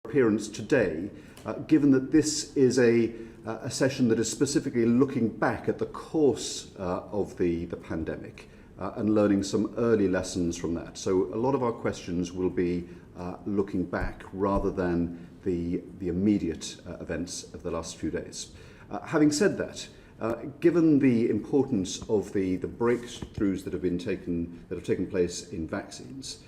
appearance today, given that this is a session that is specifically looking back at the course of the pandemic and learning some early lessons from that. So a lot of our questions will be looking back rather than the immediate events of the last few days. Having said that, given the importance of the breakthroughs that have taken place in vaccines,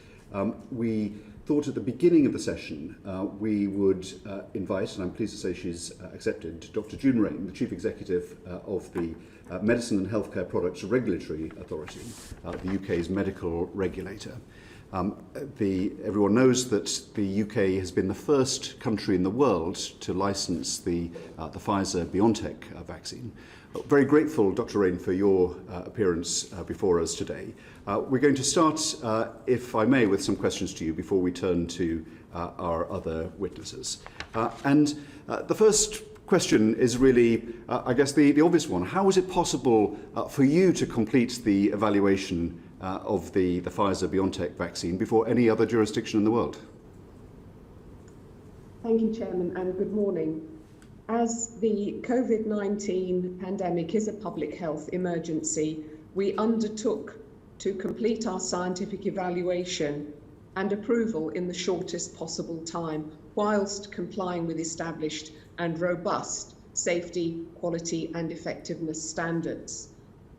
we thought at the beginning of the session we would invite, and I'm pleased to say she's accepted, Dr. June Raine, the Chief Executive of the Medicine and Healthcare Products Regulatory Authority, the UK's medical regulator. Everyone knows that the UK has been the first country in the world to license the Pfizer-BioNTech vaccine. Very grateful, Dr. Raine, for your appearance before us today. We're going to start, if I may, with some questions to you before we turn to our other witnesses. The first question is really, I guess, the obvious one. How is it possible for you to complete the evaluation of the Pfizer-BioNTech vaccine before any other jurisdiction in the world? Thank you, Chairman, and good morning. As the COVID-19 pandemic is a public health emergency, we undertook to complete our scientific evaluation and approval in the shortest possible time, whilst complying with established and robust safety, quality and effectiveness standards.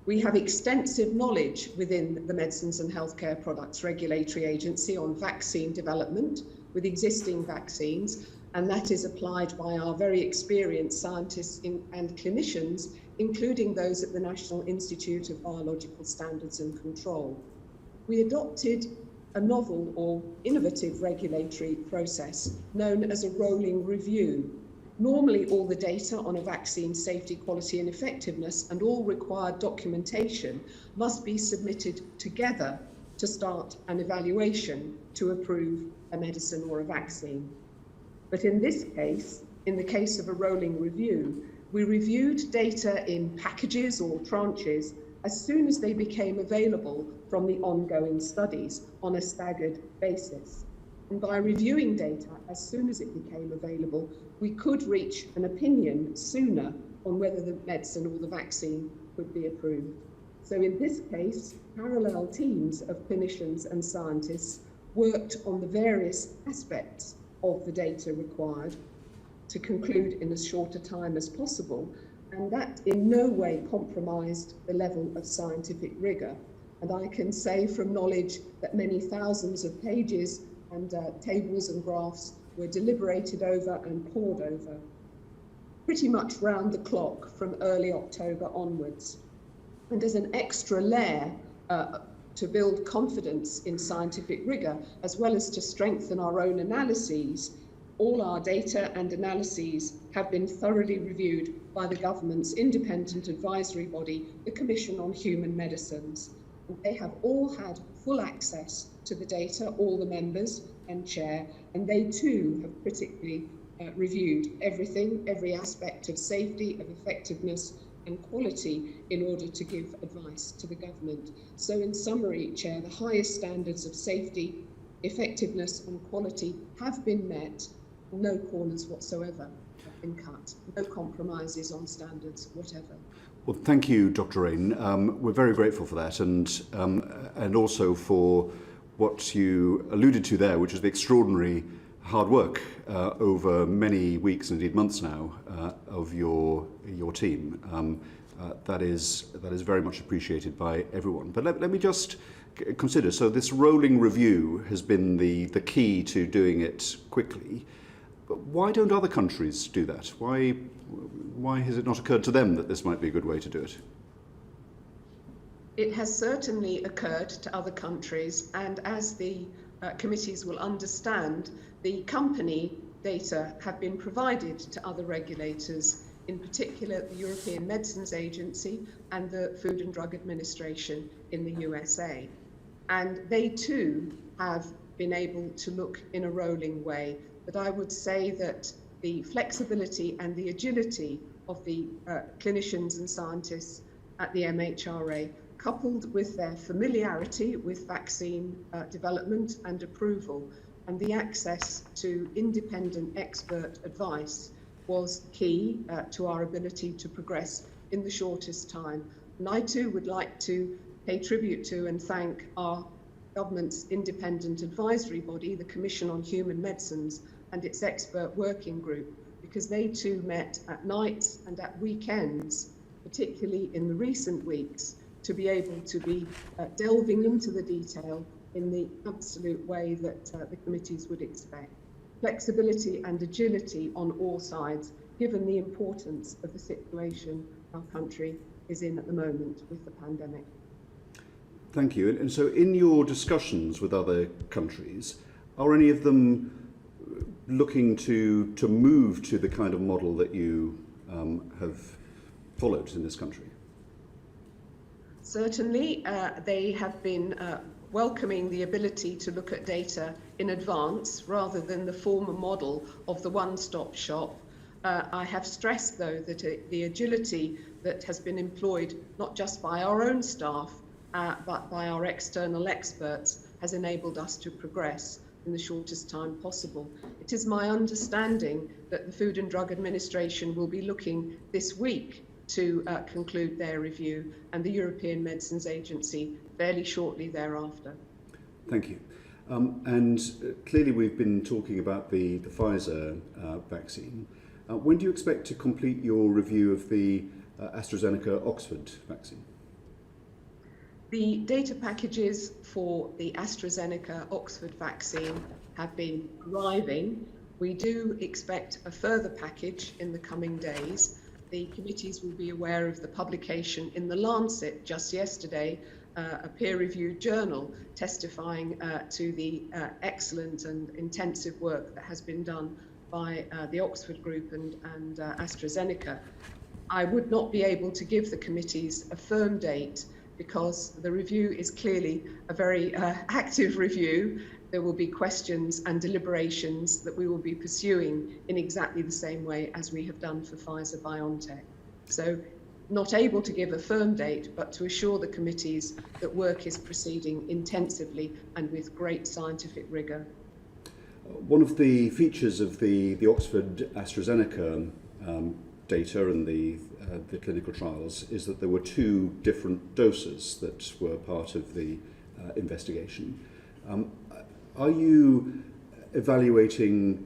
We have extensive knowledge within the Medicines and Healthcare Products Regulatory Agency on vaccine development with existing vaccines, and that is applied by our very experienced scientists and clinicians, including those at the National Institute of Biological Standards and Control. We adopted a novel or innovative regulatory process known as a rolling review. Normally, all the data on a vaccine's safety, quality and effectiveness and all required documentation must be submitted together to start an evaluation to approve a medicine or a vaccine. But in this case, in the case of a rolling review, we reviewed data in packages or tranches as soon as they became available from the ongoing studies on a staggered basis. And by reviewing data as soon as it became available, we could reach an opinion sooner on whether the medicine or the vaccine could be approved. So in this case, parallel teams of clinicians and scientists worked on the various aspects of the data required to conclude in as short a time as possible, and that in no way compromised the level of scientific rigour. And I can say from knowledge that many thousands of pages and tables and graphs were deliberated over and pored over pretty much round the clock from early October onwards. And as an extra layer to build confidence in scientific rigour, as well as to strengthen our own analyses, all our data and analyses have been thoroughly reviewed by the government's independent advisory body, the Commission on Human Medicines. And they have all had full access to the data, all the members and chair, and they too have critically reviewed everything, every aspect of safety, of effectiveness and quality in order to give advice to the government. So in summary, Chair, the highest standards of safety, effectiveness and quality have been met. No corners whatsoever have been cut. No compromises on standards, whatever. Well, thank you, Dr. Raine. We're very grateful for that, and also for what you alluded to there, which is the extraordinary hard work over many weeks, indeed months now, of your team. That is very much appreciated by everyone. But let me just consider. So this rolling review has been the key to doing it quickly. But why don't other countries do that? Why has it not occurred to them that this might be a good way to do it? It has certainly occurred to other countries, and as the committees will understand, the company data have been provided to other regulators, in particular the European Medicines Agency and the Food and Drug Administration in the USA. And they too have been able to look in a rolling way. But I would say that the flexibility and the agility of the clinicians and scientists at the MHRA, coupled with their familiarity with vaccine development and approval, and the access to independent expert advice was key to our ability to progress in the shortest time. And I too would like to pay tribute to and thank our government's independent advisory body, the Commission on Human Medicines, and its expert working group, because they too met at nights and at weekends, particularly in the recent weeks, to be able to be delving into the detail in the absolute way that the committees would expect. Flexibility and agility on all sides, given the importance of the situation our country is in at the moment with the pandemic. Thank you. And so in your discussions with other countries, are any of them looking to move to the kind of model that you have followed in this country? Certainly, they have been welcoming the ability to look at data in advance rather than the former model of the one-stop shop. I have stressed, though, that the agility that has been employed not just by our own staff, but by our external experts has enabled us to progress in the shortest time possible. It is my understanding that the Food and Drug Administration will be looking this week to conclude their review, and the European Medicines Agency fairly shortly thereafter. Thank you. And clearly we've been talking about the Pfizer vaccine. When do you expect to complete your review of the AstraZeneca Oxford vaccine? The data packages for the AstraZeneca Oxford vaccine have been arriving. We do expect a further package in the coming days. The committees will be aware of the publication in the Lancet just yesterday, a peer-reviewed journal testifying to the excellent and intensive work that has been done by the Oxford Group and AstraZeneca. I would not be able to give the committees a firm date because the review is clearly a very active review. There will be questions and deliberations that we will be pursuing in exactly the same way as we have done for Pfizer-BioNTech. So not able to give a firm date, but to assure the committees that work is proceeding intensively and with great scientific rigour. One of the features of the Oxford AstraZeneca data and the clinical trials is that there were two different doses that were part of the investigation. Are you evaluating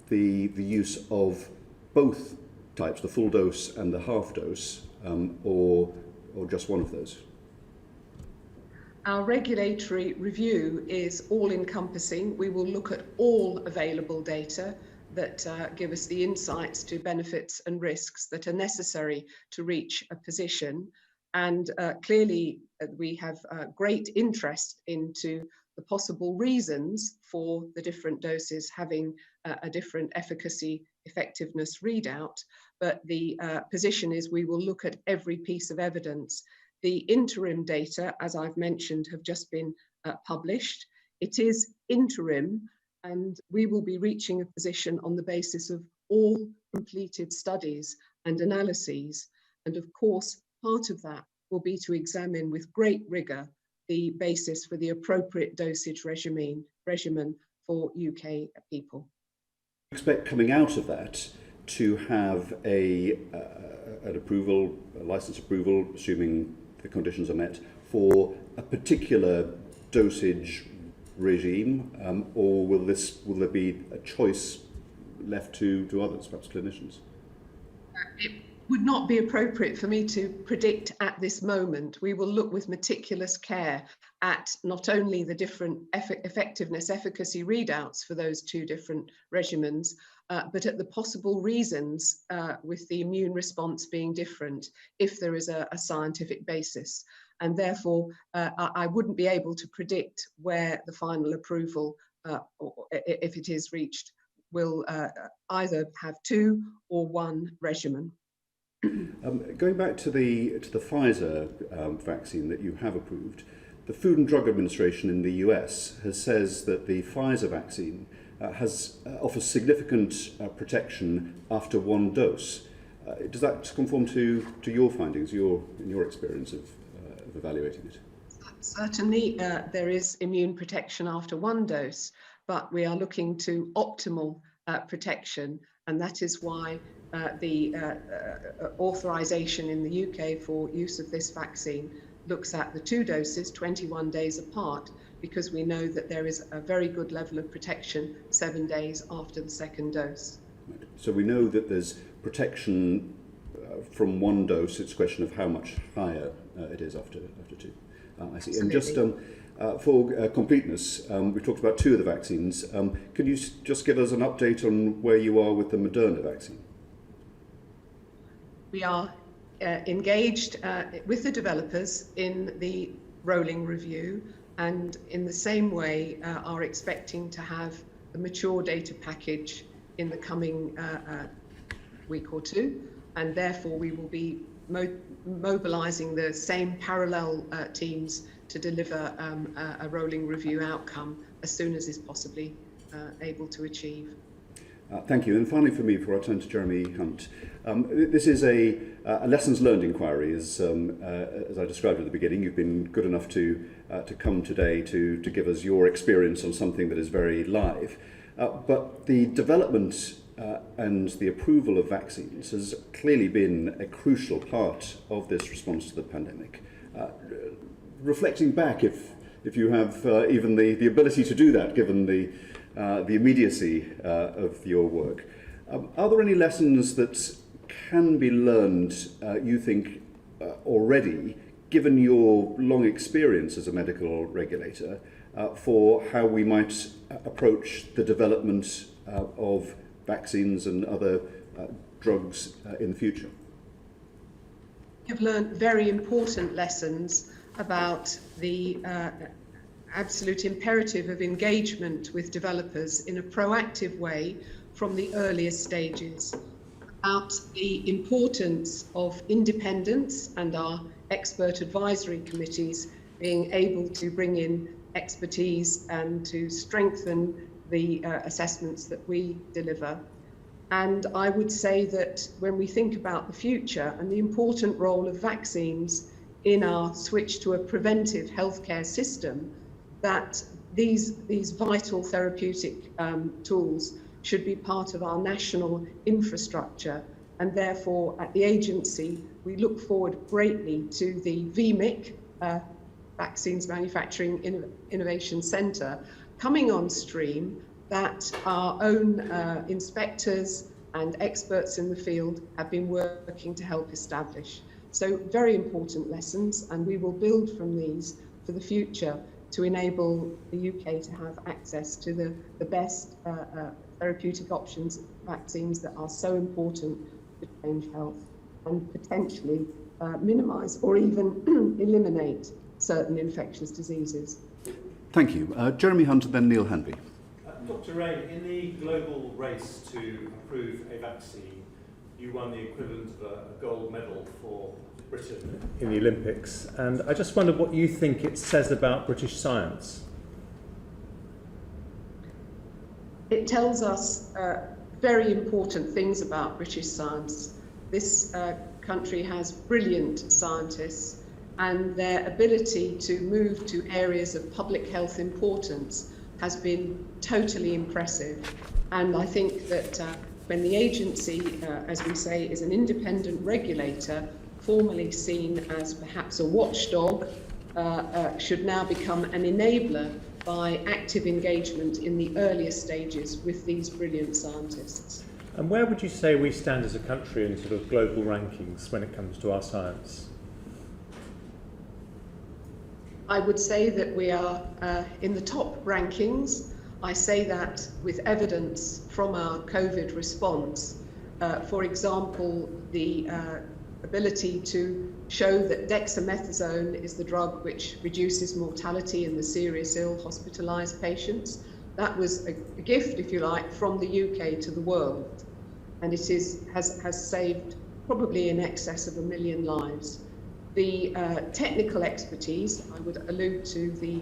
the use of both types, the full dose and the half dose, or just one of those? Our regulatory review is all-encompassing. We will look at all available data that give us the insights to benefits and risks that are necessary to reach a position. And clearly, we have great interest into the possible reasons for the different doses having a different efficacy effectiveness readout. But the position is we will look at every piece of evidence. The interim data, as I've mentioned, have just been published. It is interim, and we will be reaching a position on the basis of all completed studies and analyses. And of course, part of that will be to examine with great rigour the basis for the appropriate dosage regimen for UK people. I expect coming out of that to have an approval, a license approval, assuming the conditions are met, for a particular dosage regime, or will there be a choice left to others, perhaps clinicians? It would not be appropriate for me to predict at this moment. We will look with meticulous care at not only the different effectiveness, efficacy readouts for those two different regimens, but at the possible reasons with the immune response being different if there is a scientific basis. And therefore, I wouldn't be able to predict where the final approval, if it is reached, will either have two or one regimen. Going back to the Pfizer vaccine that you have approved, the Food and Drug Administration in the US says that the Pfizer vaccine offers significant protection after one dose. Does that conform to your findings, in your experience of evaluating it? Certainly, there is immune protection after one dose. but we are looking to optimal protection, and that is why the authorization in the UK for use of this vaccine looks at the 2 doses 21 days apart, because we know that there is a very good level of protection 7 days after the second dose. So we know that there's protection from 1 dose. It's a question of how much higher it is after 2. I see. Absolutely. And just for completeness, we talked about 2 of the vaccines. Could you just give us an update on where you are with the Moderna vaccine? We are engaged with the developers in the rolling review, and in the same way are expecting to have a mature data package in the coming week or 2, and therefore we will be mobilizing the same parallel teams to deliver a rolling review outcome as soon as is possibly able to achieve. Thank you. And finally for me, before I turn to Jeremy Hunt, this is a lessons learned inquiry, as I described at the beginning. You've been good enough to come today to give us your experience on something that is very live. But the development and the approval of vaccines has clearly been a crucial part of this response to the pandemic. Reflecting back, if you have even the ability to do that, given the immediacy of your work, are there any lessons that can be learned, you think, already, given your long experience as a medical regulator, for how we might approach the development of vaccines and other drugs in the future? We have learned very important lessons about the absolute imperative of engagement with developers in a proactive way from the earliest stages, about the importance of independence and our expert advisory committees being able to bring in expertise and to strengthen the assessments that we deliver. And I would say that when we think about the future and the important role of vaccines in our switch to a preventive healthcare system, that these vital therapeutic tools should be part of our national infrastructure. And therefore, at the agency, we look forward greatly to the VMIC, Vaccines Manufacturing Innovation Centre, coming on stream, that our own inspectors and experts in the field have been working to help establish. So very important lessons, and we will build from these for the future to enable the UK to have access to the best therapeutic options, vaccines that are so important to change health and potentially minimise or even eliminate certain infectious diseases. Thank you. Jeremy Hunt and then Neil Hanby. Dr. Rain, in the global race to approve a vaccine, you won the equivalent of a gold medal for Britain in the Olympics, and I just wondered what you think it says about British science. It tells us very important things about British science. This country has brilliant scientists, and their ability to move to areas of public health importance has been totally impressive. And I think that when the agency, as we say, is an independent regulator, formerly seen as perhaps a watchdog, should now become an enabler by active engagement in the earlier stages with these brilliant scientists. And where would you say we stand as a country in sort of global rankings when it comes to our science? I would say that we are in the top rankings. I say that with evidence from our COVID response. For example, the ability to show that dexamethasone is the drug which reduces mortality in the serious ill hospitalised patients. That was a gift, if you like, from the UK to the world, and it has saved probably in excess of 1 million lives. The technical expertise, I would allude to the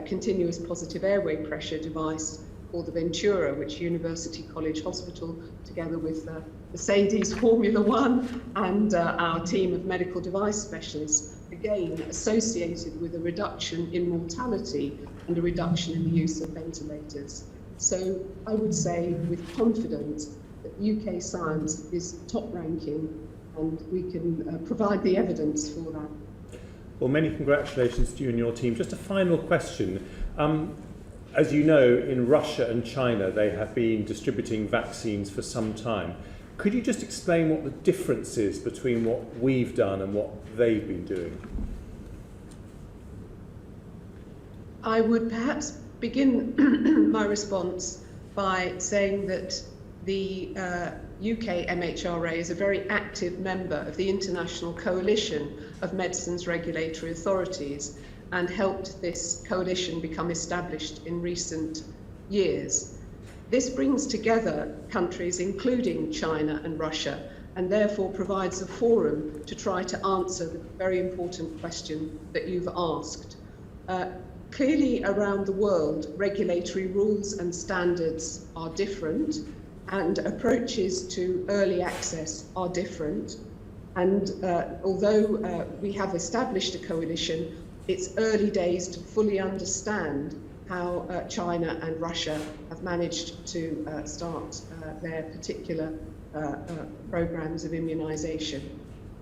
continuous positive airway pressure device called the Ventura, which University College Hospital, together with Mercedes Formula One and our team of medical device specialists, again associated with a reduction in mortality and a reduction in the use of ventilators. So I would say with confidence that UK science is top ranking, and we can provide the evidence for that. Well, many congratulations to you and your team. Just a final question. As you know, in Russia and China, they have been distributing vaccines for some time. Could you just explain what the difference is between what we've done and what they've been doing? I would perhaps begin my response by saying that the UK MHRA is a very active member of the International Coalition of Medicines Regulatory Authorities and helped this coalition become established in recent years. This brings together countries including China and Russia, and therefore provides a forum to try to answer the very important question that you've asked. Clearly around the world, regulatory rules and standards are different, and approaches to early access are different. And although we have established a coalition, it's early days to fully understand how China and Russia have managed to start their particular programs of immunisation.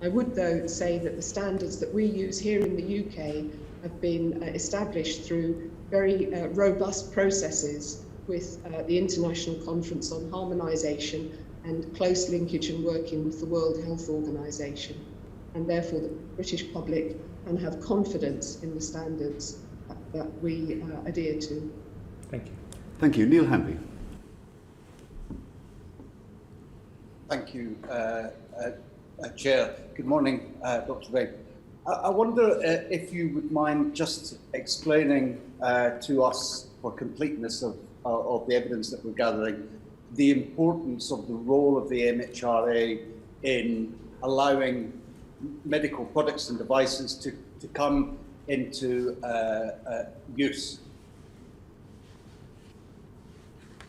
I would, though, say that the standards that we use here in the UK have been established through very robust processes with the International Conference on Harmonisation and close linkage and working with the World Health Organization. And therefore the British public can have confidence in the standards that we adhere to. Thank you. Thank you. Neil Hanby. Thank you, Chair. Good morning, Dr. Bain. I wonder if you would mind just explaining to us, for completeness of the evidence that we're gathering, the importance of the role of the MHRA in allowing medical products and devices to come into use.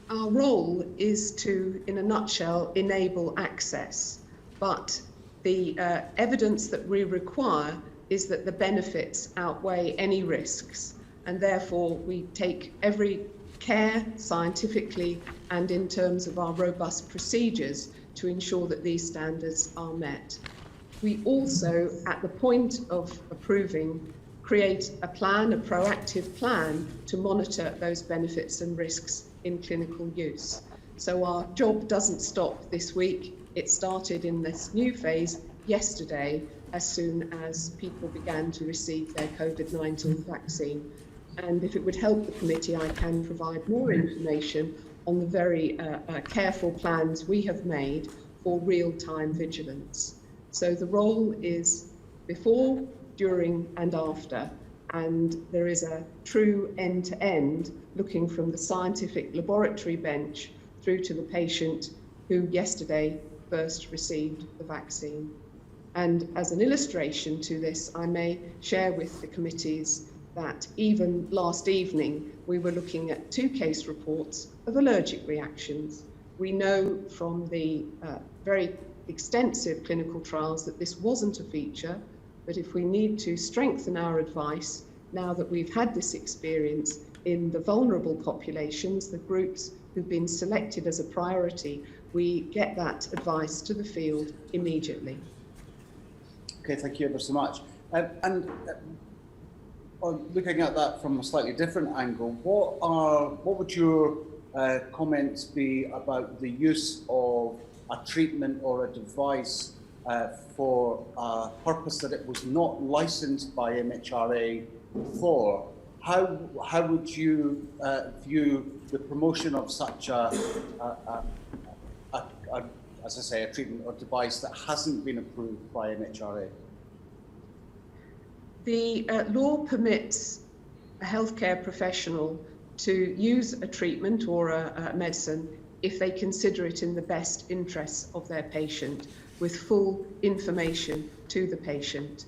Our role is to, in a nutshell, enable access, but the evidence that we require is that the benefits outweigh any risks, and therefore we take every care scientifically and in terms of our robust procedures to ensure that these standards are met. We also, at the point of approving, create a plan, a proactive plan to monitor those benefits and risks in clinical use. So our job doesn't stop this week. It started in this new phase yesterday, as soon as people began to receive their COVID-19 vaccine. And if it would help the committee, I can provide more information on the very careful plans we have made for real-time vigilance. So the role is before, during and after, and there is a true end-to-end looking from the scientific laboratory bench through to the patient who yesterday first received the vaccine. And as an illustration to this, I may share with the committees that even last evening we were looking at 2 case reports of allergic reactions. We know from the very extensive clinical trials that this wasn't a feature, but if we need to strengthen our advice, now that we've had this experience in the vulnerable populations, the groups who've been selected as a priority, we get that advice to the field immediately. Okay, thank you ever so much. Looking at that from a slightly different angle, what would your comments be about the use of a treatment or a device for a purpose that it was not licensed by MHRA for? How would you view the promotion of such as I say, a treatment or device that hasn't been approved by MHRA? The law permits a healthcare professional to use a treatment or a medicine if they consider it in the best interests of their patient, with full information to the patient.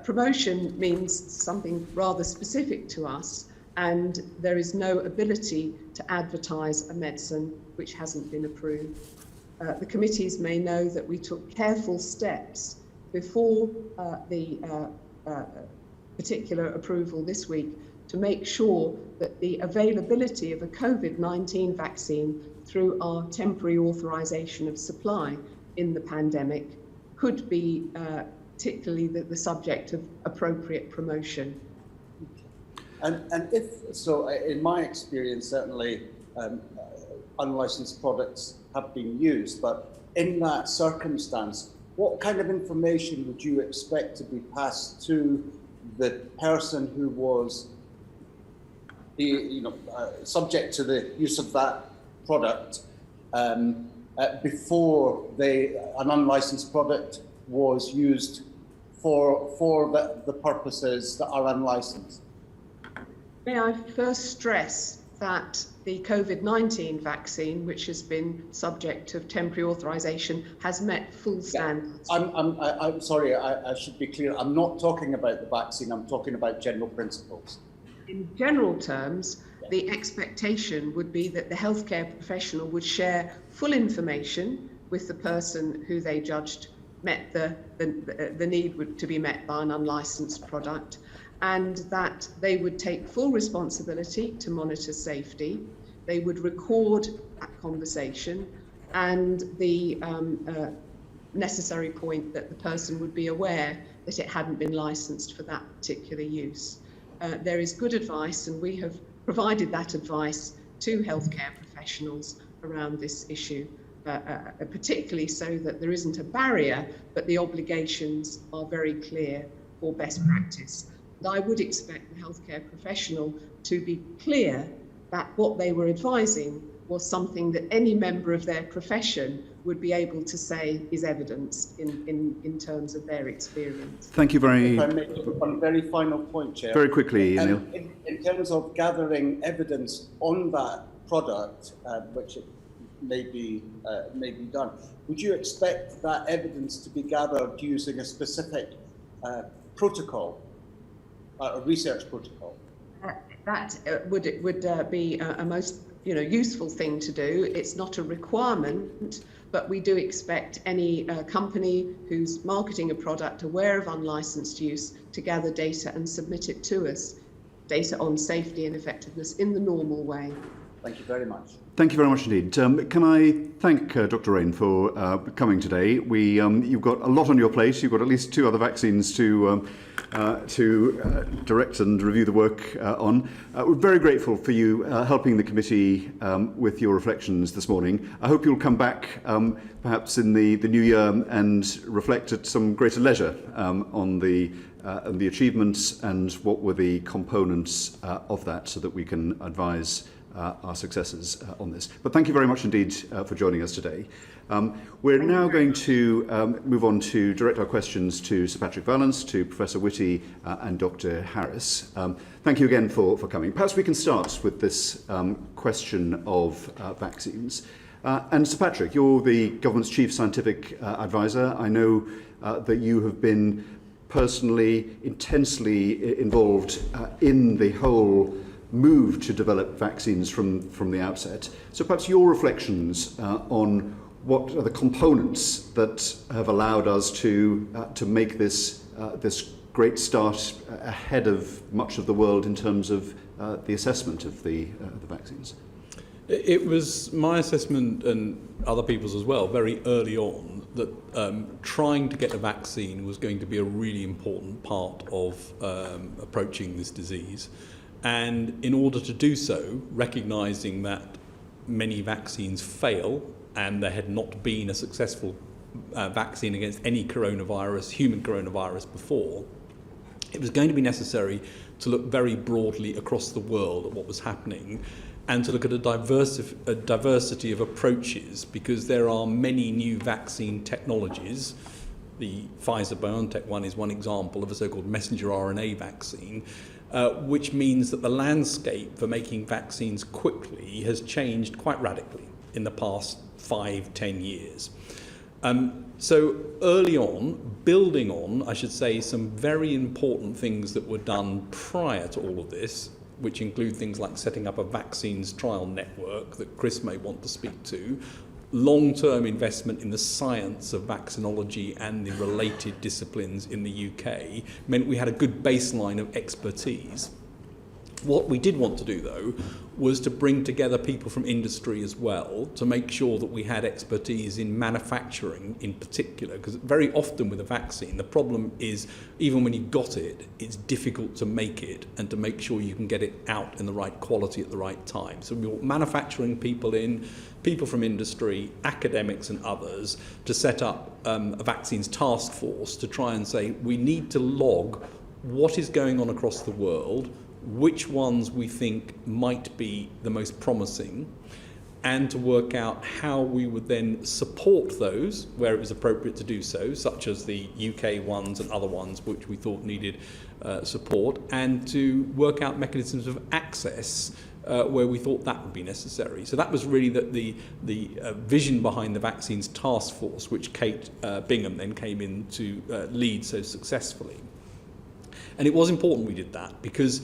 Promotion means something rather specific to us, and there is no ability to advertise a medicine which hasn't been approved. The committees may know that we took careful steps before the particular approval this week to make sure that the availability of a COVID-19 vaccine through our temporary authorization of supply in the pandemic could be particularly the subject of appropriate promotion. And if so, in my experience, certainly unlicensed products have been used, but in that circumstance, what kind of information would you expect to be passed to the person who was subject to the use of that product before an unlicensed product was used for the purposes that are unlicensed? May I first stress that the COVID-19 vaccine, which has been subject of temporary authorization, has met full standards. I'm sorry, I should be clear. I'm not talking about the vaccine, I'm talking about general principles. In general terms, the expectation would be that the healthcare professional would share full information with the person who they judged met the need to be met by an unlicensed product, and that they would take full responsibility to monitor safety. They would record that conversation and the necessary point that the person would be aware that it hadn't been licensed for that particular use. There is good advice, and we have provided that advice to healthcare professionals around this issue, particularly so that there isn't a barrier, but the obligations are very clear for best practice. And I would expect the healthcare professional to be clear that what they were advising was something that any member of their profession would be able to say is evidence in terms of their experience. Thank you very If I make one very final point, Chair. Very quickly, Neil. In terms of gathering evidence on that product, which it may be done, would you expect that evidence to be gathered using a specific protocol, a research protocol? That would be a most useful thing to do. It's not a requirement, but we do expect any company who's marketing a product aware of unlicensed use to gather data and submit it to us, data on safety and effectiveness in the normal way. Thank you very much. Thank you very much indeed. Can I thank Dr. Rain for coming today? You've got a lot on your plate. You've got at least 2 other vaccines to direct and review the work on. We're very grateful for you helping the committee with your reflections this morning. I hope you'll come back perhaps in the new year and reflect at some greater leisure on the achievements and what were the components of that, so that we can advise our successors on this. But thank you very much indeed for joining us today. We're now going to move on to direct our questions to Sir Patrick Vallance, to Professor Whitty and Dr. Harris. Thank you again for coming. Perhaps we can start with this question of vaccines. And Sir Patrick, you're the government's chief scientific advisor. I know that you have been personally, intensely involved in the whole move to develop vaccines from the outset. So perhaps your reflections on what are the components that have allowed us to make this great start ahead of much of the world in terms of the assessment of the vaccines. It was my assessment, and other people's as well, very early on, that trying to get a vaccine was going to be a really important part of approaching this disease. And in order to do so, recognising that many vaccines fail and there had not been a successful vaccine against any coronavirus, human coronavirus before, it was going to be necessary to look very broadly across the world at what was happening and to look at a diversity of approaches, because there are many new vaccine technologies. The Pfizer-BioNTech one is one example of a so-called messenger RNA vaccine, which means that the landscape for making vaccines quickly has changed quite radically in the past 5-10 years. So early on, building on, I should say, some very important things that were done prior to all of this, which include things like setting up a vaccines trial network that Chris may want to speak to, long-term investment in the science of vaccinology and the related disciplines in the UK meant we had a good baseline of expertise. What we did want to do, though, was to bring together people from industry as well to make sure that we had expertise in manufacturing in particular, because very often with a vaccine, the problem is even when you've got it, it's difficult to make it and to make sure you can get it out in the right quality at the right time. So we want manufacturing people in, people from industry, academics and others to set up a vaccines task force to try and say we need to log what is going on across the world, which ones we think might be the most promising, and to work out how we would then support those where it was appropriate to do so, such as the UK ones and other ones which we thought needed support, and to work out mechanisms of access where we thought that would be necessary. So that was really the vision behind the Vaccines Task Force, which Kate Bingham then came in to lead so successfully. And it was important we did that because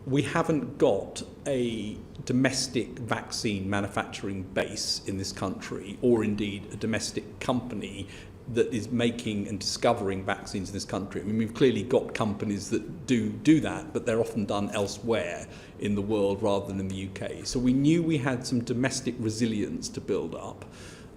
we haven't got a domestic vaccine manufacturing base in this country, or indeed a domestic company that is making and discovering vaccines in this country. I mean, we've clearly got companies that do that, but they're often done elsewhere in the world rather than in the UK. So we knew we had some domestic resilience to build up.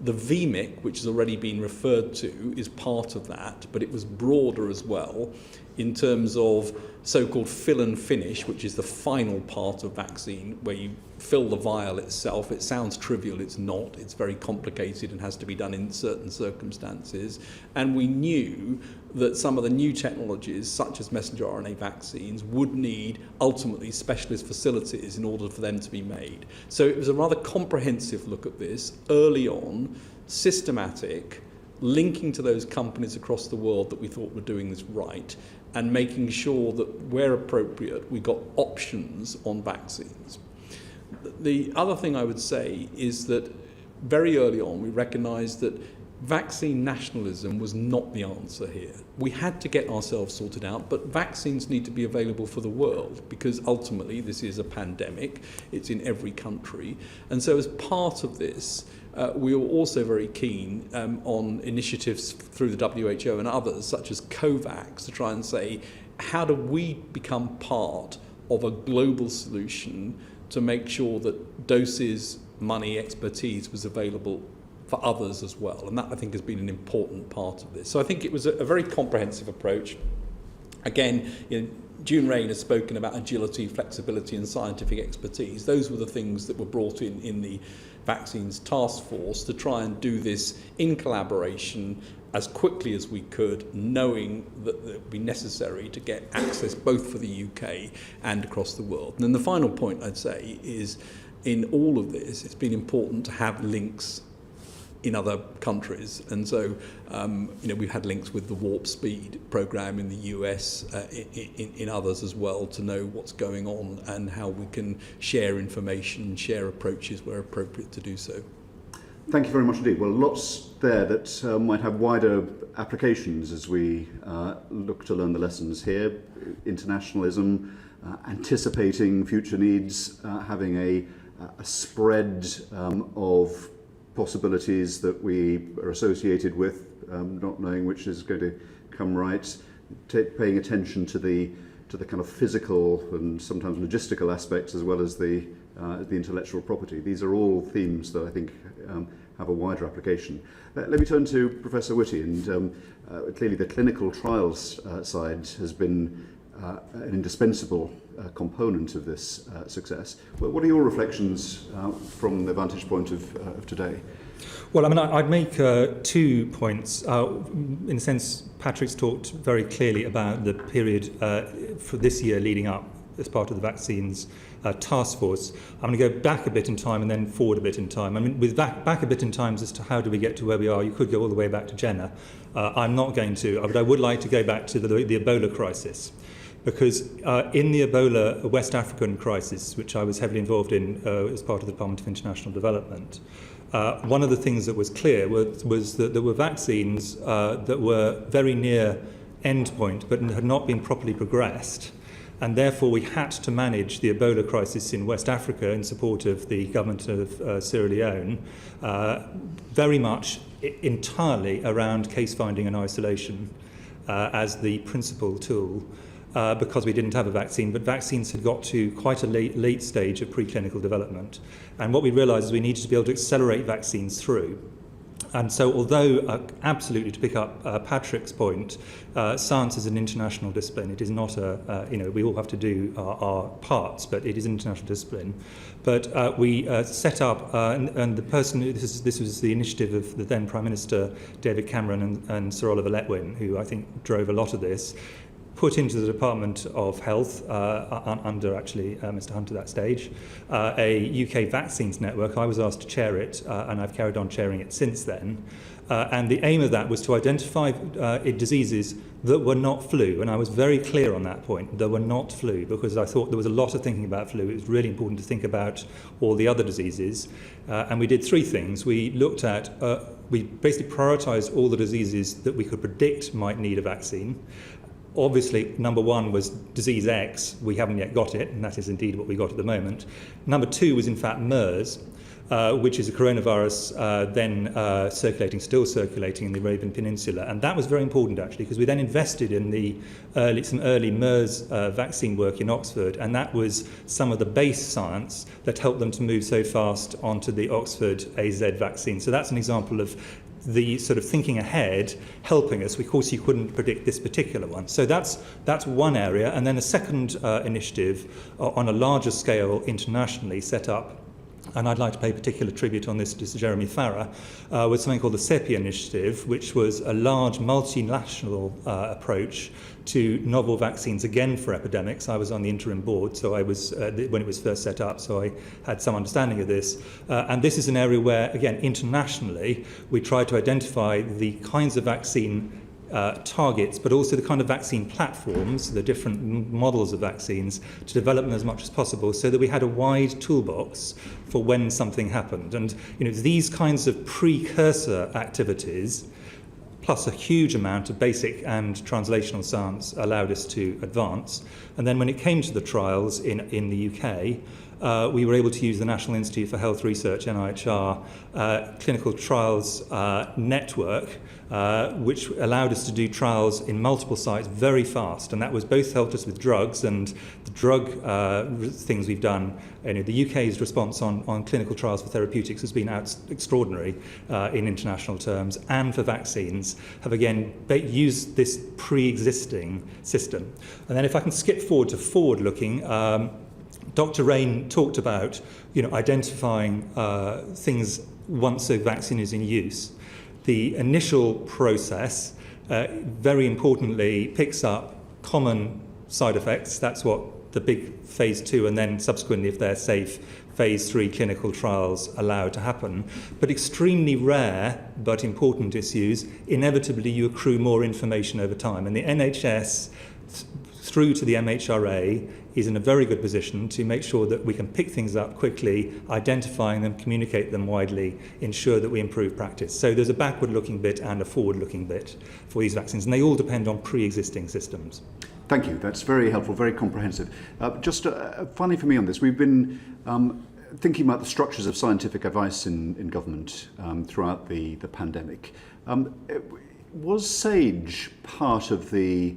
The VMIC, which has already been referred to, is part of that, but it was broader as well in terms of so-called fill and finish, which is the final part of vaccine, where you fill the vial itself. It sounds trivial, it's not. It's very complicated and has to be done in certain circumstances. And we knew that some of the new technologies, such as messenger RNA vaccines, would need ultimately specialist facilities in order for them to be made. So it was a rather comprehensive look at this, early on, systematic, linking to those companies across the world that we thought were doing this right, and making sure that where appropriate we got options on vaccines. The other thing I would say is that very early on we recognised that vaccine nationalism was not the answer here. We had to get ourselves sorted out, but vaccines need to be available for the world because ultimately this is a pandemic, it's in every country. And so as part of this, we were also very keen on initiatives through the WHO and others, such as COVAX, to try and say, how do we become part of a global solution to make sure that doses, money, expertise was available for others as well? And that, I think, has been an important part of this. So I think it was a very comprehensive approach. Again, June Rain has spoken about agility, flexibility and scientific expertise. Those were the things that were brought in the Vaccines Task Force to try and do this in collaboration as quickly as we could, knowing that it would be necessary to get access both for the UK and across the world. And then the final point I'd say is, in all of this, it's been important to have links in other countries, and so we've had links with the Warp Speed program in the US, in others as well, to know what's going on and how we can share information, share approaches where appropriate to do so. Thank you very much indeed. Well, lots there that might have wider applications as we look to learn the lessons here. Internationalism, anticipating future needs, having a spread of possibilities that we are associated with, not knowing which is going to come right, paying attention to the kind of physical and sometimes logistical aspects as well as the intellectual property. These are all themes that I think have a wider application. Let me turn to Professor Whitty, and clearly the clinical trials side has been an indispensable component of this success. Well, what are your reflections from the vantage point of today? Well, I mean, I'd make 2 points. In a sense, Patrick's talked very clearly about the period for this year leading up as part of the Vaccines Task Force. I'm going to go back a bit in time and then forward a bit in time. I mean, with back a bit in time as to how do we get to where we are, you could go all the way back to Jenner. I'm not going to, but I would like to go back to the Ebola crisis. Because in the Ebola West African crisis, which I was heavily involved in as part of the Department of International Development, one of the things that was clear was that there were vaccines that were very near endpoint but had not been properly progressed, and therefore we had to manage the Ebola crisis in West Africa in support of the government of Sierra Leone very much entirely around case finding and isolation as the principal tool. because we didn't have a vaccine, but vaccines had got to quite a late stage of preclinical development. And what we realised is we needed to be able to accelerate vaccines through. And so although absolutely, to pick up Patrick's point, science is an international discipline. It is not we all have to do our parts, but it is an international discipline. But we set up, and the person, this was the initiative of the then Prime Minister, David Cameron, and Sir Oliver Letwin, who I think drove a lot of this, put into the Department of Health, under actually Mr Hunt at that stage, a UK vaccines network. I was asked to chair it, and I've carried on chairing it since then. And the aim of that was to identify diseases that were not flu. And I was very clear on that point. They were not flu, because I thought there was a lot of thinking about flu. It was really important to think about all the other diseases. And we did three things. We looked at, we basically prioritised all the diseases that we could predict might need a vaccine. Obviously, number one was disease X. We haven't yet got it, and that is indeed what we got at the moment. Number two was, in fact, MERS, which is a coronavirus still circulating in the Arabian Peninsula. And that was very important, actually, because we then invested in some early MERS vaccine work in Oxford, and that was some of the base science that helped them to move so fast onto the Oxford AZ vaccine. So that's an example of the sort of thinking ahead helping us. Of course, you couldn't predict this particular one. So that's one area. And then a second initiative on a larger scale internationally set up, and I'd like to pay particular tribute on this to Sir Jeremy Farrar, was something called the CEPI initiative, which was a large multinational approach to novel vaccines, again for epidemics. I was on the interim board, so I was when it was first set up, so I had some understanding of this. And this is an area where, again, internationally, we try to identify the kinds of vaccine targets, but also the kind of vaccine platforms, the different models of vaccines, to develop them as much as possible, so that we had a wide toolbox for when something happened. And these kinds of precursor activities, plus a huge amount of basic and translational science, allowed us to advance. And then when it came to the trials in the UK, we were able to use the National Institute for Health Research, NIHR, clinical trials network, which allowed us to do trials in multiple sites very fast. And that was both helped us with drugs, and the drug things we've done. The UK's response on clinical trials for therapeutics has been extraordinary in international terms, and for vaccines have again used this pre-existing system. And then if I can skip forward to forward-looking, Dr. Rain talked about identifying things once a vaccine is in use. The initial process, very importantly, picks up common side effects. That's what the big phase 2 and then subsequently, if they're safe, phase 3 clinical trials allow to happen. But extremely rare but important issues, inevitably you accrue more information over time. And the NHS, through to the MHRA, is in a very good position to make sure that we can pick things up quickly, identifying them, communicate them widely, ensure that we improve practice. So there's a backward-looking bit and a forward-looking bit for these vaccines, and they all depend on pre-existing systems. Thank you. That's very helpful, very comprehensive. Just finally for me on this, we've been thinking about the structures of scientific advice in government throughout the pandemic. Was SAGE part of the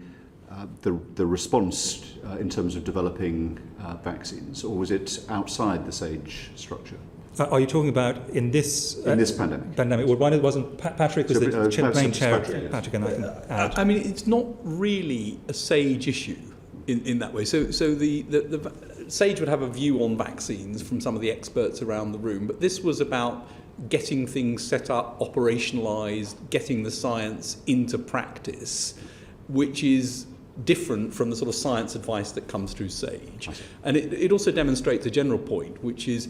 response in terms of developing vaccines, or was it outside the SAGE structure? Are you talking about in this pandemic? Well, one, it wasn't. Patrick was the main chair. Patrick, and I can add. I mean, it's not really a SAGE issue in that way. So the SAGE would have a view on vaccines from some of the experts around the room, but this was about getting things set up, operationalised, getting the science into practice, which is different from the sort of science advice that comes through SAGE. And it also demonstrates a general point, which is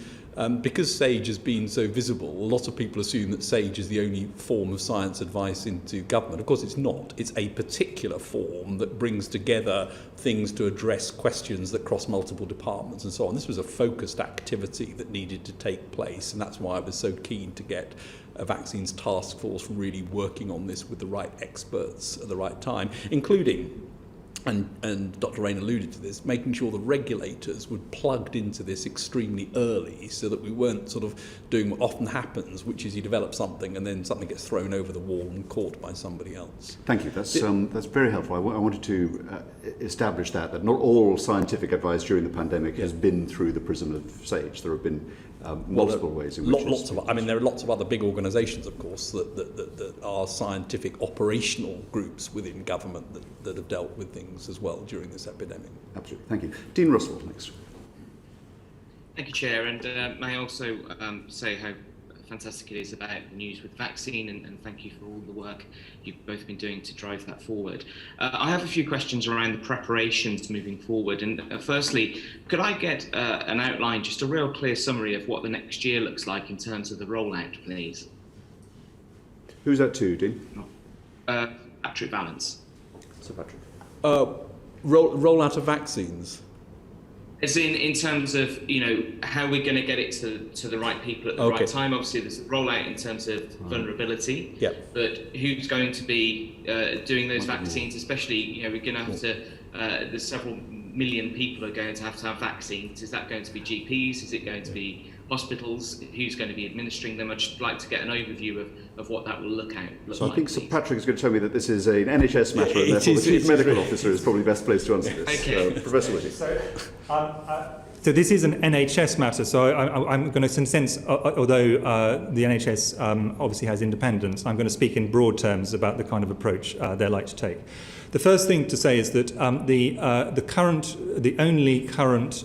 because SAGE has been so visible, a lot of people assume that SAGE is the only form of science advice into government. Of course, it's not. It's a particular form that brings together things to address questions that cross multiple departments and so on. This was a focused activity that needed to take place, and that's why I was so keen to get a vaccines task force really working on this with the right experts at the right time, including and Dr. Rain alluded to this, making sure the regulators were plugged into this extremely early so that we weren't sort of doing what often happens, which is you develop something and then something gets thrown over the wall and caught by somebody else. Thank you. That's very helpful. I wanted to establish that not all scientific advice during the pandemic has been through the prism of SAGE. There have been multiple ways in which there are lots of other big organisations, of course, that are scientific operational groups within government that have dealt with things as well during this epidemic. Absolutely. Thank you. Dean Russell, next. Thank you, Chair, and may I also say how fantastic it is about the news with vaccine, and thank you for all the work you've both been doing to drive that forward. I have a few questions around the preparations moving forward, and firstly, could I get an outline, just a real clear summary of what the next year looks like in terms of the rollout, please? Who's that to, Dean? Patrick Vallance. Sir Patrick. Rollout of vaccines. As in terms of, how we're going to get it to the right people at the right time. Obviously, there's a rollout in terms of vulnerability. Yep. But who's going to be doing those vaccines? Especially, we're going to have to. There's several million people are going to have vaccines. Is that going to be GPs? Is it going to be hospitals? Who's going to be administering them? I'd just like to get an overview of what that will look like. So I think Sir Patrick is going to tell me that this is an NHS matter, and therefore the Chief Medical Officer is probably best placed to answer this. Okay. Professor Whitty. So this is an NHS matter, so I'm going to, in a sense, although the NHS obviously has independence, I'm going to speak in broad terms about the kind of approach they're like to take. The first thing to say is that the only current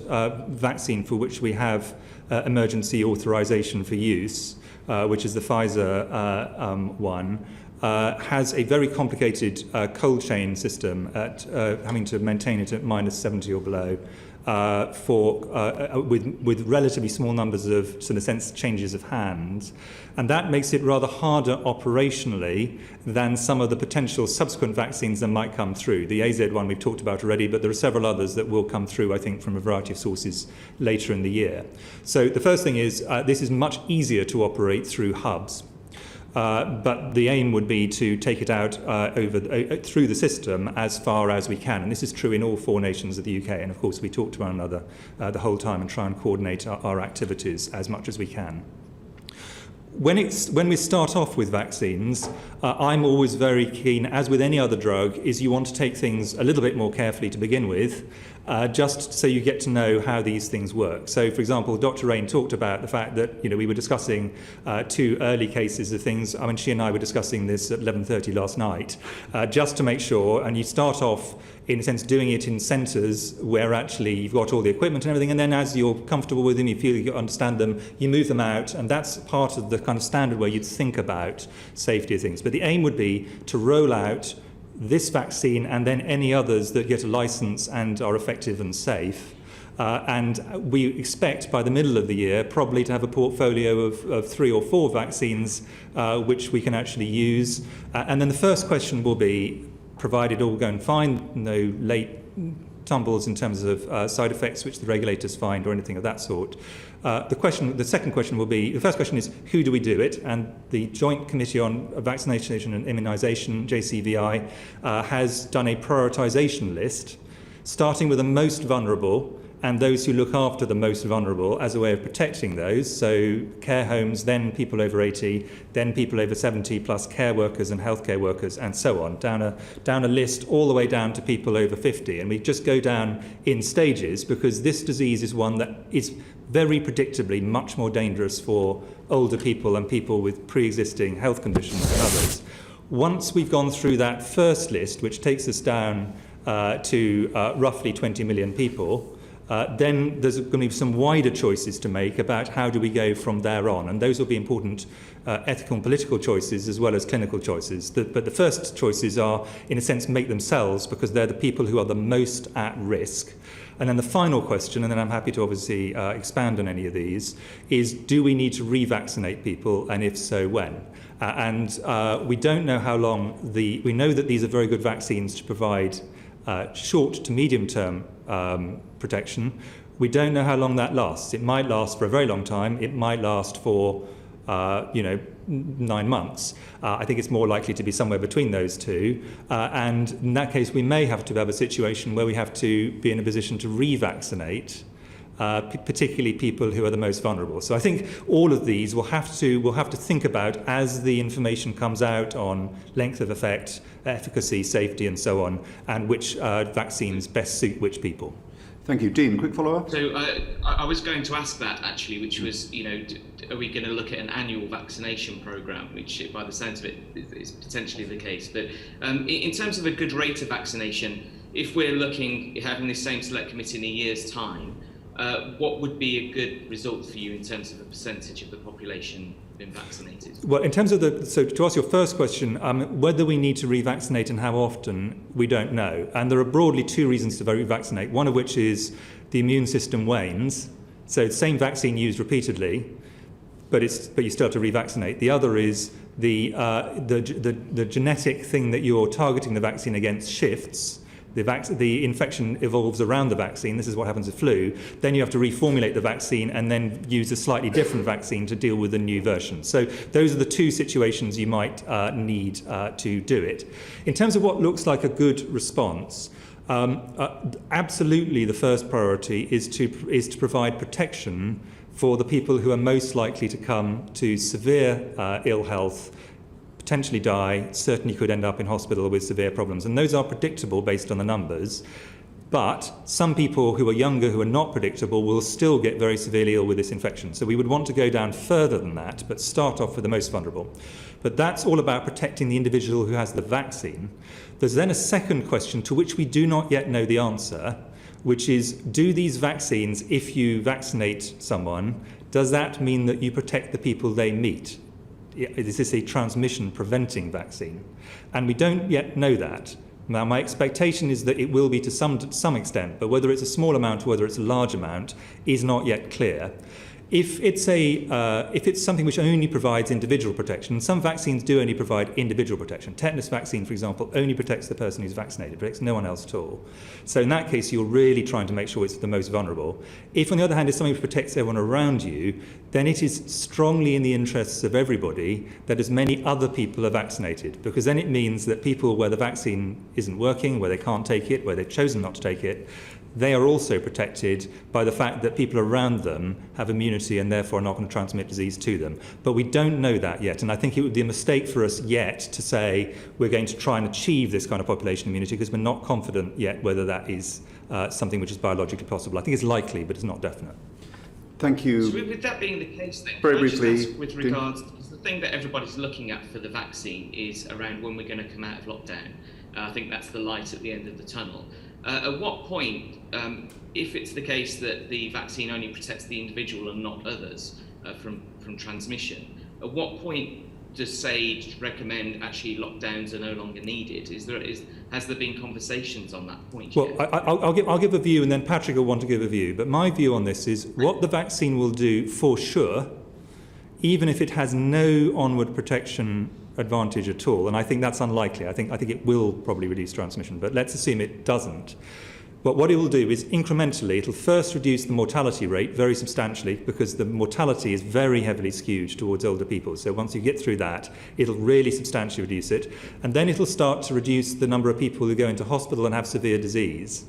vaccine for which we have emergency authorization for use, which is the Pfizer one, has a very complicated cold chain system at having to maintain it at minus 70 or below. With relatively small numbers of, so in a sense, changes of hands. And that makes it rather harder operationally than some of the potential subsequent vaccines that might come through. The AZ one we've talked about already, but there are several others that will come through, I think, from a variety of sources later in the year. So the first thing is, this is much easier to operate through hubs. But the aim would be to take it out through the system as far as we can. And this is true in all 4 nations of the UK. And of course, we talk to one another the whole time and try and coordinate our activities as much as we can. When we start off with vaccines, I'm always very keen, as with any other drug, is you want to take things a little bit more carefully to begin with, just so you get to know how these things work. So, for example, Dr. Rain talked about the fact that we were discussing 2 early cases of things. I mean, she and I were discussing this at 11:30 last night, just to make sure. And you start off, in a sense, doing it in centres where actually you've got all the equipment and everything, and then as you're comfortable with them, you feel you understand them, you move them out, and that's part of the kind of standard where you'd think about safety of things. But the aim would be to roll out this vaccine and then any others that get a licence and are effective and safe. And we expect by the middle of the year probably to have a portfolio of 3 or 4 vaccines which we can actually use. And then the first question will be, provided all going fine, no late tumbles in terms of side effects which the regulators find or anything of that sort. The second question will be, the first question is, who do we do it? And the Joint Committee on Vaccination and Immunisation, JCVI, has done a prioritisation list, starting with the most vulnerable and those who look after the most vulnerable as a way of protecting those. So care homes, then people over 80, then people over 70, plus care workers and healthcare workers, and so on, down a list all the way down to people over 50. And we just go down in stages because this disease is one that is very predictably much more dangerous for older people and people with pre-existing health conditions than others. Once we've gone through that first list, which takes us down to roughly 20 million people, then there's going to be some wider choices to make about how do we go from there on. And those will be important ethical and political choices as well as clinical choices. But the first choices are, in a sense, make themselves because they're the people who are the most at risk. And then the final question, and then I'm happy to obviously expand on any of these, is do we need to revaccinate people, and if so, when? We don't know how long we know that these are very good vaccines to provide short to medium term protection. We don't know how long that lasts. It might last for a very long time. It might last for 9 months. I think it's more likely to be somewhere between those two. And in that case, we may have to have a situation where we have to be in a position to revaccinate, particularly people who are the most vulnerable. So I think all of these we'll have to think about as the information comes out on length of effect, efficacy, safety, and so on, and which vaccines best suit which people. Thank you. Dean, quick follow-up? So I was going to ask that actually, which was, are we going to look at an annual vaccination programme, which by the sounds of it is potentially the case. But in terms of a good rate of vaccination, if we're having this same select committee in a year's time, what would be a good result for you in terms of a percentage of the population being vaccinated? Well, in terms of so to answer your first question, whether we need to revaccinate and how often, we don't know. And there are broadly two reasons to revaccinate, one of which is the immune system wanes. So the same vaccine used repeatedly, but you still have to revaccinate. The other is the genetic thing that you're targeting the vaccine against shifts. The infection evolves around the vaccine. This is what happens with flu. Then you have to reformulate the vaccine and then use a slightly different vaccine to deal with the new version. So those are the two situations you might need to do it. In terms of what looks like a good response, absolutely the first priority is to provide protection for the people who are most likely to come to severe ill health, potentially die, certainly could end up in hospital with severe problems. And those are predictable based on the numbers. But some people who are younger, who are not predictable, will still get very severely ill with this infection. So we would want to go down further than that, but start off with the most vulnerable. But that's all about protecting the individual who has the vaccine. There's then a second question to which we do not yet know the answer, which is, do these vaccines, if you vaccinate someone, does that mean that you protect the people they meet? Is this a transmission preventing vaccine? And we don't yet know that. Now, my expectation is that it will be to some extent, but whether it's a small amount or whether it's a large amount is not yet clear. If it's something which only provides individual protection, some vaccines do only provide individual protection. Tetanus vaccine, for example, only protects the person who's vaccinated, protects no one else at all. So in that case, you're really trying to make sure it's the most vulnerable. If, on the other hand, it's something which protects everyone around you, then it is strongly in the interests of everybody that as many other people are vaccinated, because then it means that people where the vaccine isn't working, where they can't take it, where they've chosen not to take it, they are also protected by the fact that people around them have immunity and therefore are not going to transmit disease to them. But we don't know that yet, and I think it would be a mistake for us yet to say we're going to try and achieve this kind of population immunity, because we're not confident yet whether that is something which is biologically possible. I think it's likely, but it's not definite. Thank you. So with that being the case then, Very can I just briefly, ask with regards, because the thing that everybody's looking at for the vaccine is around when we're going to come out of lockdown. I think that's the light at the end of the tunnel. At what point, if it's the case that the vaccine only protects the individual and not others from transmission, at what point does SAGE recommend actually lockdowns are no longer needed? Has there been conversations on that point yet? Well, I'll give a view, and then Patrick will want to give a view. But my view on this is what the vaccine will do for sure, even if it has no onward protection advantage at all, and I think that's unlikely. I think it will probably reduce transmission, but let's assume it doesn't. But what it will do is incrementally, it'll first reduce the mortality rate very substantially, because the mortality is very heavily skewed towards older people. So once you get through that, it'll really substantially reduce it. And then it'll start to reduce the number of people who go into hospital and have severe disease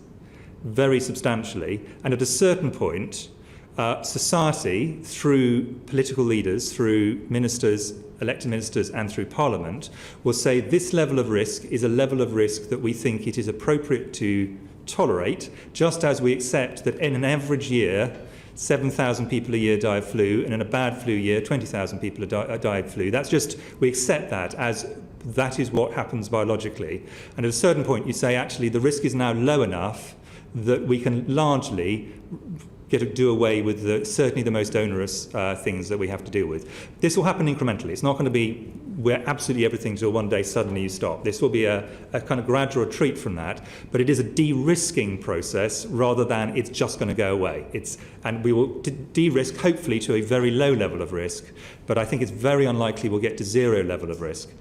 very substantially. And at a certain point, society, through political leaders, through ministers, elected ministers, and through Parliament, will say this level of risk is a level of risk that we think it is appropriate to tolerate, just as we accept that in an average year, 7,000 people a year die of flu, and in a bad flu year, 20,000 people die of flu. That's just, we accept that as that is what happens biologically. And at a certain point, you say, actually, the risk is now low enough that we can largely do away with certainly the most onerous things that we have to deal with. This will happen incrementally. It's not going to be where absolutely everything till one day suddenly you stop. This will be a kind of gradual retreat from that, but it is a de-risking process rather than it's just going to go away. And we will de-risk hopefully to a very low level of risk, but I think it's very unlikely we'll get to zero level of risk.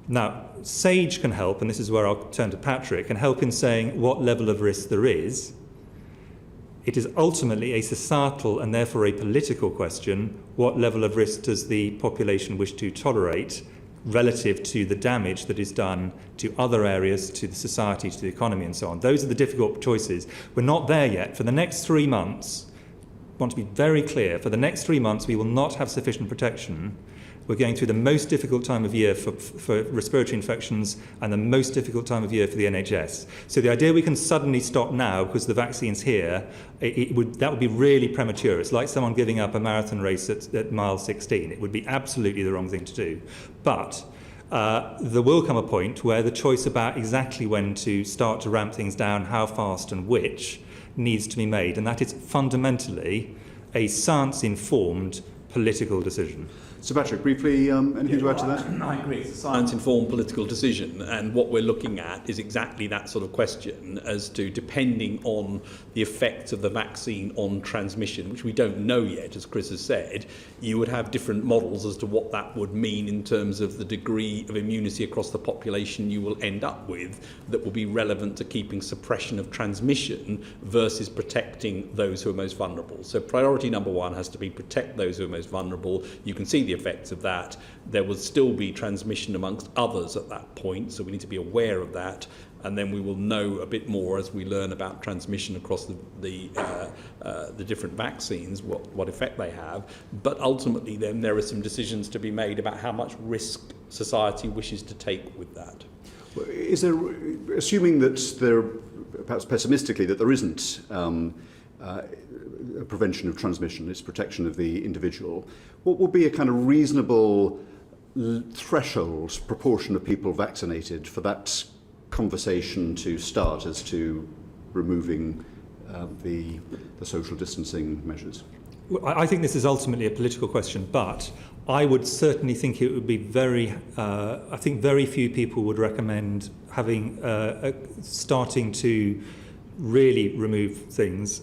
Now, SAGE can help, and this is where I'll turn to Patrick, can help in saying what level of risk there is. It is ultimately a societal and therefore a political question: what level of risk does the population wish to tolerate relative to the damage that is done to other areas, to the society, to the economy, and so on? Those are the difficult choices. We're not there yet. For the next 3 months, I want to be very clear, for the next 3 months we will not have sufficient protection. We're going through the most difficult time of year for respiratory infections and the most difficult time of year for the NHS. So the idea we can suddenly stop now because the vaccine's here, that would be really premature. It's like someone giving up a marathon race at mile 16. It would be absolutely the wrong thing to do. But there will come a point where the choice about exactly when to start to ramp things down, how fast and which, needs to be made. And that is fundamentally a science-informed political decision. Sir Patrick, briefly, anything to add to that? I agree. It's a science-informed political decision, and what we're looking at is exactly that sort of question as to, depending on the effects of the vaccine on transmission, which we don't know yet, as Chris has said, you would have different models as to what that would mean in terms of the degree of immunity across the population you will end up with that will be relevant to keeping suppression of transmission versus protecting those who are most vulnerable. So priority number one has to be protect those who are most vulnerable. You can see the effects of that. There will still be transmission amongst others at that point, so we need to be aware of that, and then we will know a bit more as we learn about transmission across the different vaccines, what effect they have. But ultimately then there are some decisions to be made about how much risk society wishes to take with that. Is there, assuming that there, perhaps pessimistically, that there isn't a prevention of transmission, it's protection of the individual, what would be a kind of reasonable threshold proportion of people vaccinated for that conversation to start as to removing the social distancing measures? I think this is ultimately a political question, but I would certainly think it would be I think very few people would recommend having starting to really remove things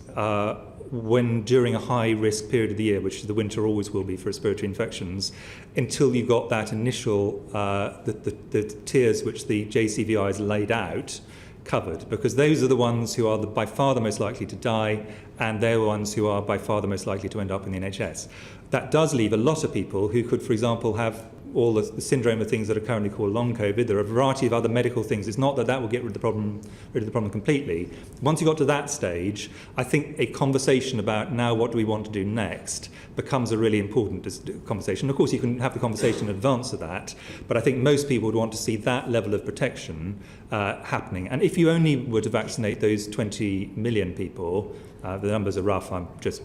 when during a high risk period of the year, which the winter always will be for respiratory infections, until you've got that initial the tiers which the JCVI has laid out covered, because those are the ones who are by far the most likely to die, and they're the ones who are by far the most likely to end up in the NHS. That does leave a lot of people who could, for example, have all the syndrome of things that are currently called long COVID. There are a variety of other medical things. It's not that will get rid of the problem completely. Once you got to that stage, I think a conversation about now what do we want to do next becomes a really important conversation. Of course, you can have the conversation in advance of that, but I think most people would want to see that level of protection happening. And if you only were to vaccinate those 20 million people, the numbers are rough,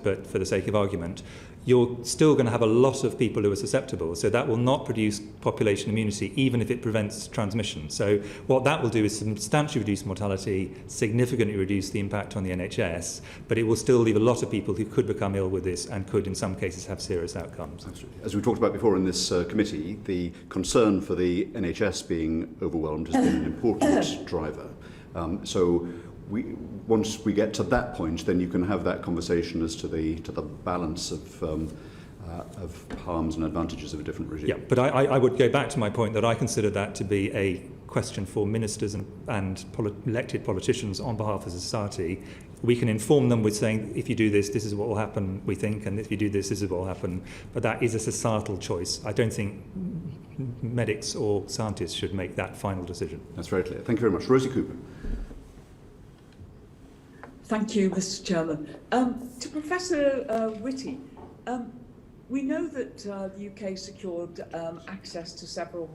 but for the sake of argument, you're still going to have a lot of people who are susceptible. So that will not produce population immunity, even if it prevents transmission. So what that will do is substantially reduce mortality, significantly reduce the impact on the NHS, but it will still leave a lot of people who could become ill with this and could, in some cases, have serious outcomes. Absolutely. As we talked about before in this committee, the concern for the NHS being overwhelmed has been an important driver. So once we get to that point, then you can have that conversation as to the balance of harms and advantages of a different regime. Yeah, but I would go back to my point that I consider that to be a question for ministers and elected politicians on behalf of society. We can inform them with saying, if you do this, this is what will happen, we think, and if you do this, this is what will happen. But that is a societal choice. I don't think medics or scientists should make that final decision. That's very clear. Thank you very much. Rosie Cooper. Thank you, Mr. Chairman. To Professor Whitty, we know that the UK secured access to several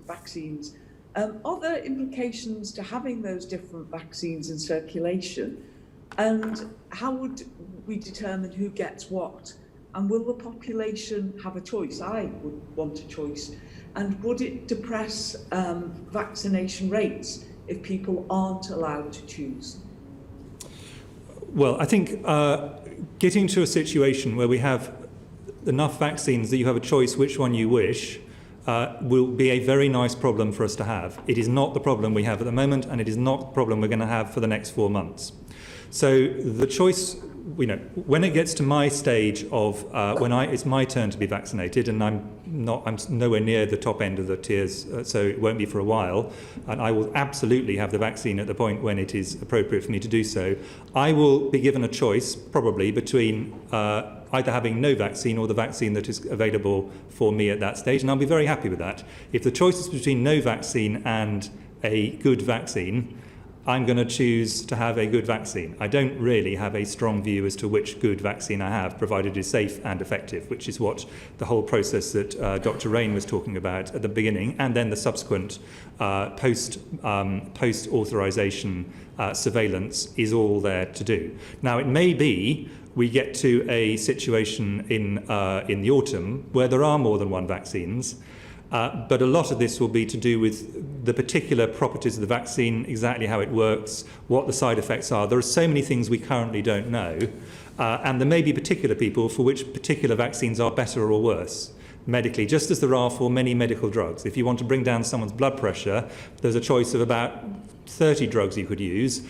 vaccines. Are there implications to having those different vaccines in circulation? And how would we determine who gets what? And will the population have a choice? I would want a choice. And would it depress vaccination rates if people aren't allowed to choose? Well, I think getting to a situation where we have enough vaccines that you have a choice which one you wish will be a very nice problem for us to have. It is not the problem we have at the moment, and it is not the problem we're going to have for the next 4 months. So the choice when it gets to my stage of it's my turn to be vaccinated, and I'm nowhere near the top end of the tiers, so it won't be for a while, and I will absolutely have the vaccine at the point when it is appropriate for me to do so. I will be given a choice, probably, between either having no vaccine or the vaccine that is available for me at that stage, and I'll be very happy with that. If the choice is between no vaccine and a good vaccine, I'm going to choose to have a good vaccine. I don't really have a strong view as to which good vaccine I have, provided it is safe and effective, which is what the whole process that Dr. Rain was talking about at the beginning, and then the subsequent post-authorization surveillance is all there to do. Now, it may be we get to a situation in the autumn where there are more than one vaccines, but a lot of this will be to do with the particular properties of the vaccine, exactly how it works, what the side effects are. There are so many things we currently don't know, and there may be particular people for which particular vaccines are better or worse medically, just as there are for many medical drugs. If you want to bring down someone's blood pressure, there's a choice of about 30 drugs you could use.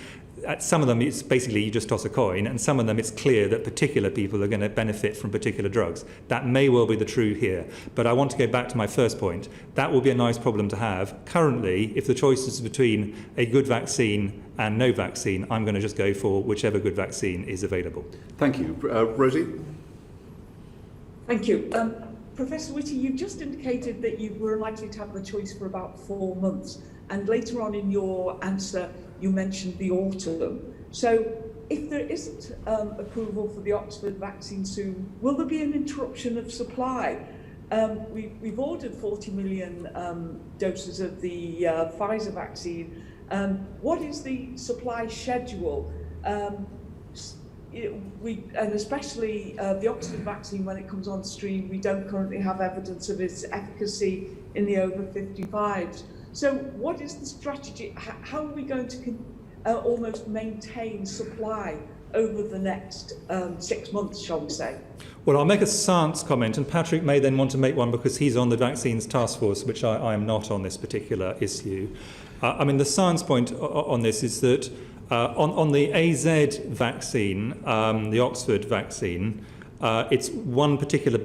At some of them, it's basically you just toss a coin, and some of them it's clear that particular people are going to benefit from particular drugs. That may well be the true here. But I want to go back to my first point. That will be a nice problem to have. Currently, if the choice is between a good vaccine and no vaccine, I'm going to just go for whichever good vaccine is available. Thank you. Rosie? Thank you. Professor Whitty, you've just indicated that you were likely to have the choice for about 4 months, and later on in your answer you mentioned the autumn. So if there isn't approval for the Oxford vaccine soon, will there be an interruption of supply? We've ordered 40 million doses of the Pfizer vaccine. What is the supply schedule? And especially the Oxford vaccine, when it comes on stream, we don't currently have evidence of its efficacy in the over 55s. So what is the strategy? How are we going to almost maintain supply over the next 6 months, shall we say? Well, I'll make a science comment, and Patrick may then want to make one because he's on the vaccines task force, which I am not on this particular issue. I mean, the science point on this is that on the AZ vaccine, the Oxford vaccine, it's one particular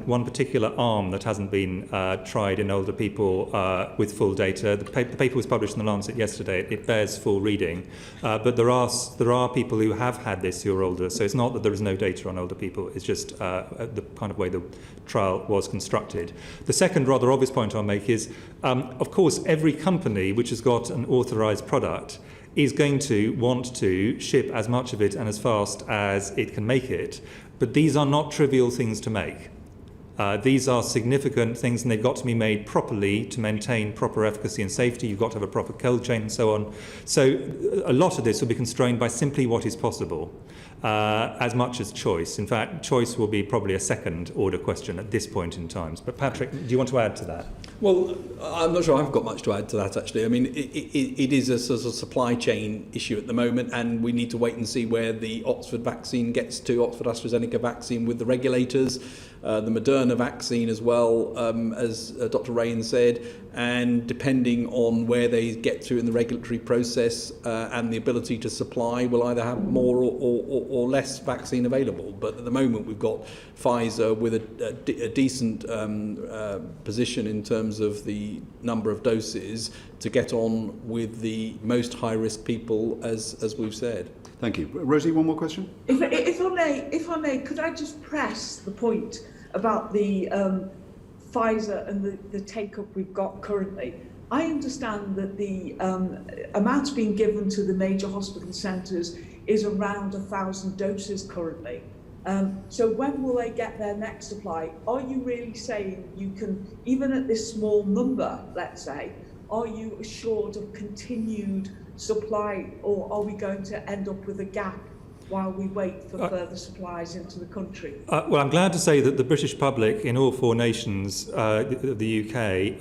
one particular arm that hasn't been tried in older people with full data. The paper was published in the Lancet yesterday. It bears full reading, but there are people who have had this who are older. So it's not that there is no data on older people. It's just the kind of way the trial was constructed. The second rather obvious point I'll make is, of course, every company which has got an authorised product is going to want to ship as much of it and as fast as it can make it. But these are not trivial things to make. These are significant things, and they've got to be made properly to maintain proper efficacy and safety. You've got to have a proper cold chain and so on. So a lot of this will be constrained by simply what is possible, as much as choice. In fact, choice will be probably a second order question at this point in time. But Patrick, do you want to add to that? Well, I'm not sure I've got much to add to that, actually. I mean, it is a sort of supply chain issue at the moment, and we need to wait and see where the Oxford vaccine gets to, Oxford AstraZeneca vaccine with the regulators, the Moderna vaccine as well, as Dr. Rain said, and depending on where they get to in the regulatory process and the ability to supply, we'll either have more or less vaccine available. But at the moment, we've got Pfizer with a decent position in terms of the number of doses to get on with the most high-risk people, as we've said. Thank you. Rosie, one more question? If I may, could I just press the point about the Pfizer and the take-up we've got currently? I understand that the amounts being given to the major hospital centres is around 1,000 doses currently. So when will they get their next supply? Are you really saying you can, even at this small number, let's say, are you assured of continued supply, or are we going to end up with a gap while we wait for further supplies into the country? Well, I'm glad to say that the British public in all 4 nations of the UK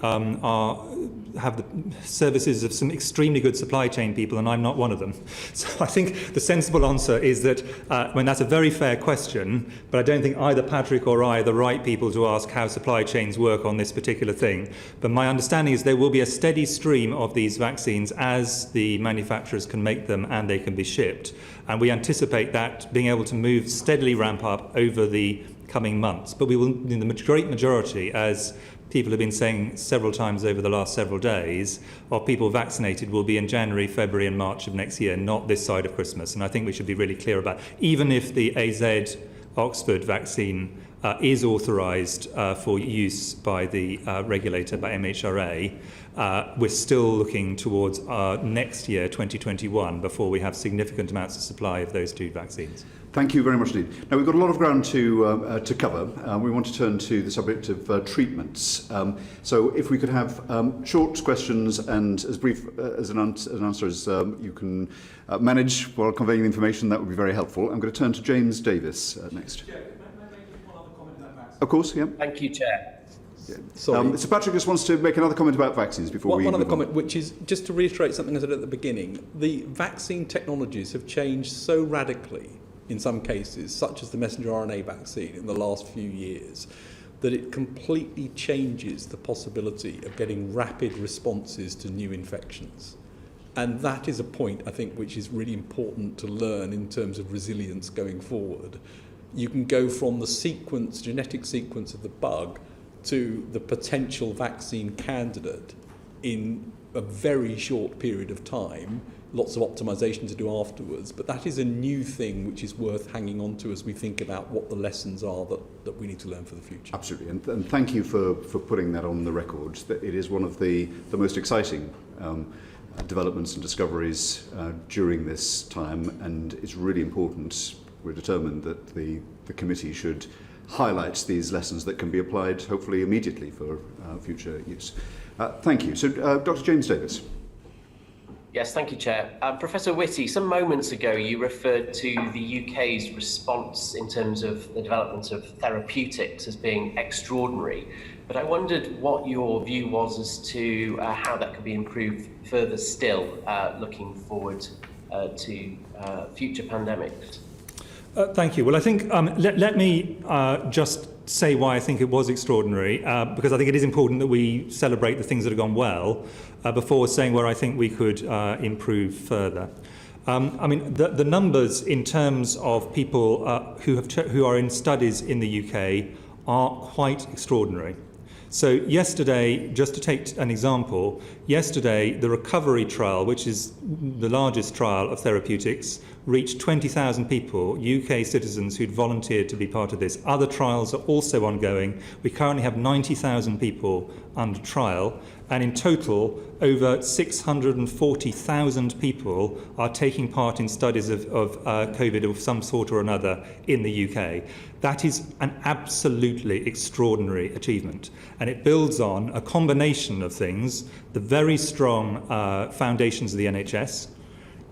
have the services of some extremely good supply chain people, and I'm not one of them. So I think the sensible answer is that, that's a very fair question, but I don't think either Patrick or I are the right people to ask how supply chains work on this particular thing. But my understanding is there will be a steady stream of these vaccines as the manufacturers can make them and they can be shipped. And we anticipate anticipate that being able to move steadily ramp up over the coming months. But we will, in the great majority, as people have been saying several times over the last several days, of people vaccinated will be in January, February and March of next year, not this side of Christmas. And I think we should be really clear about, even if the AZ Oxford vaccine is authorised for use by the regulator, by MHRA, we're still looking towards next year, 2021, before we have significant amounts of supply of those two vaccines. Thank you very much indeed. Now, we've got a lot of ground to cover. We want to turn to the subject of treatments. So if we could have short questions and as brief as an answer as you can manage while conveying the information, that would be very helpful. I'm going to turn to James Davis next. Chair, may I make one other comment about vaccines? Of course, yeah. Thank you, Chair. Sorry. Sir Patrick just wants to make another comment about vaccines before we... One other comment, which is just to reiterate something I said at the beginning. The vaccine technologies have changed so radically in some cases, such as the messenger RNA vaccine in the last few years, that it completely changes the possibility of getting rapid responses to new infections. And that is a point, I think, which is really important to learn in terms of resilience going forward. You can go from the genetic sequence of the bug to the potential vaccine candidate in a very short period of time, lots of optimization to do afterwards, but that is a new thing which is worth hanging on to as we think about what the lessons are that we need to learn for the future. Absolutely, and thank you for putting that on the record. That it is one of the most exciting developments and discoveries during this time, and it's really important. We're determined that the committee should highlight these lessons that can be applied, hopefully immediately, for future use. Thank you. So, Dr. James Davis. Yes, thank you, Chair. Professor Whitty, some moments ago you referred to the UK's response in terms of the development of therapeutics as being extraordinary, but I wondered what your view was as to how that could be improved further still, looking forward to future pandemics. Thank you. Well, I think let me just say why I think it was extraordinary, because I think it is important that we celebrate the things that have gone well before saying where I think we could improve further. I mean, the numbers in terms of people who are in studies in the UK are quite extraordinary. So yesterday, just to take an example, yesterday the recovery trial, which is the largest trial of therapeutics, reached 20,000 people, UK citizens who'd volunteered to be part of this. Other trials are also ongoing. We currently have 90,000 people under trial, and in total, over 640,000 people are taking part in studies of COVID of some sort or another in the UK. That is an absolutely extraordinary achievement, and it builds on a combination of things: the very strong foundations of the NHS,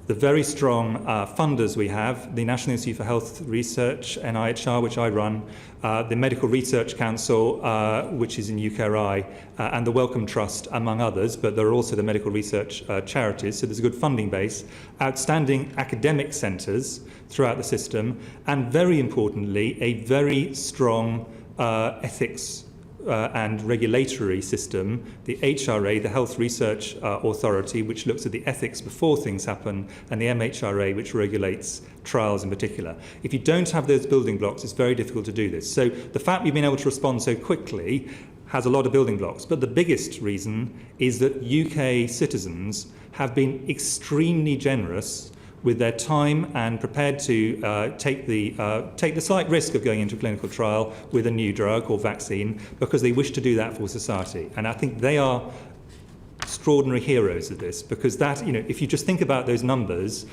the very strong funders we have, the National Institute for Health Research, NIHR, which I run, the Medical Research Council, which is in UKRI, and the Wellcome Trust, among others, but there are also the medical research charities, so there's a good funding base, outstanding academic centres throughout the system, and very importantly, a very strong ethics and regulatory system, the HRA, the Health Research Authority, which looks at the ethics before things happen, and the MHRA, which regulates trials in particular. If you don't have those building blocks, it's very difficult to do this. So the fact we've been able to respond so quickly has a lot of building blocks. But the biggest reason is that UK citizens have been extremely generous with their time and prepared to take the slight risk of going into a clinical trial with a new drug or vaccine because they wish to do that for society. And I think they are extraordinary heroes of this, because that, if you just think about those numbers,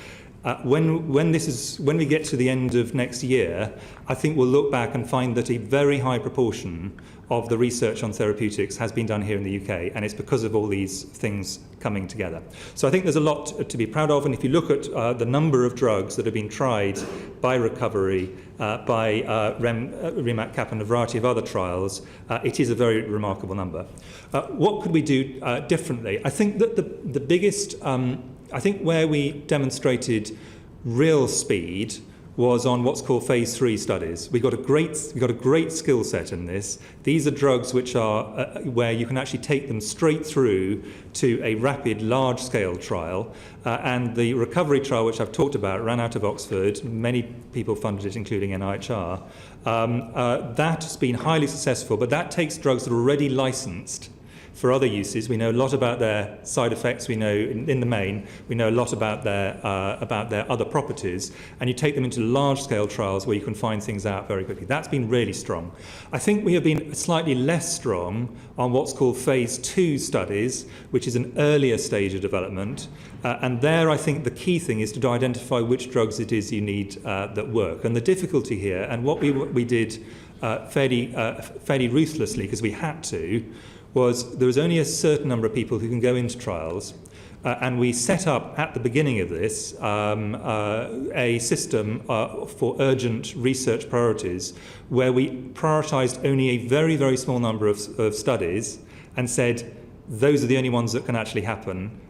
when we get to the end of next year, I think we'll look back and find that a very high proportion of the research on therapeutics has been done here in the UK, and it's because of all these things coming together. So I think there's a lot to be proud of, and if you look at the number of drugs that have been tried by Recovery, by REMAC-CAP and a variety of other trials, it is a very remarkable number. What could we do differently? I think that the biggest, I think where we demonstrated real speed was on what's called phase 3 studies. We've got a great skill set in this. These are drugs which are where you can actually take them straight through to a rapid, large-scale trial. And the recovery trial, which I've talked about, ran out of Oxford. Many people funded it, including NIHR. That has been highly successful, but that takes drugs that are already licensed for other uses. We know a lot about their side effects. We know, in the main, we know a lot about their other properties. And you take them into large-scale trials where you can find things out very quickly. That's been really strong. I think we have been slightly less strong on what's called phase 2 studies, which is an earlier stage of development. And there, I think the key thing is to identify which drugs it is you need that work. And the difficulty here, and what we did fairly ruthlessly, because we had to, was there was only a certain number of people who can go into trials, and we set up at the beginning of this a system for urgent research priorities where we prioritised only a very, very small number of studies and said those are the only ones that can actually happen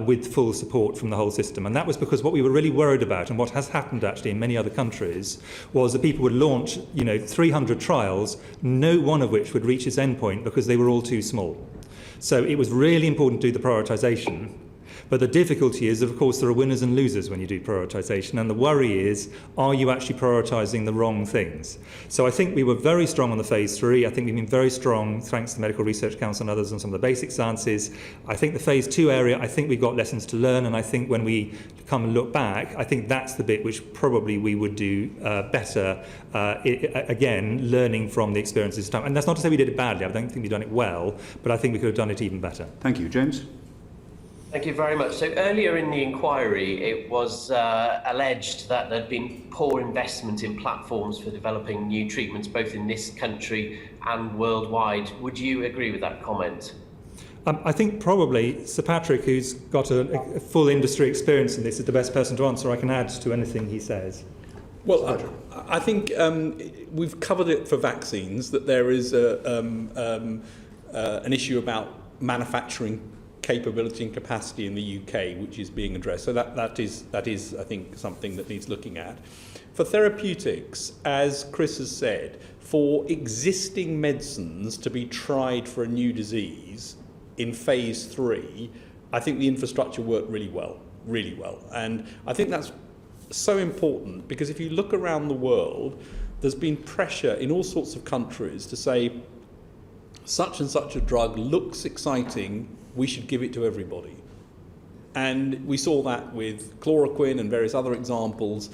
with full support from the whole system. And that was because what we were really worried about, and what has happened actually in many other countries, was that people would launch 300 trials, no one of which would reach its endpoint because they were all too small. So it was really important to do the prioritisation. But the difficulty is, of course, there are winners and losers when you do prioritisation, and the worry is, are you actually prioritising the wrong things? So I think we were very strong on the phase 3. I think we've been very strong, thanks to the Medical Research Council and others, on some of the basic sciences. I think the phase 2 area, I think we've got lessons to learn, and I think when we come and look back, I think that's the bit which probably we would do better, again, learning from the experiences this time. And that's not to say we did it badly. I don't think we've done it well, but I think we could have done it even better. Thank you. James? Thank you very much. So earlier in the inquiry, it was alleged that there'd been poor investment in platforms for developing new treatments, both in this country and worldwide. Would you agree with that comment? I think probably Sir Patrick, who's got a full industry experience in this, is the best person to answer. I can add to anything he says. Well, I think we've covered it for vaccines, that there is an issue about manufacturing capability and capacity in the UK, which is being addressed. So that is, I think, something that needs looking at. For therapeutics, as Chris has said, for existing medicines to be tried for a new disease in phase 3, I think the infrastructure worked really well. And I think that's so important, because if you look around the world, there's been pressure in all sorts of countries to say, such and such a drug looks exciting, we should give it to everybody. And we saw that with chloroquine and various other examples.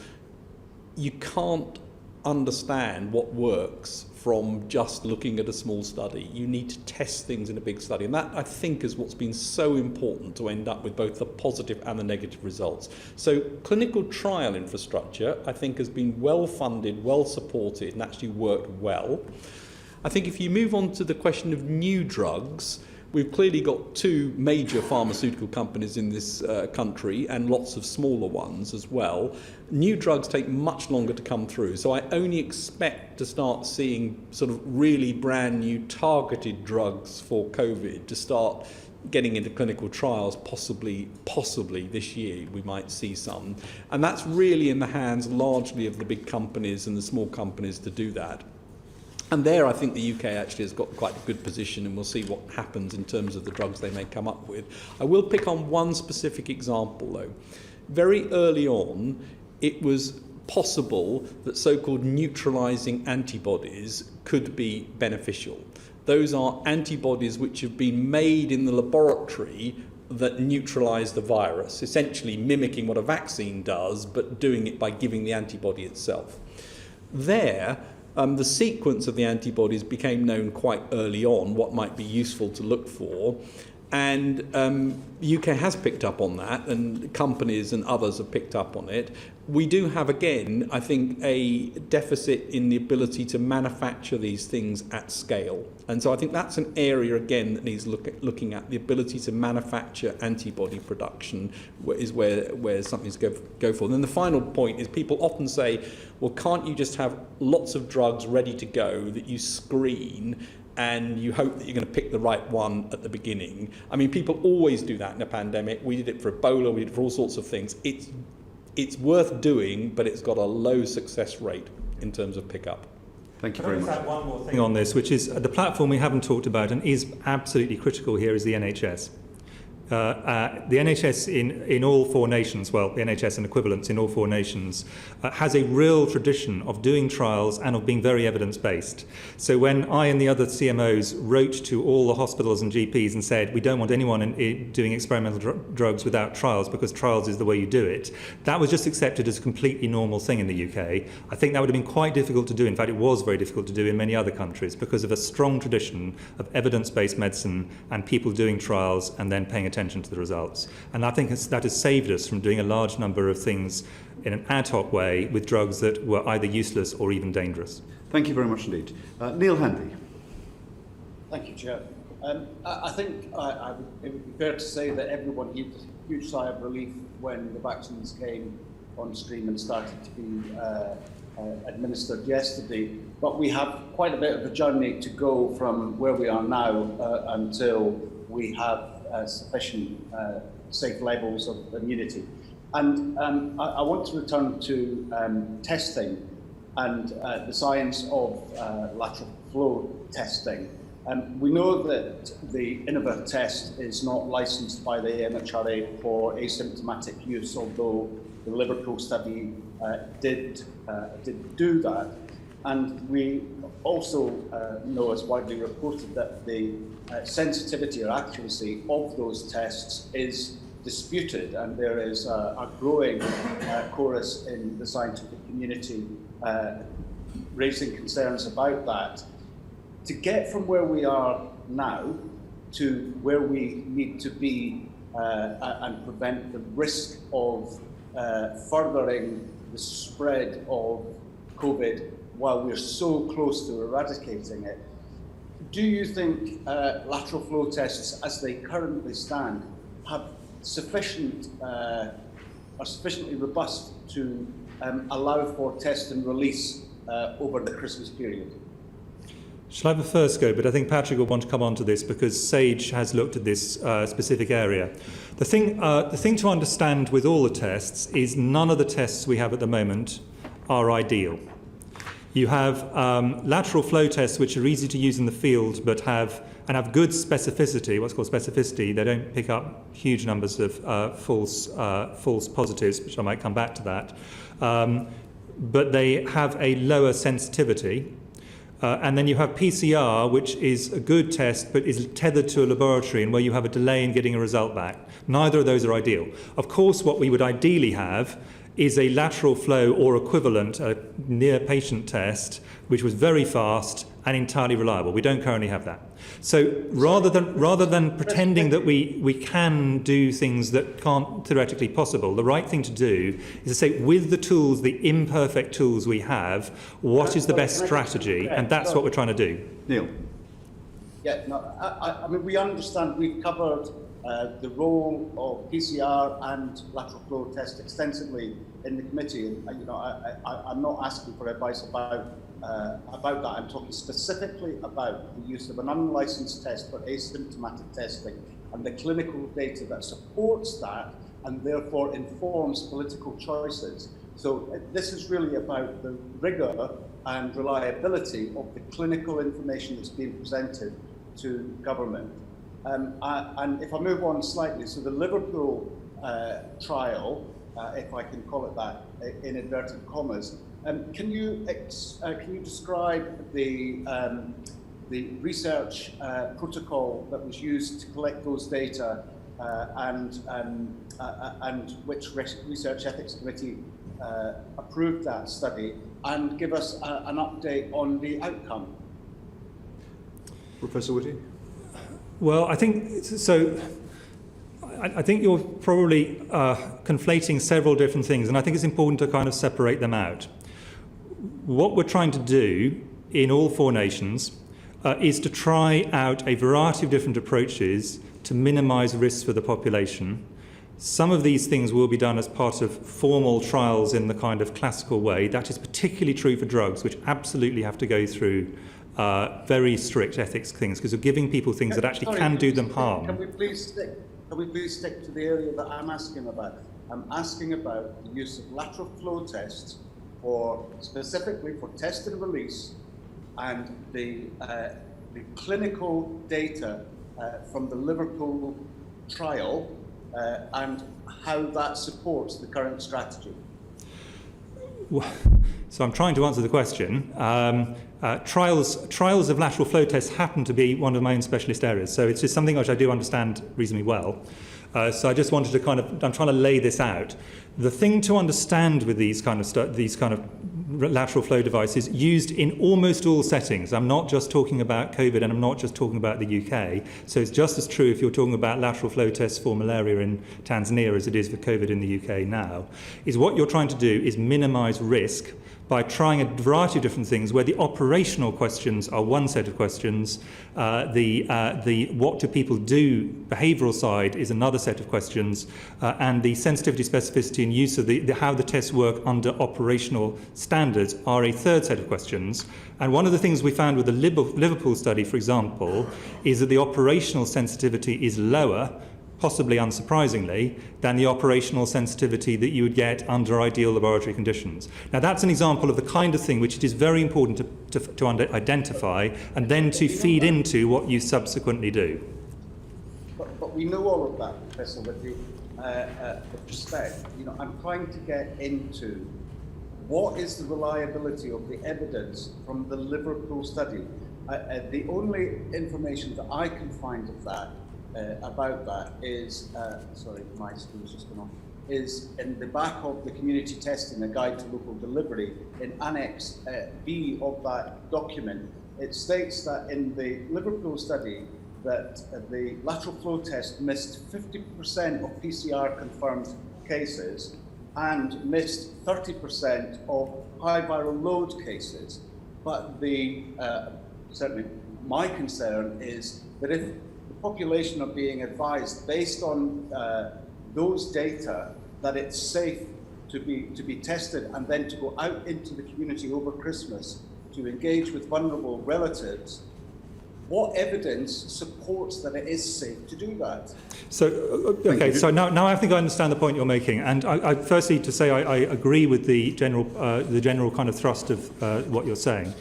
You can't understand what works from just looking at a small study. You need to test things in a big study. And that, I think, is what's been so important to end up with both the positive and the negative results. So clinical trial infrastructure, I think, has been well funded, well supported, and actually worked well. I think if you move on to the question of new drugs, we've clearly got 2 major pharmaceutical companies in this country and lots of smaller ones as well. New drugs take much longer to come through, so I only expect to start seeing sort of really brand new targeted drugs for COVID to start getting into clinical trials, possibly this year we might see some. And that's really in the hands largely of the big companies and the small companies to do that. And there, I think the UK actually has got quite a good position, and we'll see what happens in terms of the drugs they may come up with. I will pick on one specific example, though. Very early on, it was possible that so-called neutralising antibodies could be beneficial. Those are antibodies which have been made in the laboratory that neutralise the virus, essentially mimicking what a vaccine does, but doing it by giving the antibody itself. The sequence of the antibodies became known quite early on, what might be useful to look for, and the UK has picked up on that, and companies and others have picked up on it. We do have, again, I think, a deficit in the ability to manufacture these things at scale. And so I think that's an area, again, that needs looking at. The ability to manufacture antibody production is where something's go for. And then the final point is people often say, well, can't you just have lots of drugs ready to go that you screen and you hope that you're going to pick the right one at the beginning? I mean, people always do that in a pandemic. We did it for Ebola, we did it for all sorts of things. It's it's worth doing, but it's got a low success rate in terms of pickup. Thank you Can I very just much. add one more thing on this, which is the platform we haven't talked about and is absolutely critical here is the NHS. The NHS in all four nations, well, the NHS and equivalents in all four nations, has a real tradition of doing trials and of being very evidence-based. So when I and the other CMOs wrote to all the hospitals and GPs and said, we don't want anyone doing experimental drugs without trials because trials is the way you do it, that was just accepted as a completely normal thing in the UK. I think that would have been quite difficult to do. In fact, it was very difficult to do in many other countries because of a strong tradition of evidence-based medicine and people doing trials and then paying attention to the results. And I think that has saved us from doing a large number of things in an ad hoc way with drugs that were either useless or even dangerous. Thank you very much indeed. Neil Handy. Thank you, Chair. I think it would be fair to say that everyone heaved a huge sigh of relief when the vaccines came on stream and started to be administered yesterday. But we have quite a bit of a journey to go from where we are now until we have sufficient safe levels of immunity. And I want to return to testing and the science of lateral flow testing. We know that the Innova test is not licensed by the MHRA for asymptomatic use, although the Liverpool study did do that. And we also know, as widely reported, that the sensitivity or accuracy of those tests is disputed, and there is a growing chorus in the scientific community raising concerns about that. To get from where we are now to where we need to be and prevent the risk of furthering the spread of COVID while we're so close to eradicating it, do you think lateral flow tests, as they currently stand, have sufficient are sufficiently robust to allow for test and release over the Christmas period? Shall I have a first go? But I think Patrick will want to come on to this because SAGE has looked at this specific area. The thing to understand with all the tests is none of the tests we have at the moment are ideal. You have lateral flow tests which are easy to use in the field but have good specificity, what's called specificity. They don't pick up huge numbers of false positives, which I might come back to that. But they have a lower sensitivity. And then you have PCR, which is a good test, but is tethered to a laboratory and where you have a delay in getting a result back. Neither of those are ideal. Of course, what we would ideally have is a lateral flow or equivalent, a near patient test, which was very fast and entirely reliable. We don't currently have that. So rather than pretending that we can do things that can't theoretically possible, the right thing to do is to say, with the tools, the imperfect tools we have, what is the best strategy? And that's what we're trying to do. Neil. Yeah, no, I mean, we understand we've covered the role of PCR and lateral flow test extensively in the committee, and you know, I'm not asking for advice about that. I'm talking specifically about the use of an unlicensed test for asymptomatic testing and the clinical data that supports that and therefore informs political choices. So this is really about the rigour and reliability of the clinical information that's being presented to government. And if I move on slightly, so the Liverpool trial, if I can call it that in inverted commas, can you describe the research protocol that was used to collect those data and which Research Ethics Committee approved that study, and give us an update on the outcome? Professor Whitty? Well, I think so. I think you're probably conflating several different things, and I think it's important to kind of separate them out. What we're trying to do in all four nations is to try out a variety of different approaches to minimise risks for the population. Some of these things will be done as part of formal trials in the kind of classical way. That is particularly true for drugs, which absolutely have to go through very strict ethics things, because we're giving people things that actually can do them harm. Can we please stick to the area that I'm asking about? I'm asking about the use of lateral flow tests specifically for test and release, and the clinical data from the Liverpool trial and how that supports the current strategy. So I'm trying to answer the question. Trials of lateral flow tests happen to be one of my own specialist areas, so it's just something which I do understand reasonably well. So I just wanted to I'm trying to lay this out. The thing to understand with these kind of lateral flow devices used in almost all settings. I'm not just talking about COVID, and I'm not just talking about the UK. So it's just as true if you're talking about lateral flow tests for malaria in Tanzania as it is for COVID in the UK now, is what you're trying to do is minimise risk by trying a variety of different things where the operational questions are one set of questions, the what do people do behavioural side is another set of questions, and the sensitivity, specificity and use of how the tests work under operational standards are a third set of questions. And one of the things we found with the Liverpool study, for example, is that the operational sensitivity is lower, possibly unsurprisingly, than the operational sensitivity that you would get under ideal laboratory conditions. Now that's an example of the kind of thing which it is very important to identify and then to feed into what you subsequently do. But we know all of that, Professor, with respect. I'm trying to get into what is the reliability of the evidence from the Liverpool study. The only information that I can find of that about that is, sorry, my screen's just gone off, is in the back of the community testing, a guide to local delivery, in Annex B of that document. It states that in the Liverpool study that the lateral flow test missed 50% of PCR confirmed cases and missed 30% of high viral load cases. But certainly my concern is that if population are being advised based on those data that it's safe to be tested and then to go out into the community over Christmas to engage with vulnerable relatives, what evidence supports that it is safe to do that? So, okay, so now I think I understand the point you're making, and I firstly to say I agree with the general kind of thrust of what you're saying.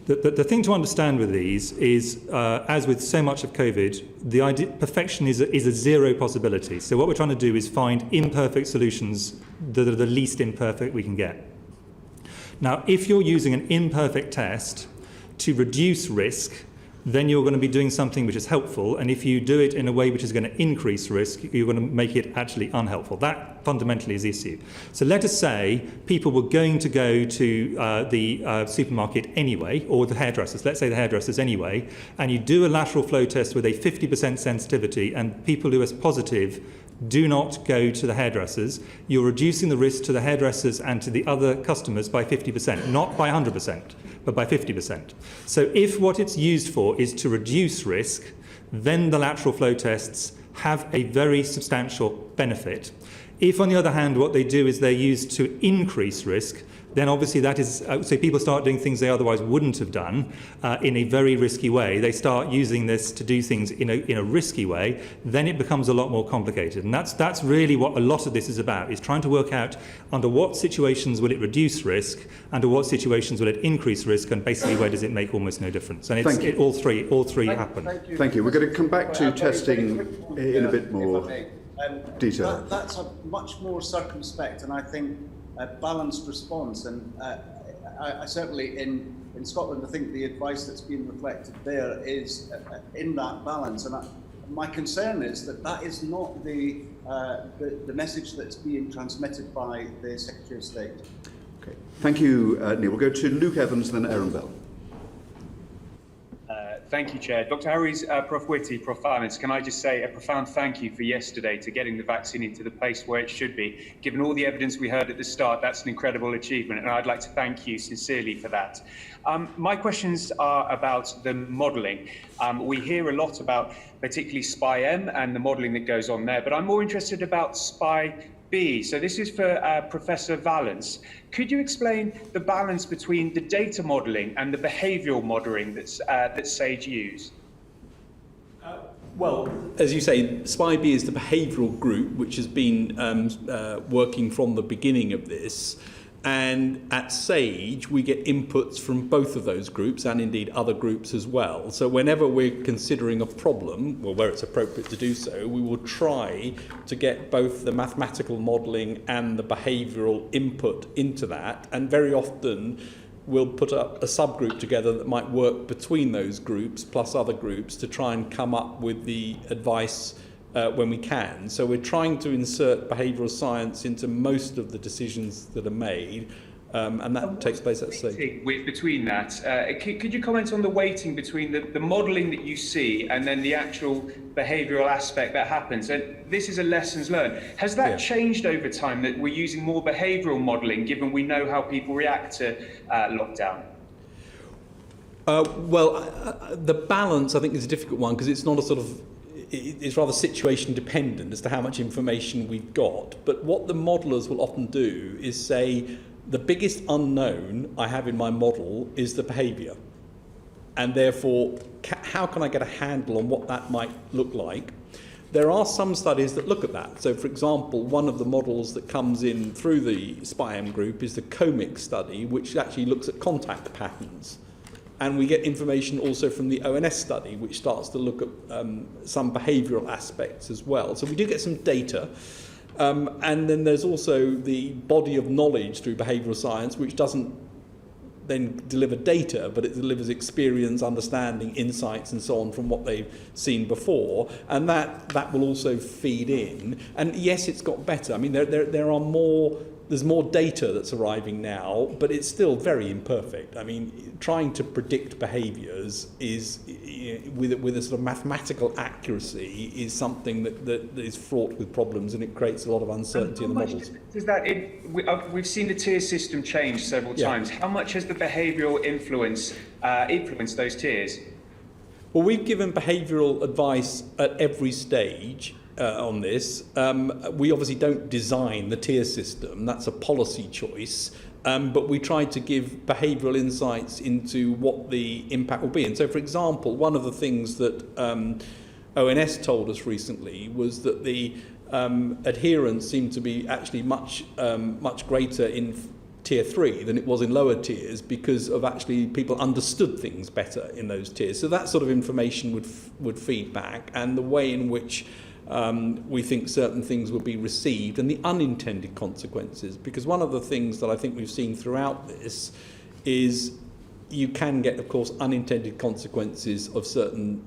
The thing to understand with these is, as with so much of COVID, the idea perfection is a zero possibility. So what we're trying to do is find imperfect solutions that are the least imperfect we can get. Now, if you're using an imperfect test to reduce risk, then you're going to be doing something which is helpful, and if you do it in a way which is going to increase risk, you're going to make it actually unhelpful. That fundamentally is the issue. So let us say people were going to go to the supermarket anyway, or the hairdressers, let's say the hairdressers anyway, and you do a lateral flow test with a 50% sensitivity, and people who are positive do not go to the hairdressers, you're reducing the risk to the hairdressers and to the other customers by 50%, not by 100%, but by 50%. So if what it's used for is to reduce risk, then the lateral flow tests have a very substantial benefit. If, on the other hand, what they do is they're used to increase risk, then obviously that is, so people start doing things they otherwise wouldn't have done in a very risky way. They start using this to do things in a risky way, then it becomes a lot more complicated. And that's really what a lot of this is about, is trying to work out under what situations will it reduce risk, under what situations will it increase risk, and basically where does it make almost no difference. And all three happen. Thank you. We're going to come back to testing in a bit more detail. That's a much more circumspect and I think a balanced response, and I certainly in Scotland I think the advice that's being reflected there is in that balance, and my concern is that is not the message that's being transmitted by the Secretary of State. Okay, thank you, Neil. We'll go to Luke Evans, then Aaron Bell. Thank you, Chair. Dr. Harries, Prof. Whitty, Prof. Vallance, can I just say a profound thank you for yesterday to getting the vaccine into the place where it should be. Given all the evidence we heard at the start, that's an incredible achievement, and I'd like to thank you sincerely for that. My questions are about the modelling. We hear a lot about particularly SPY-M and the modelling that goes on there, but I'm more interested about SPY-B. So this is for Professor Vallance. Could you explain the balance between the data modelling and the behavioural modelling that SAGE use? Well, as you say, SPI-B is the behavioural group which has been working from the beginning of this. And at SAGE, we get inputs from both of those groups and indeed other groups as well. So whenever we're considering a problem, well, where it's appropriate to do so, we will try to get both the mathematical modelling and the behavioural input into that. And very often, we'll put up a subgroup together that might work between those groups plus other groups to try and come up with the advice when we can. So we're trying to insert behavioural science into most of the decisions that are made, and that takes place at stage. Between that, could you comment on the weighting between the modelling that you see and then the actual behavioural aspect that happens? And this is a lessons learned. Has that changed over time, that we're using more behavioural modelling given we know how people react to lockdown? The balance, I think, is a difficult one because it's not a sort of, it's rather situation dependent as to how much information we've got. But what the modelers will often do is say, the biggest unknown I have in my model is the behaviour. And therefore, how can I get a handle on what that might look like? There are some studies that look at that. So, for example, one of the models that comes in through the SPI-M group is the COMIC study, which actually looks at contact patterns. And we get information also from the ONS study, which starts to look at some behavioural aspects as well. So we do get some data. And then there's also the body of knowledge through behavioural science, which doesn't then deliver data, but it delivers experience, understanding, insights, and so on from what they've seen before. And that will also feed in. And yes, it's got better. I mean, there are more. There's more data that's arriving now, but it's still very imperfect. I mean, trying to predict behaviours is, with a sort of mathematical accuracy, is something that is fraught with problems, and it creates a lot of uncertainty in the models. We've seen the tier system change several times. How much has the behavioural influenced those tiers? Well, we've given behavioural advice at every stage. On this. We obviously don't design the tier system, that's a policy choice, but we try to give behavioural insights into what the impact will be. And so, for example, one of the things that ONS told us recently was that the adherence seemed to be actually much greater in tier 3 than it was in lower tiers, because of actually people understood things better in those tiers. So that sort of information would feed back, and the way in which we think certain things will be received and the unintended consequences. Because one of the things that I think we've seen throughout this is you can get, of course, unintended consequences of certain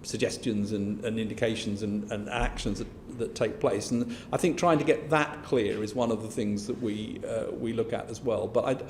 suggestions and indications and actions that take place. And I think trying to get that clear is one of the things that we look at as well. But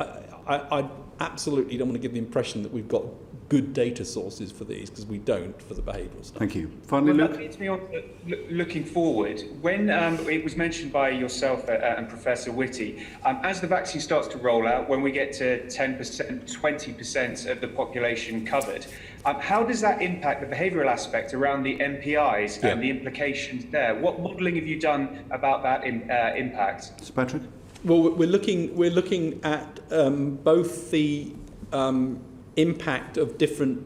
I absolutely don't want to give the impression that we've got good data sources for these, because we don't for the behavioural stuff. Thank you. Finally, Luke. That leads me on to looking forward. When it was mentioned by yourself and Professor Whitty, as the vaccine starts to roll out, when we get to 10%, 20% of the population covered, how does that impact the behavioural aspect around the MPIs and the implications there? What modelling have you done about that impact? Sir Patrick? Well, we're looking at both the impact of different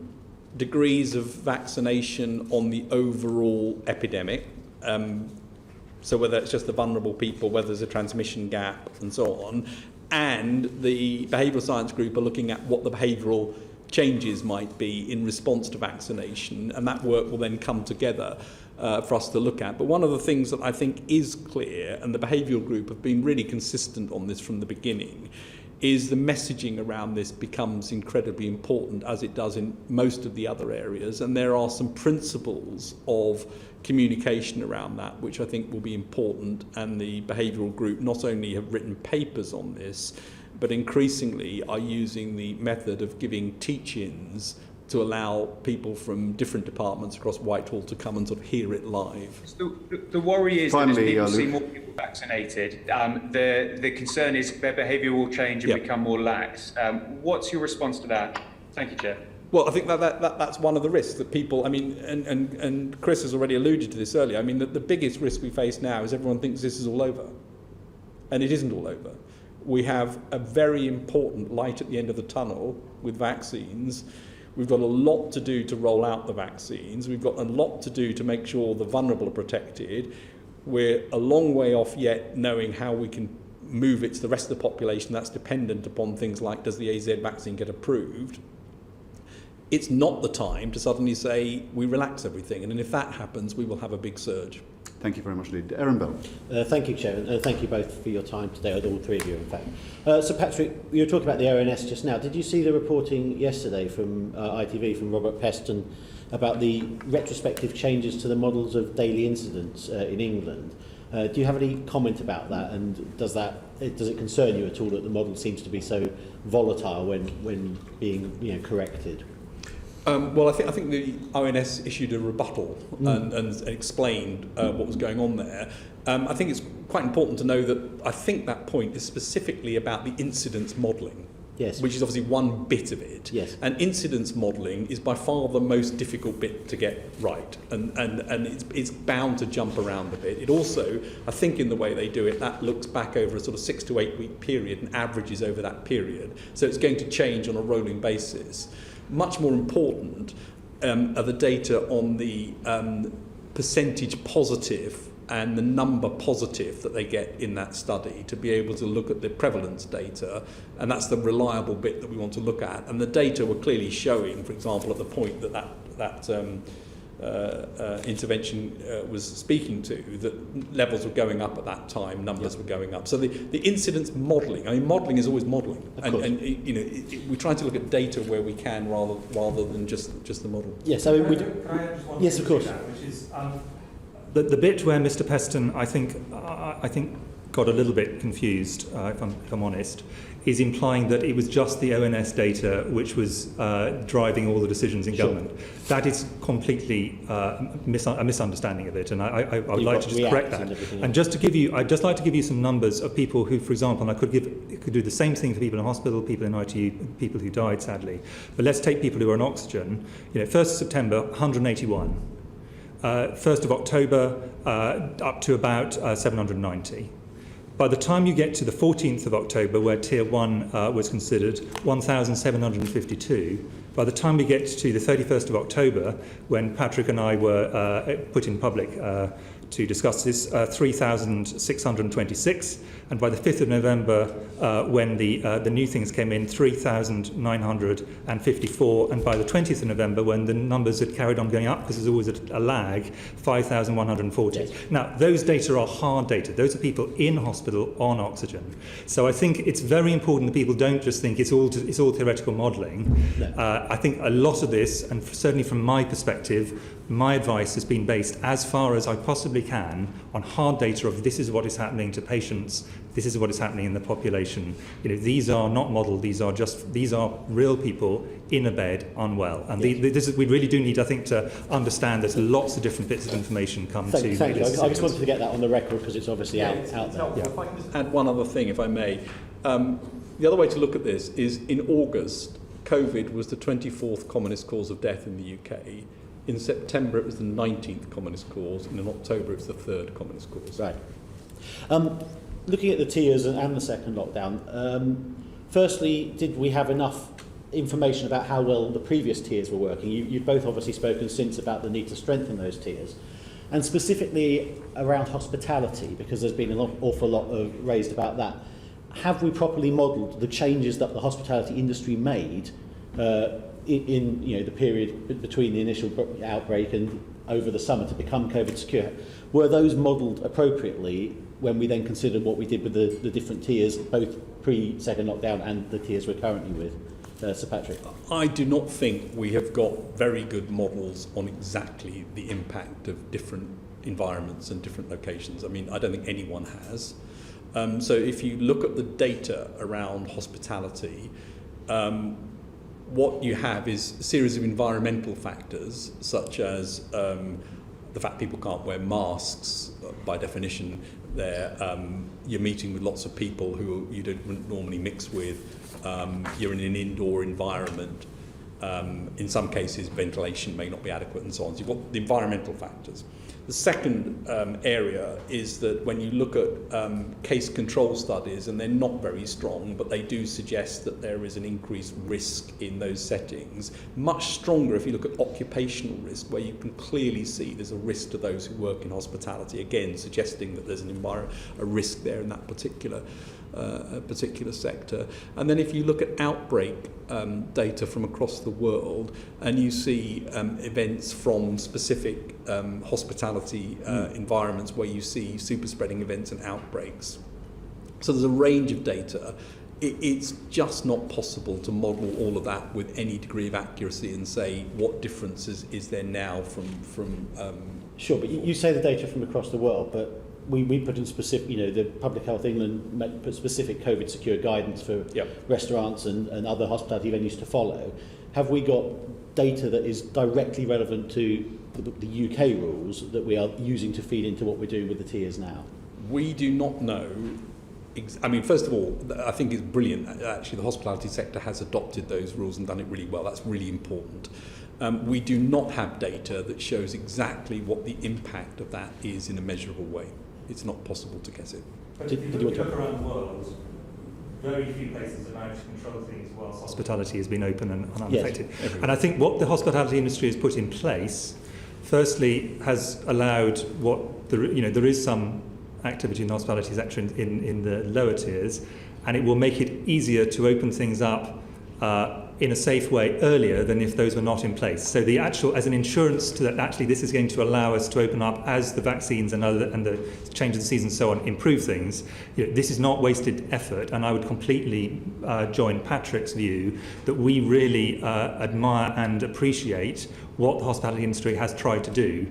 degrees of vaccination on the overall epidemic. So whether it's just the vulnerable people, whether there's a transmission gap and so on. And the behavioural science group are looking at what the behavioural changes might be in response to vaccination. And that work will then come together for us to look at. But one of the things that I think is clear, and the behavioural group have been really consistent on this from the beginning, is the messaging around this becomes incredibly important, as it does in most of the other areas. And there are some principles of communication around that which I think will be important. And the behavioural group not only have written papers on this, but increasingly are using the method of giving teach-ins to allow people from different departments across Whitehall to come and sort of hear it live. The worry is Finally, that as people see more people vaccinated, the concern is their behaviour will change and become more lax. What's your response to that? Thank you, Chair. Well, I think that's one of the risks that people, I mean, and Chris has already alluded to this earlier, I mean, the biggest risk we face now is everyone thinks this is all over. And it isn't all over. We have a very important light at the end of the tunnel with vaccines. We've got a lot to do to roll out the vaccines. We've got a lot to do to make sure the vulnerable are protected. We're a long way off yet knowing how we can move it to the rest of the population. That's dependent upon things like, does the AZ vaccine get approved? It's not the time to suddenly say we relax everything, and if that happens, we will have a big surge. Thank you very much indeed. Aaron Bell. Thank you, Chair, and thank you both for your time today, all three of you, in fact. So, Patrick, you were talking about the ONS just now. Did you see the reporting yesterday from ITV, from Robert Peston, about the retrospective changes to the models of daily incidents in England? Do you have any comment about that, and does it concern you at all that the model seems to be so volatile when being corrected? Well, I think the ONS issued a rebuttal and explained what was going on there. I think it's quite important to know that I think that point is specifically about the incidence modelling, yes, which is obviously one bit of it. Yes. And incidence modelling is by far the most difficult bit to get right, and it's bound to jump around a bit. It also, I think in the way they do it, that looks back over a sort of 6 to 8 week period and averages over that period. So it's going to change on a rolling basis. Much more important are the data on the percentage positive and the number positive that they get in that study, to be able to look at the prevalence data, and that's the reliable bit that we want to look at. And the data were clearly showing, for example, at the point that intervention was speaking to, that levels were going up at that time, numbers were going up. So the incidence modelling, I mean, modelling is always modelling, and we try to look at data where we can rather than just the model. Yes, I mean, yes, of course. Which is the bit where Mr. Peston, I think, got a little bit confused, if I'm honest, is implying that it was just the ONS data which was driving all the decisions in government. That is completely a misunderstanding of it, and I would like to just correct that. And just to give you, I'd just like to give you some numbers of people who, for example, and I could do the same thing for people in hospital, people in ITU, people who died sadly. But let's take people who are on oxygen. 1st of September, 181. 1st of October, up to about 790. By the time you get to the 14th of October, where Tier 1 was considered, 1,752. By the time we get to the 31st of October, when Patrick and I were put in public to discuss this, 3,626. And by the 5th of November, when the new things came in, 3,954. And by the 20th of November, when the numbers had carried on going up, because there's always a lag, 5,140. Yes. Now, those data are hard data. Those are people in hospital on oxygen. So I think it's very important that people don't just think it's all theoretical modelling. No. I think a lot of this, and certainly from my perspective, my advice has been based as far as I possibly can on hard data of this is what is happening to patients, this is what is happening in the population. These are not modelled, these are real people in a bed unwell. And yes. We really do need, I think, to understand that lots of different bits of information come to this. Thank you. I just wanted to get that on the record because it's obviously out there. Yeah. If I can just add one other thing, if I may. The other way to look at this is in August, COVID was the 24th commonest cause of death in the UK. In September, it was the 19th commonest cause, and in October, it's the 3rd commonest cause. Right. Looking at the tiers and the second lockdown, firstly, did we have enough information about how well the previous tiers were working? You've both obviously spoken since about the need to strengthen those tiers, and specifically around hospitality, because there's been an awful lot raised about that. Have we properly modelled the changes that the hospitality industry made in the period between the initial outbreak and over the summer to become COVID secure? Were those modelled appropriately when we then considered what we did with the different tiers, both pre-second lockdown and the tiers we're currently with? Sir Patrick? I do not think we have got very good models on exactly the impact of different environments and different locations. I mean, I don't think anyone has. So if you look at the data around hospitality, what you have is a series of environmental factors, such as the fact people can't wear masks. By definition, you're meeting with lots of people who you don't normally mix with. You're in an indoor environment. In some cases, ventilation may not be adequate and so on. So you've got the environmental factors. The second area is that when you look at case control studies, and they're not very strong, but they do suggest that there is an increased risk in those settings. Much stronger if you look at occupational risk, where you can clearly see there's a risk to those who work in hospitality, again suggesting that there's a risk there in that particular sector. And then if you look at outbreak data from across the world, and you see events from specific hospitality environments where you see super spreading events and outbreaks. So there's a range of data. It's just not possible to model all of that with any degree of accuracy and say what differences is there now from Sure, but you say the data from across the world, but we put in specific, the Public Health England put specific COVID secure guidance for restaurants and other hospitality venues to follow. Have we got data that is directly relevant to the UK rules that we are using to feed into what we're doing with the tiers now? We do not know. I mean, first of all, I think it's brilliant. Actually, the hospitality sector has adopted those rules and done it really well. That's really important. We do not have data that shows exactly what the impact of that is in a measurable way. It's not possible to guess it. But if you look around the world, very few places have managed to control things whilst hospitality has been open and unaffected. Yes, and I think what the hospitality industry has put in place, firstly, has allowed there is some activity in the hospitality sector in the lower tiers, and it will make it easier to open things up in a safe way earlier than if those were not in place. So the actual, as an insurance to that, actually this is going to allow us to open up as the vaccines and the change of the season and so on improve things. This is not wasted effort, and I would completely join Patrick's view that we really admire and appreciate what the hospitality industry has tried to do.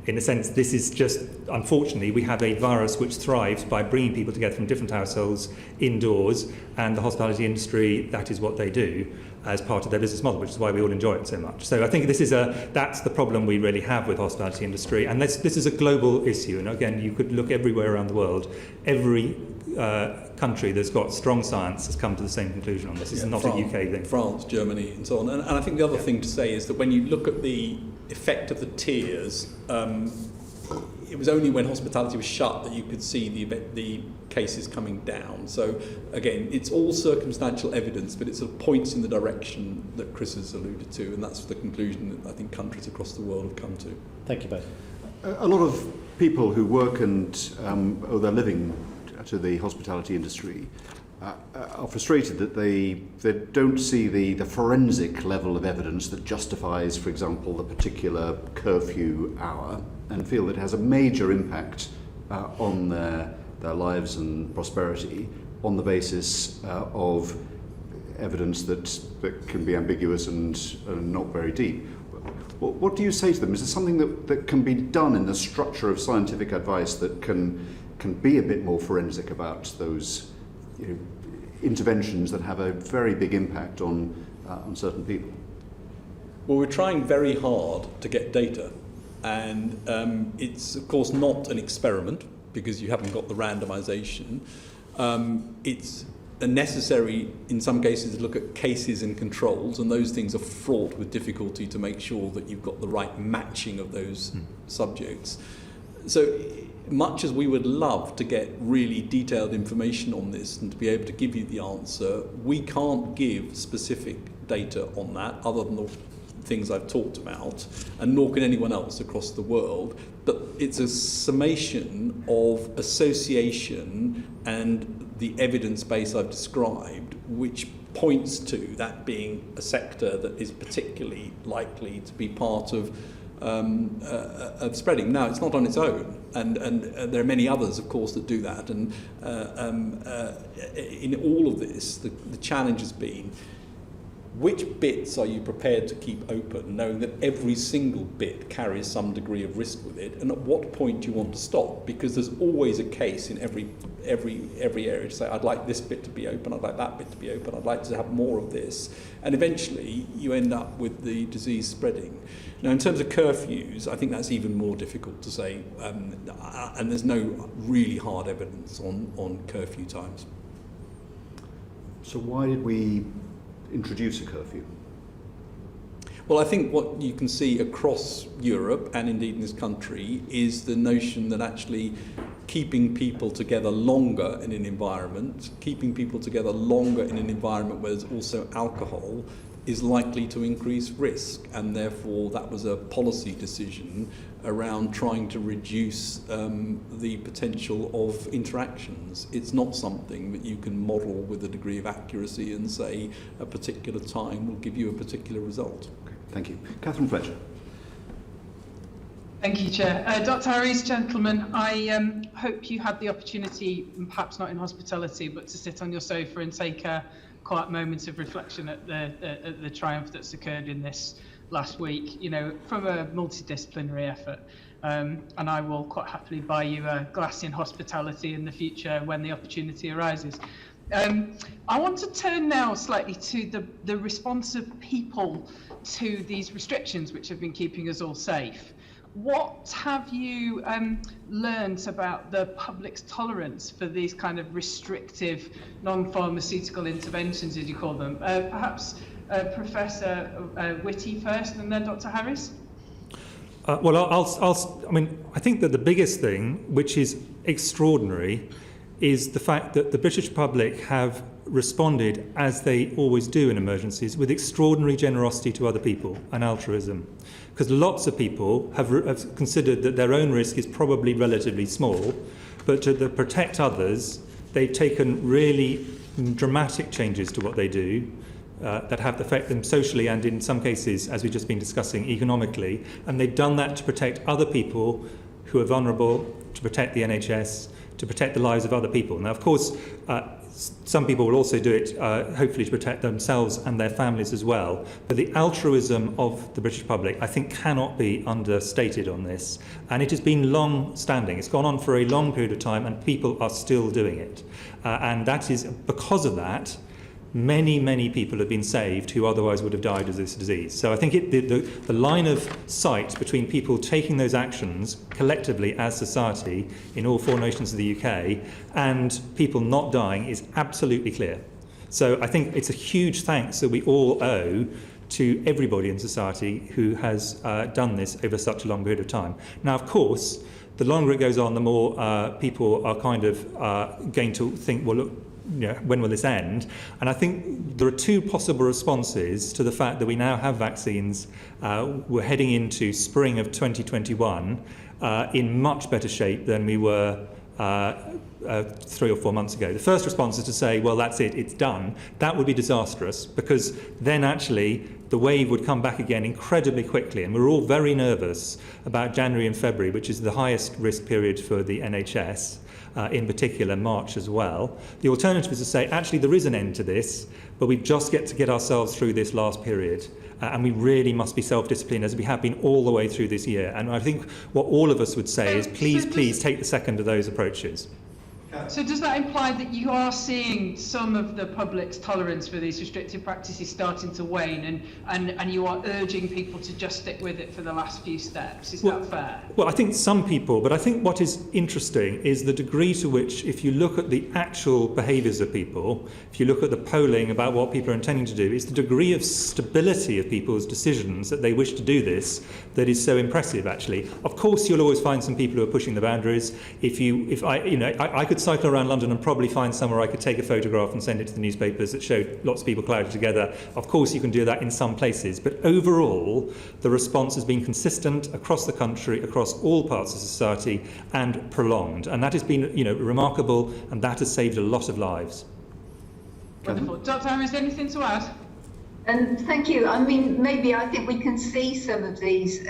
In a sense, this is just, unfortunately, we have a virus which thrives by bringing people together from different households indoors, and the hospitality industry, that is what they do as part of their business model, which is why we all enjoy it so much. So I think that's the problem we really have with the hospitality industry, and this is a global issue. And again, you could look everywhere around the world. Every country that's got strong science has come to the same conclusion on this. This is not a UK thing. France, Germany, and so on. And I think the other thing to say is that when you look at the effect of the tiers, it was only when hospitality was shut that you could see the cases coming down. So again, it's all circumstantial evidence, but it sort of points in the direction that Chris has alluded to, and that's the conclusion that I think countries across the world have come to. Thank you both. A lot of people who work and owe their living to the hospitality industry are frustrated that they don't see the forensic level of evidence that justifies, for example, the particular curfew hour, and feel that it has a major impact on their lives and prosperity on the basis of evidence that can be ambiguous and not very deep. What do you say to them? Is there something that can be done in the structure of scientific advice that can be a bit more forensic about those interventions that have a very big impact on certain people? Well, we're trying very hard to get data, and it's of course not an experiment because you haven't got the randomization. It's necessary in some cases to look at cases and controls, and those things are fraught with difficulty to make sure that you've got the right matching of those subjects. So much as we would love to get really detailed information on this and to be able to give you the answer, we can't give specific data on that other than the things I've talked about, and nor can anyone else across the world. But it's a summation of association and the evidence base I've described, which points to that being a sector that is particularly likely to be part of spreading. Now, it's not on its own, and there are many others, of course, that do that. And in all of this, the challenge has been, which bits are you prepared to keep open, knowing that every single bit carries some degree of risk with it, and at what point do you want to stop? Because there's always a case in every area to say, I'd like this bit to be open, I'd like that bit to be open, I'd like to have more of this, and eventually you end up with the disease spreading. Now, in terms of curfews, I think that's even more difficult to say, and there's no really hard evidence on curfew times. So why did we introduce a curfew? Well, I think what you can see across Europe and indeed in this country is the notion that actually keeping people together longer in an environment, keeping people together longer in an environment where there's also alcohol, is likely to increase risk, and therefore that was a policy decision around trying to reduce the potential of interactions. It's not something that you can model with a degree of accuracy and say a particular time will give you a particular result. Okay, thank you. Catherine Fletcher. Thank you, Chair. Dr. Harries, gentlemen, I hope you had the opportunity, perhaps not in hospitality, but to sit on your sofa and take a quiet moment of reflection at the triumph that's occurred in this last week, you know, from a multidisciplinary effort. And I will quite happily buy you a glass in hospitality in the future when the opportunity arises. I want to turn now slightly to the response of people to these restrictions which have been keeping us all safe. What have you learned about the public's tolerance for these kind of restrictive non-pharmaceutical interventions, as you call them? Perhaps Professor Whitty first, and then Dr. Harries? Well, I mean, I think that the biggest thing, which is extraordinary, is the fact that the British public have responded, as they always do in emergencies, with extraordinary generosity to other people and altruism. Because lots of people have considered that their own risk is probably relatively small, but to protect others, they've taken really dramatic changes to what they do that have affected them socially and in some cases, as we've just been discussing, economically. And they've done that to protect other people who are vulnerable, to protect the NHS, to protect the lives of other people. Now, of course, some people will also do it, hopefully, to protect themselves and their families as well. But the altruism of the British public, I think, cannot be understated on this. And it has been long-standing. It's gone on for a long period of time, and people are still doing it. And that is, because of that, many people have been saved who otherwise would have died of this disease. So I think the line of sight between people taking those actions collectively as society in all 4 nations of the UK and people not dying is absolutely clear. So I think it's a huge thanks that we all owe to everybody in society who has done this over such a long period of time. Now, of course, the longer it goes on, the more people are kind of going to think, well, look, you know, when will this end? And I think there are 2 possible responses to the fact that we now have vaccines. We're heading into spring of 2021 in much better shape than we were 3 or 4 months ago. The first response is to say, well, that's it, it's done. That would be disastrous, because then actually the wave would come back again incredibly quickly, and we're all very nervous about January and February, which is the highest risk period for the NHS. In particular, March as well. The alternative is to say, actually, there is an end to this, but we've just got to get ourselves through this last period. And we really must be self-disciplined, as we have been all the way through this year. And I think what all of us would say is, please take the second of those approaches. So does that imply that you are seeing some of the public's tolerance for these restrictive practices starting to wane, and you are urging people to just stick with it for the last few steps? Is that fair? Well, I think some people, but I think what is interesting is the degree to which, if you look at the actual behaviours of people, if you look at the polling about what people are intending to do, it's the degree of stability of people's decisions that they wish to do this that is so impressive, actually. Of course, you'll always find some people who are pushing the boundaries. I could cycle around London and probably find somewhere I could take a photograph and send it to the newspapers that showed lots of people crowded together. Of course, you can do that in some places, but overall, the response has been consistent across the country, across all parts of society, and prolonged. And that has been, remarkable, and that has saved a lot of lives. Wonderful. Dr. Harries, anything to add? Thank you. I mean, maybe I think we can see some of these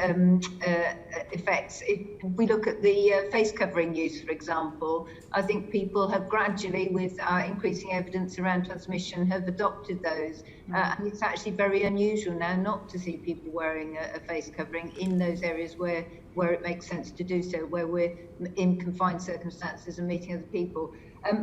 effects. If we look at the face covering use, for example, I think people have gradually, with increasing evidence around transmission, have adopted those. And it's actually very unusual now not to see people wearing a face covering in those areas where it makes sense to do so, where we're in confined circumstances and meeting other people.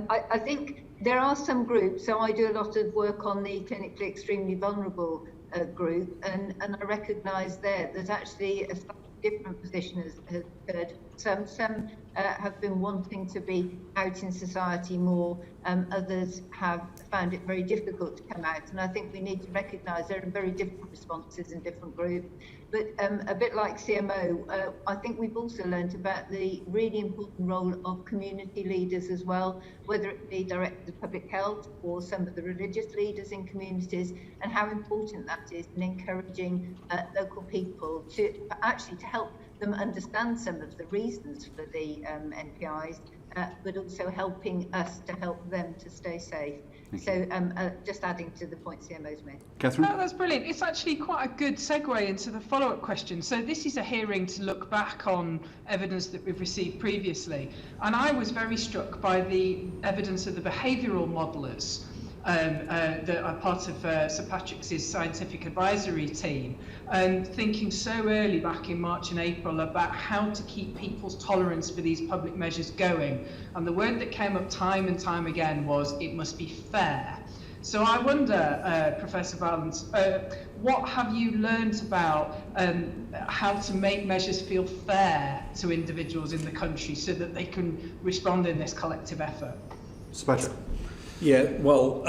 I think there are some groups, so I do a lot of work on the clinically extremely vulnerable group, and I recognise there that actually a slightly different position has occurred Some have been wanting to be out in society more. Others have found it very difficult to come out. And I think we need to recognise there are very different responses in different groups. But a bit like CMO, I think we've also learned about the really important role of community leaders as well, whether it be directors of public health or some of the religious leaders in communities, and how important that is in encouraging local people to help them understand some of the reasons for the NPIs, but also helping us to help them to stay safe. So just adding to the point CMO's made. Catherine? No, that's brilliant. It's actually quite a good segue into the follow-up question. So this is a hearing to look back on evidence that we've received previously. And I was very struck by the evidence of the behavioural modellers that are part of Sir Patrick's scientific advisory team, and thinking so early back in March and April about how to keep people's tolerance for these public measures going. And the word that came up time and time again was, it must be fair. So I wonder, Professor Vallance, what have you learned about how to make measures feel fair to individuals in the country so that they can respond in this collective effort? Sir Patrick? Yeah, well,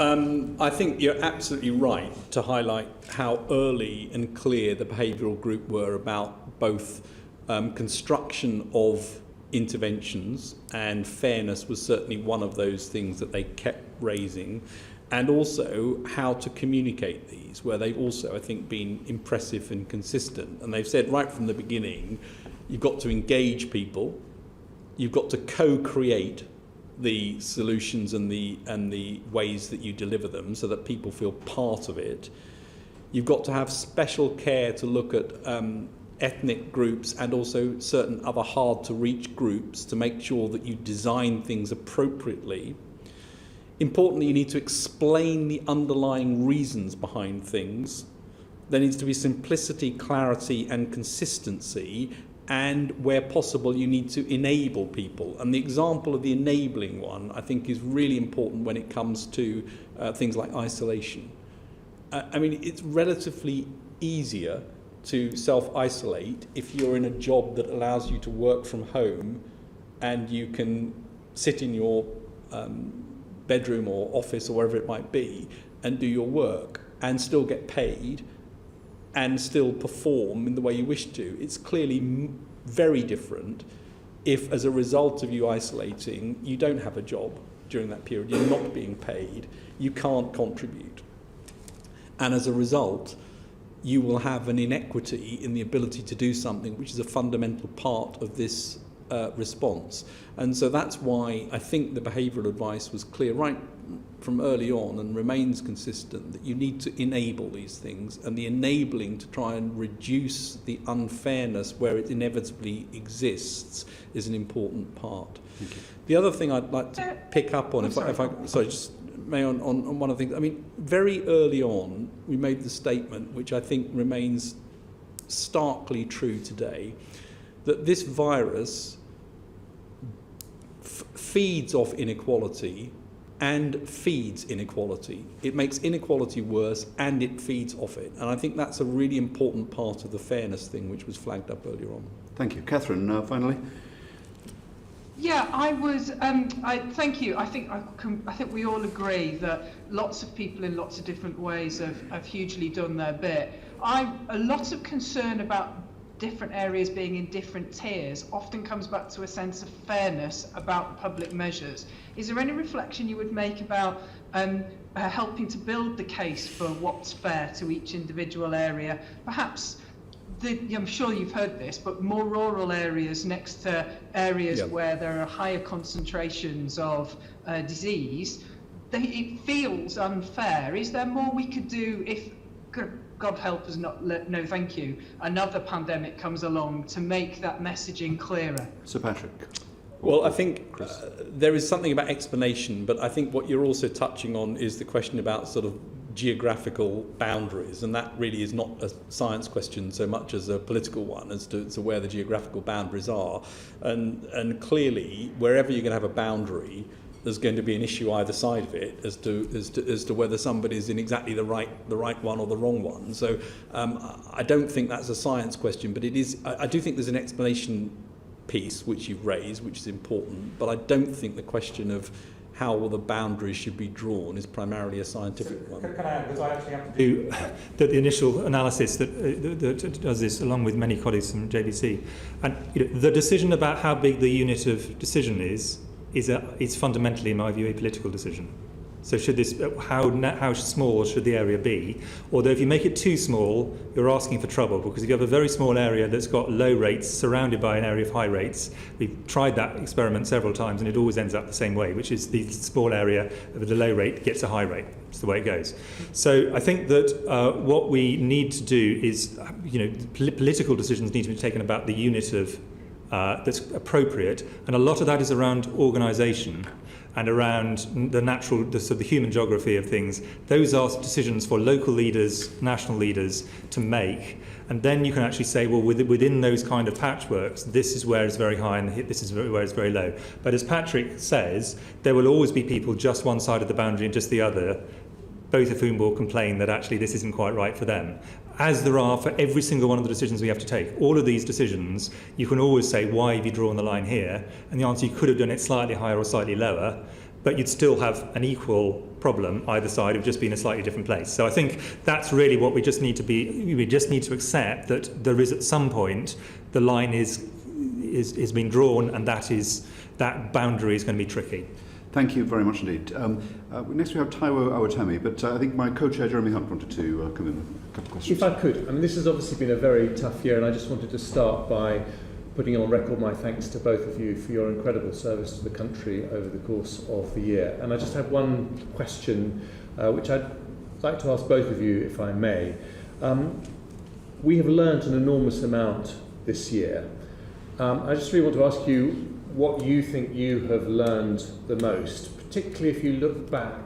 I think you're absolutely right to highlight how early and clear the behavioural group were about both construction of interventions, and fairness was certainly one of those things that they kept raising, and also how to communicate these, where they've also, I think, been impressive and consistent. And they've said right from the beginning, you've got to engage people, you've got to co-create the solutions and the ways that you deliver them so that people feel part of it. You've got to have special care to look at ethnic groups and also certain other hard to reach groups to make sure that you design things appropriately. Importantly, you need to explain the underlying reasons behind things. There needs to be simplicity, clarity and consistency, and where possible you need to enable people. And the example of the enabling one I think is really important when it comes to things like isolation. I mean, it's relatively easier to self-isolate if you're in a job that allows you to work from home and you can sit in your bedroom or office or wherever it might be and do your work and still get paid and still perform in the way you wish to. It's clearly very different if, as a result of you isolating, you don't have a job during that period, you're not being paid, you can't contribute. And as a result, you will have an inequity in the ability to do something which is a fundamental part of this response. And so that's why I think the behavioural advice was clear right from early on and remains consistent, that you need to enable these things, and the enabling to try and reduce the unfairness where it inevitably exists is an important part. The other thing I'd like to pick up on, on one of the things, I mean, very early on we made the statement, which I think remains starkly true today, that this virus feeds off inequality and feeds inequality. It makes inequality worse and it feeds off it. And I think that's a really important part of the fairness thing which was flagged up earlier on. Thank you. Catherine, finally. Yeah, thank you. I think we all agree that lots of people in lots of different ways have hugely done their bit. A lot of concern about different areas being in different tiers often comes back to a sense of fairness about public measures. Is there any reflection you would make about helping to build the case for what's fair to each individual area? Perhaps, I'm sure you've heard this, but more rural areas next to areas where there are higher concentrations of disease, it feels unfair. Is there more we could do if, God help us, no thank you, another pandemic comes along to make that messaging clearer? Sir Patrick. Well, I think there is something about explanation, but I think what you're also touching on is the question about sort of geographical boundaries, and that really is not a science question so much as a political one as to where the geographical boundaries are. And clearly, wherever you're going to have a boundary, there's going to be an issue either side of it as to whether somebody's in exactly the right one or the wrong one. So I don't think that's a science question, but it is. I do think there's an explanation piece, which you've raised, which is important, but I don't think the question of how the boundaries should be drawn is primarily a scientific one. Can I add, because I actually have to do the initial analysis that does this, along with many colleagues from JVC. And the decision about how big the unit of decision is fundamentally, in my view, a political decision. So should this, how small should the area be? Although if you make it too small, you're asking for trouble, because if you have a very small area that's got low rates surrounded by an area of high rates, we've tried that experiment several times and it always ends up the same way, which is the small area with the low rate gets a high rate. It's the way it goes. So I think that what we need to do is, political decisions need to be taken about the unit of that's appropriate, and a lot of that is around organisation and around the human geography of things. Those are decisions for local leaders, national leaders to make. And then you can actually say, well, within those kind of patchworks, this is where it's very high and this is where it's very low. But as Patrick says, there will always be people just one side of the boundary and just the other, both of whom will complain that actually this isn't quite right for them. As there are for every single one of the decisions we have to take. All of these decisions, you can always say, why have you drawn the line here? And the answer, you could have done it slightly higher or slightly lower, but you'd still have an equal problem either side of just being a slightly different place. So I think that's really what we just need to accept, that there is at some point the line is being drawn, and that boundary is going to be tricky. Thank you very much indeed. Next we have Taiwo Awatemi, but I think my co-chair Jeremy Hunt wanted to come in with a couple of questions. If I could, this has obviously been a very tough year, and I just wanted to start by putting on record my thanks to both of you for your incredible service to the country over the course of the year. And I just have one question, which I'd like to ask both of you, if I may. We have learnt an enormous amount this year. I just really want to ask you what you think you have learned the most, particularly if you look back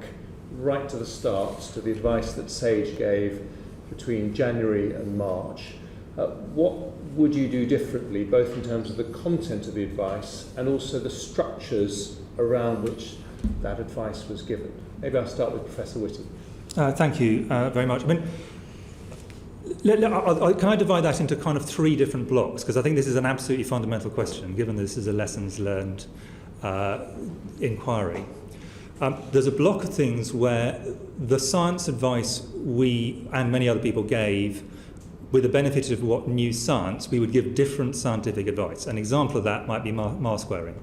right to the start, to the advice that SAGE gave between January and March. What would you do differently, both in terms of the content of the advice and also the structures around which that advice was given? Maybe I'll start with Professor Whitty. Thank you very much. Can I divide that into kind of three different blocks? Because I think this is an absolutely fundamental question, given this is a lessons learned inquiry. There's a block of things where the science advice we and many other people gave, with the benefit of what new science, we would give different scientific advice. An example of that might be mask wearing,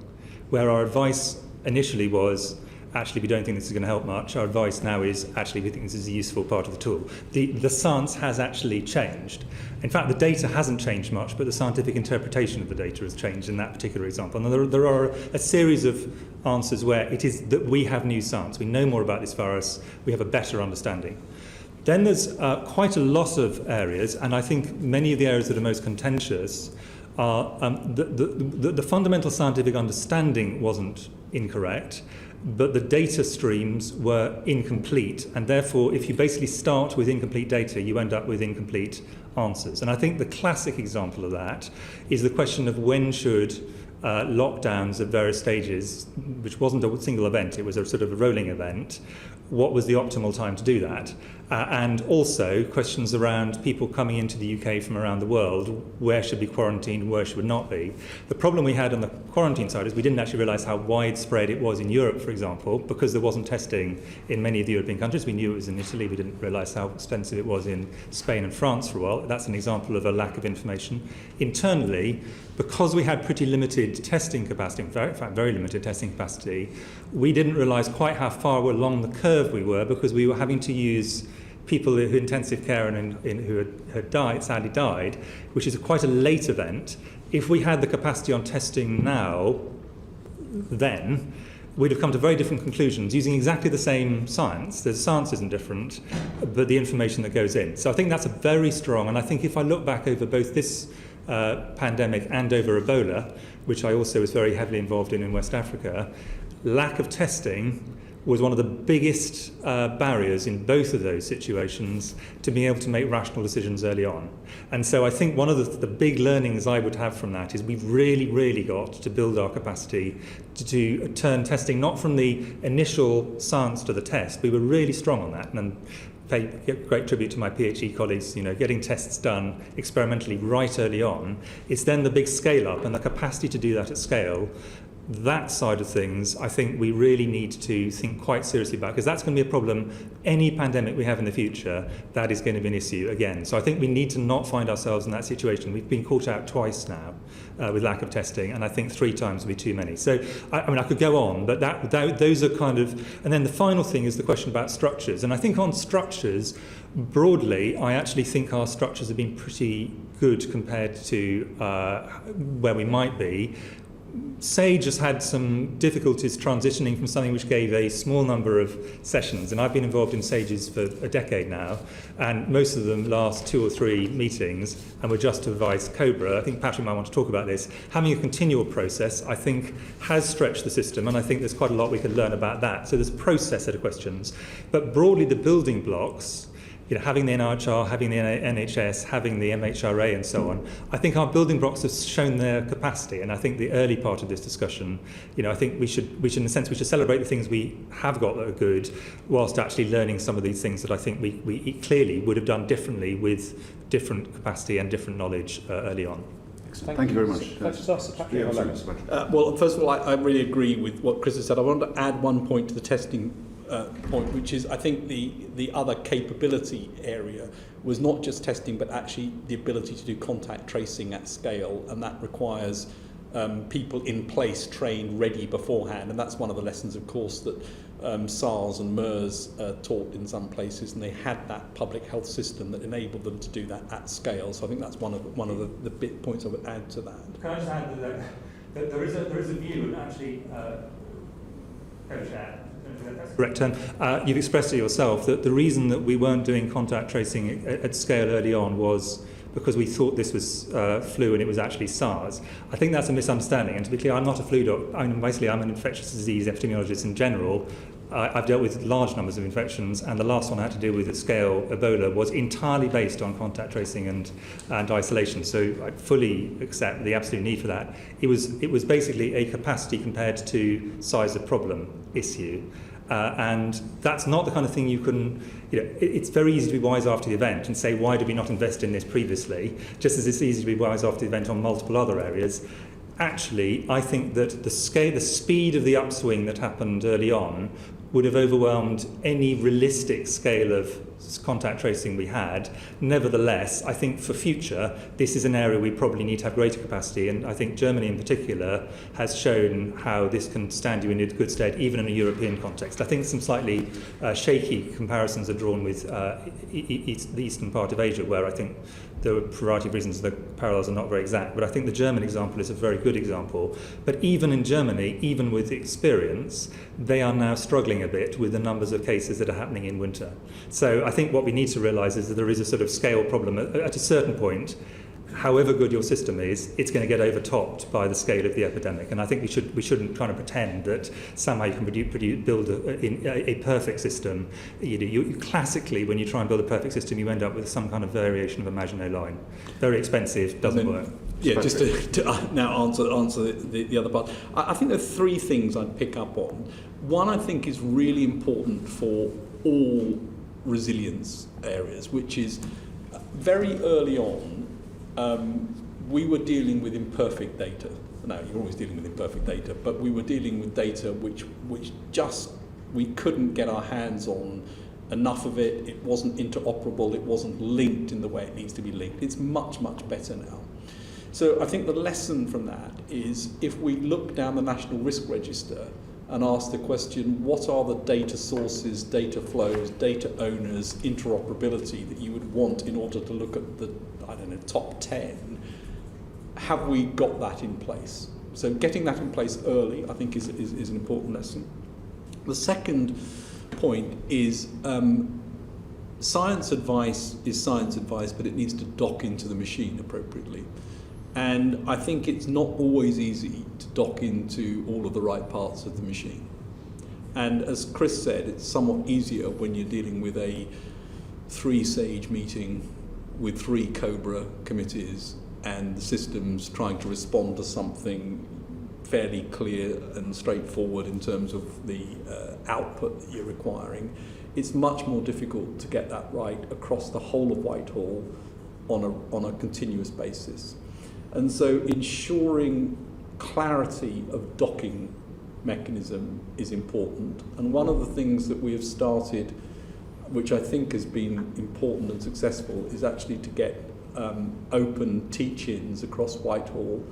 where our advice initially was, actually, we don't think this is going to help much. Our advice now is, actually, we think this is a useful part of the tool. The science has actually changed. In fact, the data hasn't changed much, but the scientific interpretation of the data has changed in that particular example. And there are a series of answers where it is that we have new science. We know more about this virus. We have a better understanding. Then there's quite a lot of areas, and I think many of the areas that are most contentious are the fundamental scientific understanding wasn't incorrect, but the data streams were incomplete, and therefore if you basically start with incomplete data, you end up with incomplete answers. And I think the classic example of that is the question of when should lockdowns at various stages, which wasn't a single event, it was a sort of a rolling event, what was the optimal time to do that? And also questions around people coming into the UK from around the world, where should be quarantined, where should not be. The problem we had on the quarantine side is we didn't actually realise how widespread it was in Europe, for example, because there wasn't testing in many of the European countries. We knew it was in Italy, we didn't realise how expensive it was in Spain and France for a while. That's an example of a lack of information. Internally, because we had pretty limited testing capacity, in fact very limited testing capacity, we didn't realise quite how far along the curve we were, because we were having to use people who intensive care and who had sadly died, which is quite a late event. If we had the capacity on testing now, then we'd have come to very different conclusions using exactly the same science. The science isn't different, but the information that goes in. So I think that's a very strong, and I think if I look back over both this pandemic and over Ebola, which I also was very heavily involved in West Africa, lack of testing was one of the biggest barriers in both of those situations to being able to make rational decisions early on. And so I think one of the big learnings I would have from that is we've really got to build our capacity to turn testing not from the initial science to the test. We were really strong on that, and pay great tribute to my PhD colleagues, getting tests done experimentally right early on. It's then the big scale up and the capacity to do that at scale. That side of things, I think we really need to think quite seriously about, because that's going to be a problem. Any pandemic we have in the future, that is going to be an issue again. So I think we need to not find ourselves in that situation. We've been caught out twice now with lack of testing, and I think 3 times would be too many. So, I could go on, but those are kind of... And then the final thing is the question about structures. And I think on structures, broadly, I actually think our structures have been pretty good compared to where we might be. SAGE has had some difficulties transitioning from something which gave a small number of sessions, and I've been involved in SAGEs for a decade now, and most of them last 2 or 3 meetings, and were just to advise COBRA. I think Patrick might want to talk about this. Having a continual process, I think, has stretched the system, and I think there's quite a lot we could learn about that. So there's a process set of questions. But broadly, the building blocks, having the NRHR, having the NHS, having the MHRA and so on, I think our building blocks have shown their capacity. And I think the early part of this discussion, I think we should in a sense, we should celebrate the things we have got that are good, whilst actually learning some of these things that I think we clearly would have done differently with different capacity and different knowledge early on. Thank you very much. Can I just ask Patrick? Well, first of all, I really agree with what Chris has said. I want to add one point to the testing point, which is I think the other capability area was not just testing, but actually the ability to do contact tracing at scale, and that requires people in place, trained, ready beforehand, and that's one of the lessons, of course, that SARS and MERS taught in some places, and they had that public health system that enabled them to do that at scale. So I think that's one of the big points I would add to that. Can I just add that there is a view, and actually, co-chair, correct term. You've expressed it yourself that the reason that we weren't doing contact tracing at scale early on was because we thought this was flu and it was actually SARS. I think that's a misunderstanding. And to be clear, I'm not a flu doctor. Basically, I'm an infectious disease epidemiologist in general. I've dealt with large numbers of infections, and the last one I had to deal with at scale, Ebola, was entirely based on contact tracing and isolation. So I fully accept the absolute need for that. It was basically a capacity compared to size of problem issue. And that's not the kind of thing you can, it's very easy to be wise after the event and say, why did we not invest in this previously? Just as it's easy to be wise after the event on multiple other areas. Actually, I think that the speed of the upswing that happened early on would have overwhelmed any realistic scale of contact tracing we had. Nevertheless, I think for future, this is an area we probably need to have greater capacity, and I think Germany in particular has shown how this can stand you in good stead, even in a European context. I think some slightly shaky comparisons are drawn with the eastern part of Asia, where I think there are a variety of reasons the parallels are not very exact, but I think the German example is a very good example. But even in Germany, even with experience, they are now struggling a bit with the numbers of cases that are happening in winter. So I think what we need to realise is that there is a sort of scale problem. At a certain point, however good your system is, it's going to get overtopped by the scale of the epidemic. And I think we shouldn't try to pretend that somehow you can build a perfect system. Classically, when you try and build a perfect system, you end up with some kind of variation of a Maginot Line. Very expensive, doesn't work. Yeah, just to now answer the other part. I think there are 3 things I'd pick up on. One, I think, is really important for all resilience areas, which is very early on, we were dealing with imperfect data. Now, you're always dealing with imperfect data, but we were dealing with data which just we couldn't get our hands on enough of it. It wasn't interoperable. It wasn't linked in the way it needs to be linked. It's much, much better now. So I think the lesson from that is if we look down the National Risk Register and ask the question, what are the data sources, data flows, data owners, interoperability that you would want in order to look at the, top 10, have we got that in place? So getting that in place early, I think, is an important lesson. The second point is science advice is science advice, but it needs to dock into the machine appropriately. And I think it's not always easy to dock into all of the right parts of the machine. And as Chris said, it's somewhat easier when you're dealing with a 3 SAGE meeting with 3 COBRA committees and the system's trying to respond to something fairly clear and straightforward in terms of the output that you're requiring. It's much more difficult to get that right across the whole of Whitehall on a continuous basis. And so ensuring clarity of docking mechanism is important. And one of the things that we have started, which I think has been important and successful, is actually to get open teach-ins across Whitehall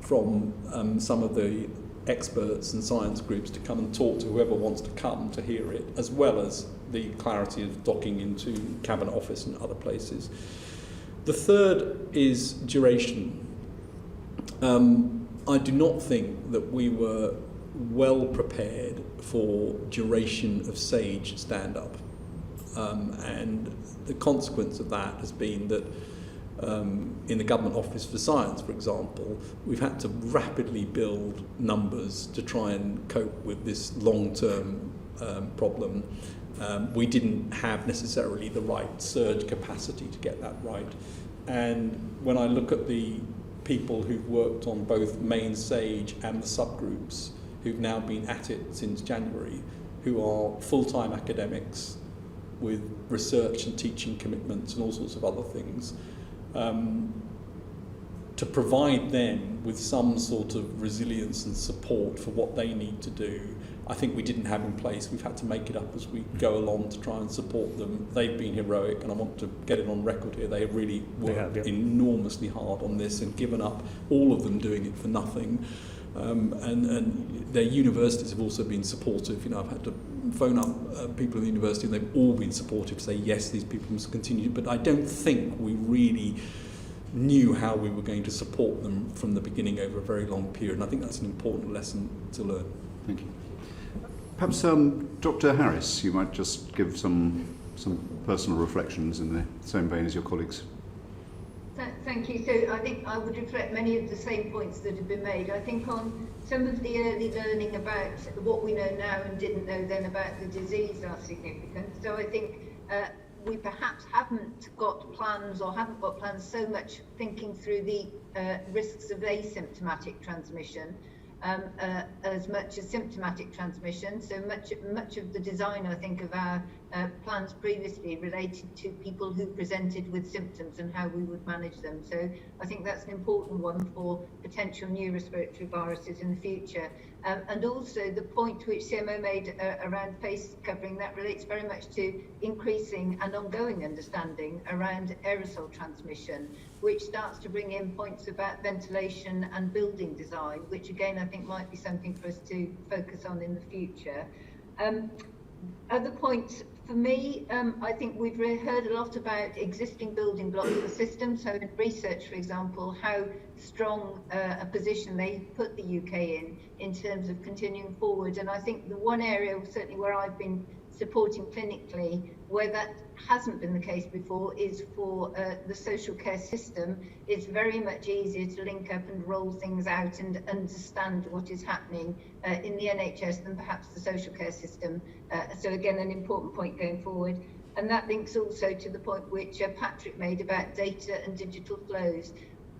from some of the experts and science groups to come and talk to whoever wants to come to hear it, as well as the clarity of docking into Cabinet Office and other places. The third is duration. I do not think that we were well prepared for duration of SAGE stand-up. And the consequence of that has been that in the Government Office for Science, for example, we've had to rapidly build numbers to try and cope with this long-term problem. We didn't have necessarily the right surge capacity to get that right. And when I look at the people who've worked on both main SAGE and the subgroups, who've now been at it since January, who are full-time academics with research and teaching commitments and all sorts of other things, to provide them with some sort of resilience and support for what they need to do, I think we didn't have in place. We've had to make it up as we go along to try and support them. They've been heroic, and I want to get it on record here. They have really worked enormously hard on this and given up, all of them doing it for nothing. And their universities have also been supportive. You know, I've had to phone up people at the university, and they've all been supportive, say yes, these people must continue. But I don't think we really knew how we were going to support them from the beginning over a very long period. And I think that's an important lesson to learn. Thank you. Perhaps Dr. Harris, you might just give some personal reflections in the same vein as your colleagues. Thank you. So I think I would reflect many of the same points that have been made. I think on some of the early learning about what we know now and didn't know then about the disease are significant. So I think we perhaps haven't got plans so much thinking through the risks of asymptomatic transmission as much as symptomatic transmission. So much of the design, I think, of our plans previously related to people who presented with symptoms and how we would manage them. So I think that's an important one for potential new respiratory viruses in the future. And also the point which CMO made around face covering, that relates very much to increasing and ongoing understanding around aerosol transmission, which starts to bring in points about ventilation and building design, which again I think might be something for us to focus on in the future. Other points for me, I think we've heard a lot about existing building blocks of the system. So in research, for example, how strong a position they put the UK in terms of continuing forward. And I think the one area certainly where I've been supporting clinically where that hasn't been the case before is for the social care system. It's very much easier to link up and roll things out and understand what is happening in the NHS than perhaps the social care system. So again, an important point going forward. And that links also to the point which Patrick made about data and digital flows.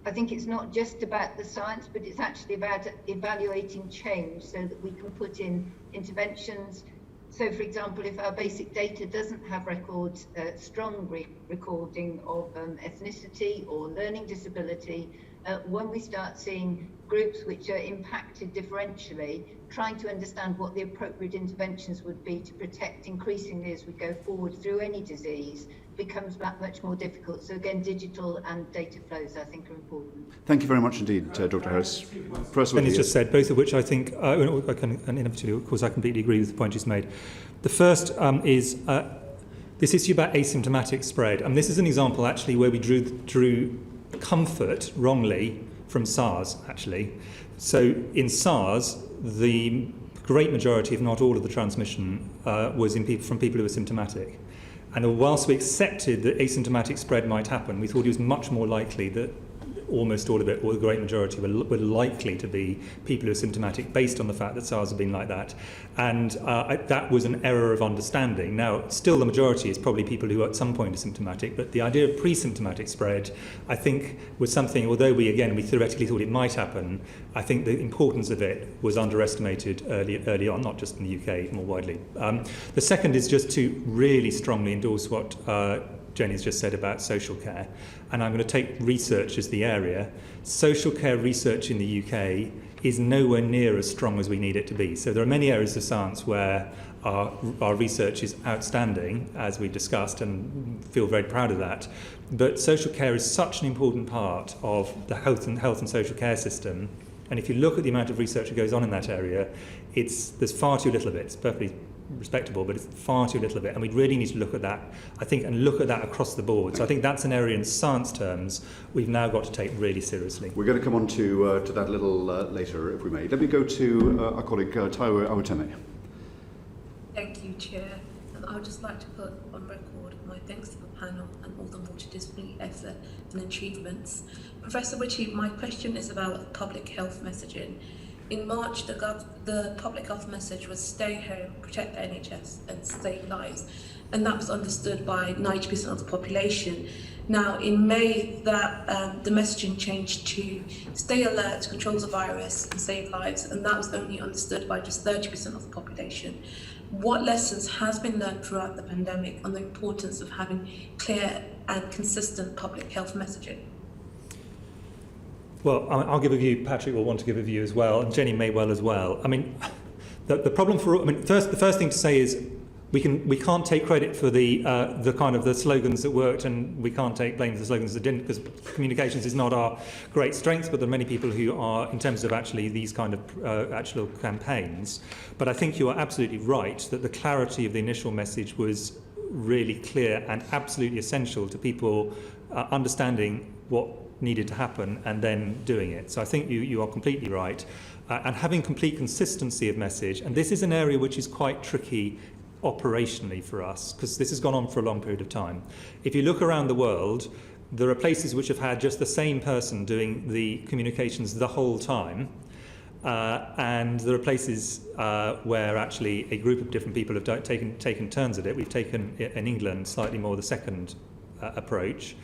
I think it's not just about the science, but it's actually about evaluating change so that we can put in interventions. So, for example, if our basic data doesn't have records, strong recording of ethnicity or learning disability, when we start seeing groups which are impacted differentially, trying to understand what the appropriate interventions would be to protect increasingly as we go forward through any disease becomes that much more difficult. So again, digital and data flows, I think, are important. Thank you very much indeed, Dr. Harris. And he's just said, both of which I think, inevitably, of course, I completely agree with the point he's made. The first is this issue about asymptomatic spread. And this is an example, actually, where we drew comfort, wrongly, from SARS, actually. So in SARS, the great majority, if not all of the transmission, was from people who were symptomatic. And whilst we accepted that asymptomatic spread might happen, we thought it was much more likely that almost all of it, or the great majority, were likely to be people who are symptomatic based on the fact that SARS had been like that. And that was an error of understanding. Now, still the majority is probably people who at some point are symptomatic, but the idea of pre-symptomatic spread, I think, was something, although we theoretically thought it might happen, I think the importance of it was underestimated early on, not just in the UK, more widely. The second is just to really strongly endorse what Jenny's just said about social care, and I'm going to take research as the area. Social care research in the UK is nowhere near as strong as we need it to be. So there are many areas of science where our research is outstanding, as we discussed, and feel very proud of that. But social care is such an important part of the health and social care system. And if you look at the amount of research that goes on in that area, there's far too little of it. It's perfectly respectable, but it's far too little of it, and we really need to look at that, I think, and look at that across the board. So I think that's an area in science terms we've now got to take really seriously. We're going to come on to that a little later, if we may. Let me go to our colleague Taiwo Awateme. Thank you, Chair. And I would just like to put on record my thanks to the panel and all the multidisciplinary effort and achievements. Professor Whitty, my question is about public health messaging. In March, the public health message was stay home, protect the NHS and save lives. And that was understood by 90% of the population. Now, in May, the messaging changed to stay alert, control the virus and save lives. And that was only understood by just 30% of the population. What lessons has been learned throughout the pandemic on the importance of having clear and consistent public health messaging? Well, I'll give a view. Patrick will want to give a view as well, and Jenny may well as well. I mean, the problem the first thing to say is we can't take credit for the kind of the slogans that worked, and we can't take blame for the slogans that didn't, because communications is not our great strength. But there are many people who are, in terms of actually these kind of actual campaigns. But I think you are absolutely right that the clarity of the initial message was really clear and absolutely essential to people understanding what needed to happen and then doing it. So I think you are completely right. And having complete consistency of message, and this is an area which is quite tricky operationally for us, because this has gone on for a long period of time. If you look around the world, there are places which have had just the same person doing the communications the whole time, and there are places where actually a group of different people have taken turns at it. We've taken, in England, slightly more the second approach.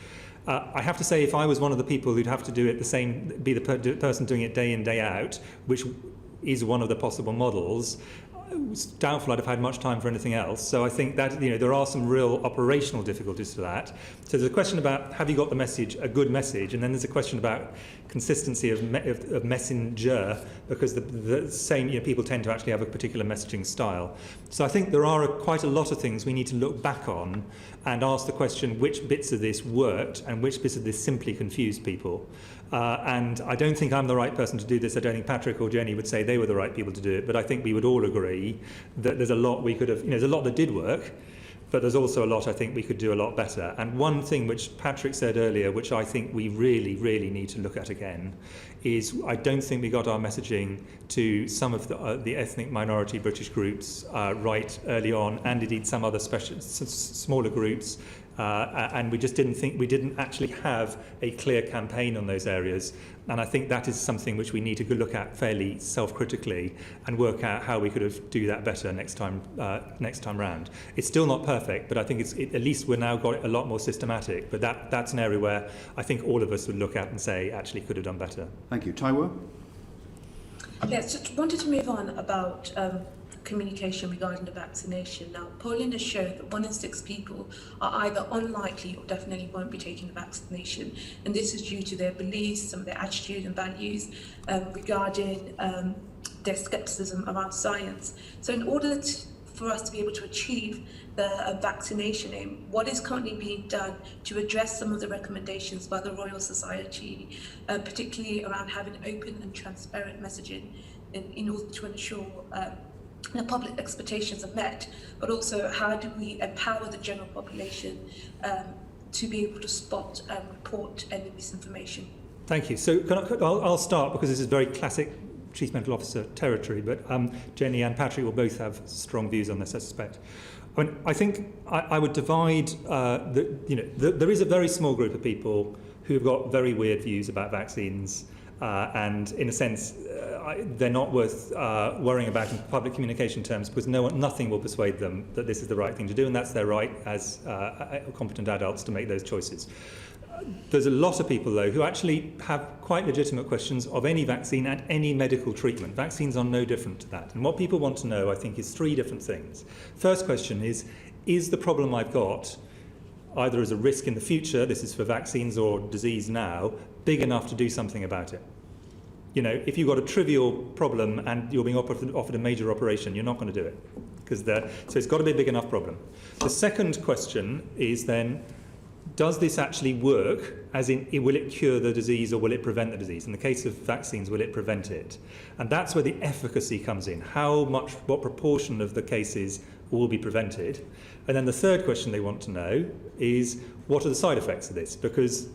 I have to say, if I was one of the people who'd have to do it be the person doing it day in, day out, which is one of the possible models, it's doubtful I'd have had much time for anything else. So I think that there are some real operational difficulties to that. So there's a question about, have you got the message, a good message, and then there's a question about consistency of messenger, because the same people tend to actually have a particular messaging style. So I think there are quite a lot of things we need to look back on and ask the question, which bits of this worked and which bits of this simply confused people. And I don't think I'm the right person to do this. I don't think Patrick or Jenny would say they were the right people to do it, but I think we would all agree that there's a lot we could have, there's a lot that did work, but there's also a lot I think we could do a lot better. And one thing which Patrick said earlier, which I think we really, really need to look at again, is I don't think we got our messaging to some of the ethnic minority British groups right early on, and indeed some other smaller groups. And we just didn't actually have a clear campaign on those areas. And I think that is something which we need to look at fairly self-critically and work out how we could do that better next time round. It's still not perfect, but I think at least we're now got it a lot more systematic. But that's an area where I think all of us would look at and say, actually could have done better. Thank you. Taiwo? Yes, just wanted to move on about communication regarding the vaccination. Now, polling has shown that 1 in 6 people are either unlikely or definitely won't be taking the vaccination, and this is due to their beliefs, some of their attitude and values regarding their skepticism around science. So in order for us to be able to achieve the vaccination aim, what is currently being done to address some of the recommendations by the Royal Society, particularly around having open and transparent messaging in order to ensure the public expectations are met, but also how do we empower the general population to be able to spot and report any misinformation? Thank you. So I'll start, because this is very classic Chief Medical Officer territory, but Jenny and Patrick will both have strong views on this, I suspect. I think I would divide, there is a very small group of people who have got very weird views about vaccines, and in a sense, they're not worth worrying about in public communication terms, because nothing will persuade them that this is the right thing to do, and that's their right as competent adults to make those choices. There's a lot of people, though, who actually have quite legitimate questions of any vaccine and any medical treatment. Vaccines are no different to that. And what people want to know, I think, is three different things. First question is the problem I've got, either as a risk in the future, this is for vaccines, or disease now, big enough to do something about it? You know, if you've got a trivial problem and you're being offered a major operation, you're not going to do it. So it's got to be a big enough problem. The second question is then, does this actually work, as in, will it cure the disease or will it prevent the disease? In the case of vaccines, will it prevent it? And that's where the efficacy comes in. What proportion of the cases will be prevented? And then the third question they want to know is, what are the side effects of this? Because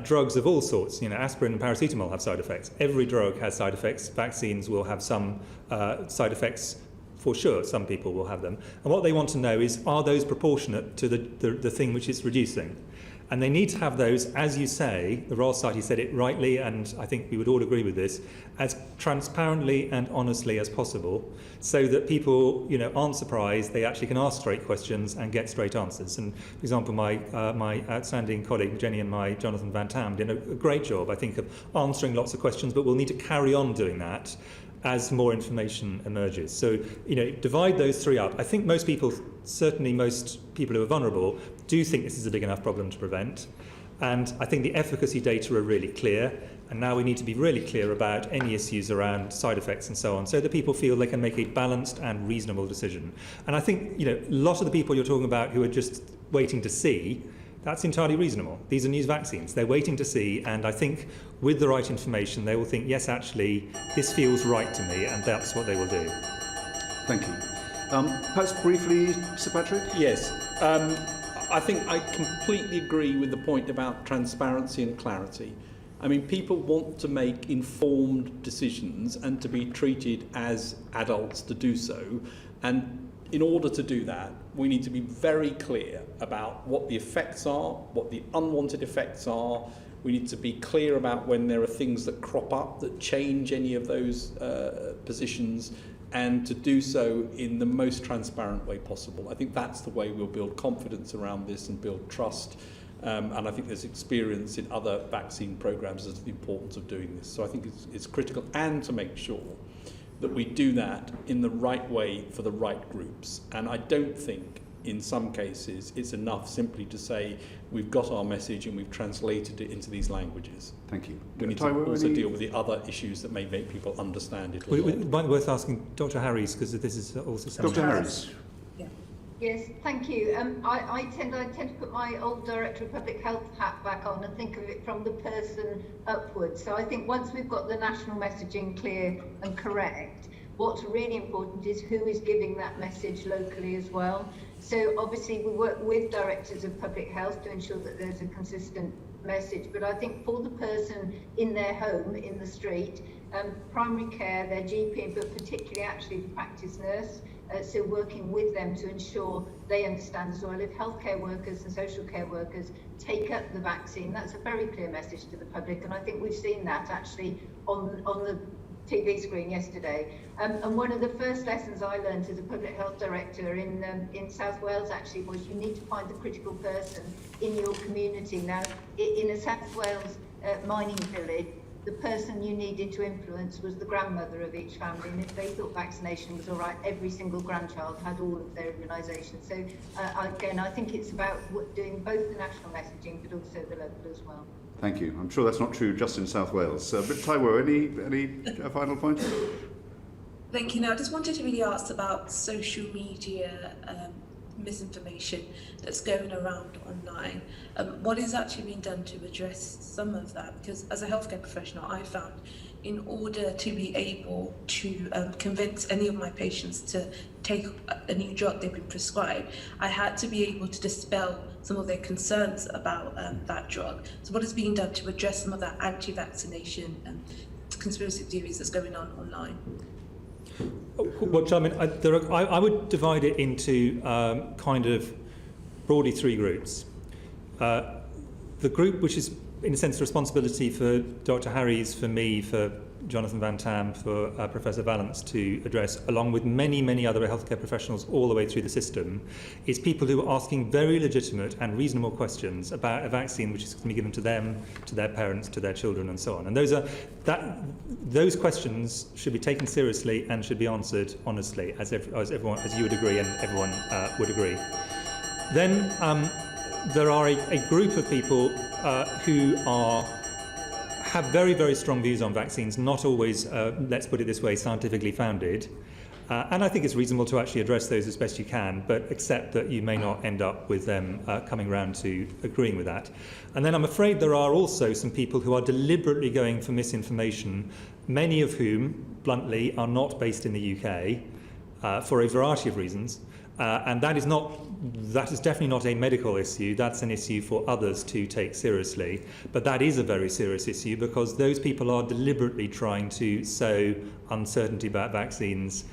drugs of all sorts, aspirin and paracetamol have side effects. Every drug has side effects. Vaccines will have some side effects. For sure, some people will have them. And what they want to know is, are those proportionate to the thing which it's reducing? And they need to have those, as you say, the Royal Society said it rightly, and I think we would all agree with this, as transparently and honestly as possible, so that people aren't surprised, they actually can ask straight questions and get straight answers. And for example, my outstanding colleague Jenny and Jonathan Van Tam did a great job, I think, of answering lots of questions, but we'll need to carry on doing that as more information emerges. So, divide those three up. I think most people, certainly most people who are vulnerable, do think this is a big enough problem to prevent. And I think the efficacy data are really clear. And now we need to be really clear about any issues around side effects and so on, so that people feel they can make a balanced and reasonable decision. And I think, a lot of the people you're talking about who are just waiting to see, that's entirely reasonable. These are new vaccines. They're waiting to see, and I think with the right information, they will think, yes, actually, this feels right to me, and that's what they will do. Thank you. Perhaps briefly, Sir Patrick? Yes. I think I completely agree with the point about transparency and clarity. I mean, people want to make informed decisions and to be treated as adults to do so. And in order to do that, we need to be very clear about what the effects are, what the unwanted effects are. We need to be clear about when there are things that crop up that change any of those positions, and to do so in the most transparent way possible. I think that's the way we'll build confidence around this and build trust. And I think there's experience in other vaccine programs as to the importance of doing this. So I think it's critical, and to make sure that we do that in the right way for the right groups. And I don't think in some cases it's enough simply to say we've got our message and we've translated it into these languages. Thank you. We need to also deal with the other issues that may make people understand it. It might be worth asking Dr. Harries, because this is also something. Dr. Harries. Yes, thank you. I tend to put my old Director of Public Health hat back on and think of it from the person upwards. So I think once we've got the national messaging clear and correct, what's really important is who is giving that message locally as well. So obviously we work with Directors of Public Health to ensure that there's a consistent message, but I think for the person in their home, in the street, primary care, their GP, but particularly actually the practice nurse, so working with them to ensure they understand as well. If healthcare workers and social care workers take up the vaccine, that's a very clear message to the public, and I think we've seen that actually on the TV screen yesterday. And one of the first lessons I learned as a public health director in South Wales actually was you need to find the critical person in your community. Now, in a South Wales mining village, the person you needed to influence was the grandmother of each family, and if they thought vaccination was all right, every single grandchild had all of their immunisation. So again, I think it's about doing both the national messaging but also the local as well. Thank you. I'm sure that's not true just in South Wales. But Taiwo, any final point? Thank you. Now, I just wanted to really ask about social media misinformation that's going around online. What is actually being done to address some of that? Because as a healthcare professional, I found in order to be able to convince any of my patients to take a new drug they've been prescribed, I had to be able to dispel some of their concerns about that drug. So what is being done to address some of that anti-vaccination and conspiracy theories that's going on online? Well, I mean, I would divide it into kind of broadly three groups. The group which is in a sense, responsibility for Dr. Harries, for me, for Jonathan Van Tam, for Professor Vallance to address, along with many, many other healthcare professionals all the way through the system, is people who are asking very legitimate and reasonable questions about a vaccine which is going to be given to them, to their parents, to their children, and so on. And those questions should be taken seriously and should be answered honestly, as you would agree, and everyone would agree. Then there are a group of people who have very, very strong views on vaccines, not always, let's put it this way, scientifically founded. And I think it's reasonable to actually address those as best you can, but accept that you may not end up with them coming around to agreeing with that. And then I'm afraid there are also some people who are deliberately going for misinformation, many of whom, bluntly, are not based in the UK for a variety of reasons. And that is definitely not a medical issue. That's an issue for others to take seriously. But that is a very serious issue because those people are deliberately trying to sow uncertainty about vaccines,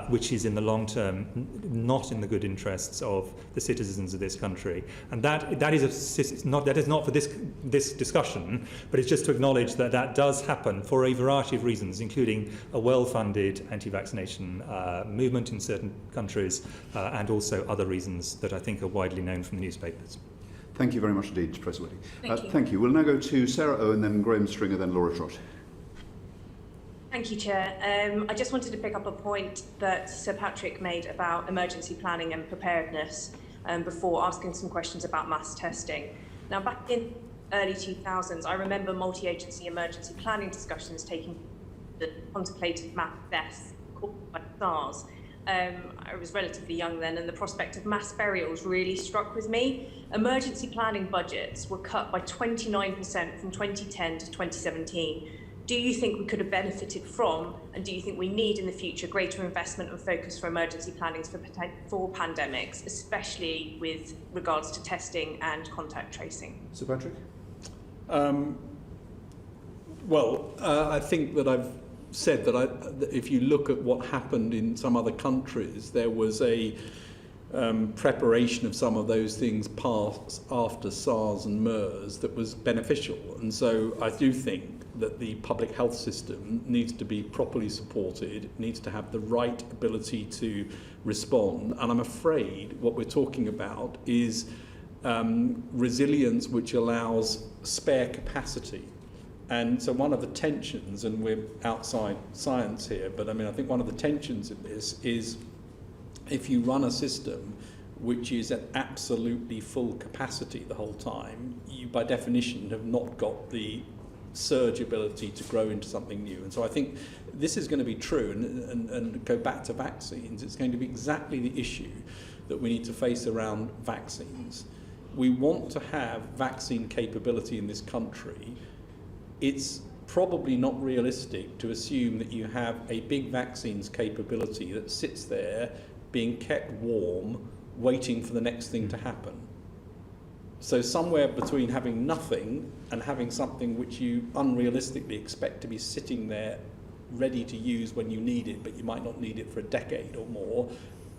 which is in the long term not in the good interests of the citizens of this country. And that is not for this discussion, but it's just to acknowledge that that does happen for a variety of reasons, including a well-funded anti-vaccination movement in certain countries, and also other reasons that I think are widely known from the newspapers. Thank you very much indeed, Professor Whitty. Thank you. We'll now go to Sarah Owen, then Graham Stringer, then Laura Trott. Thank you, Chair. I just wanted to pick up a point that Sir Patrick made about emergency planning and preparedness before asking some questions about mass testing. Now, back in early 2000s, I remember multi-agency emergency planning discussions taking the contemplated mass deaths caused by SARS. I was relatively young then, and the prospect of mass burials really struck with me. Emergency planning budgets were cut by 29% from 2010 to 2017. Do you think we could have benefited from, and do you think we need in the future greater investment and focus for emergency planning for pandemics, especially with regards to testing and contact tracing? Sir Patrick? I think that I've said that if you look at what happened in some other countries, there was a preparation of some of those things past after SARS and MERS that was beneficial. And so I do think that the public health system needs to be properly supported, needs to have the right ability to respond. And I'm afraid what we're talking about is resilience which allows spare capacity. And so one of the tensions, and we're outside science here, but I think one of the tensions in this is if you run a system which is at absolutely full capacity the whole time, you by definition have not got the surge ability to grow into something new. And so I think this is going to be true, and go back to vaccines, it's going to be exactly the issue that we need to face around vaccines. We want to have vaccine capability in this country. It's probably not realistic to assume that you have a big vaccines capability that sits there being kept warm, waiting for the next thing to happen. So somewhere between having nothing and having something which you unrealistically expect to be sitting there ready to use when you need it, but you might not need it for a decade or more,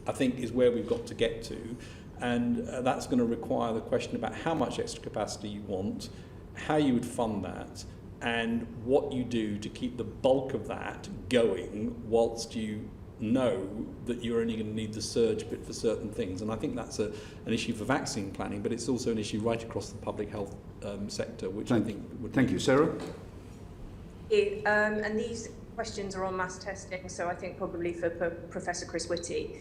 I think is where we've got to get to. And that's going to require the question about how much extra capacity you want, how you would fund that, and what you do to keep the bulk of that going whilst you know that you're only going to need the surge bit for certain things. And I think that's an issue for vaccine planning, but it's also an issue right across the public health sector, which I think would... Thank you. Sarah? And these questions are on mass testing, so I think probably for Professor Chris Whitty.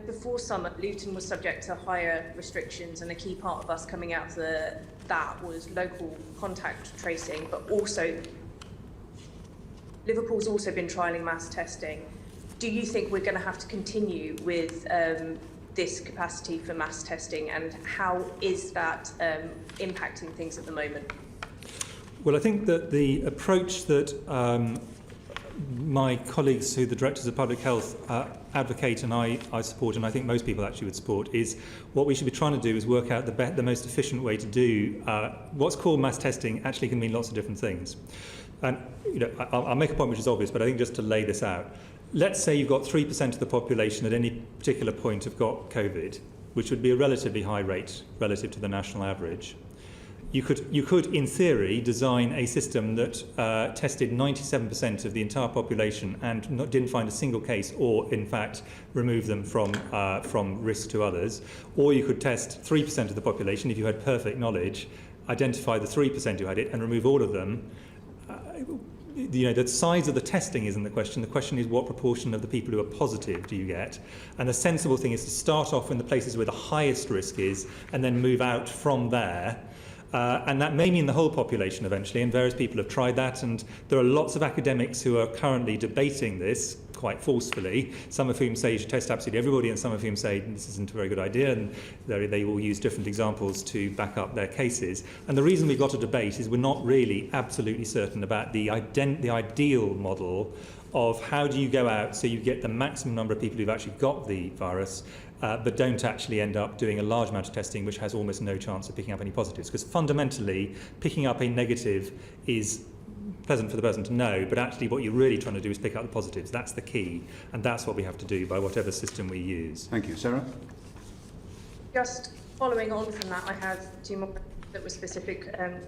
Before summer, Luton was subject to higher restrictions, and a key part of us coming out of that was local contact tracing, but also Liverpool's also been trialling mass testing. Do you think we're going to have to continue with this capacity for mass testing, and how is that impacting things at the moment? Well, I think that the approach that my colleagues, who the Directors of Public Health advocate and I support, and I think most people actually would support, is what we should be trying to do is work out the most efficient way to do what's called mass testing. Actually can mean lots of different things. And I'll make a point which is obvious, but I think just to lay this out. Let's say you've got 3% of the population at any particular point have got COVID, which would be a relatively high rate relative to the national average. you could, in theory, design a system that tested 97% of the entire population and didn't find a single case, or in fact remove them from risk to others. Or you could test 3% of the population if you had perfect knowledge, identify the 3% who had it, and remove all of them. The size of the testing isn't the question. The question is what proportion of the people who are positive do you get? And the sensible thing is to start off in the places where the highest risk is and then move out from there. And that may mean the whole population eventually, and various people have tried that, and there are lots of academics who are currently debating this quite forcefully, some of whom say you should test absolutely everybody, and some of whom say this isn't a very good idea, and they all use different examples to back up their cases. And the reason we've got a debate is we're not really absolutely certain about the ideal model of how do you go out so you get the maximum number of people who've actually got the virus, but don't actually end up doing a large amount of testing which has almost no chance of picking up any positives. Because fundamentally, picking up a negative is pleasant for the person to know, but actually what you're really trying to do is pick up the positives. That's the key, and that's what we have to do by whatever system we use. Thank you. Sarah? Just following on from that, I have two more that were specific to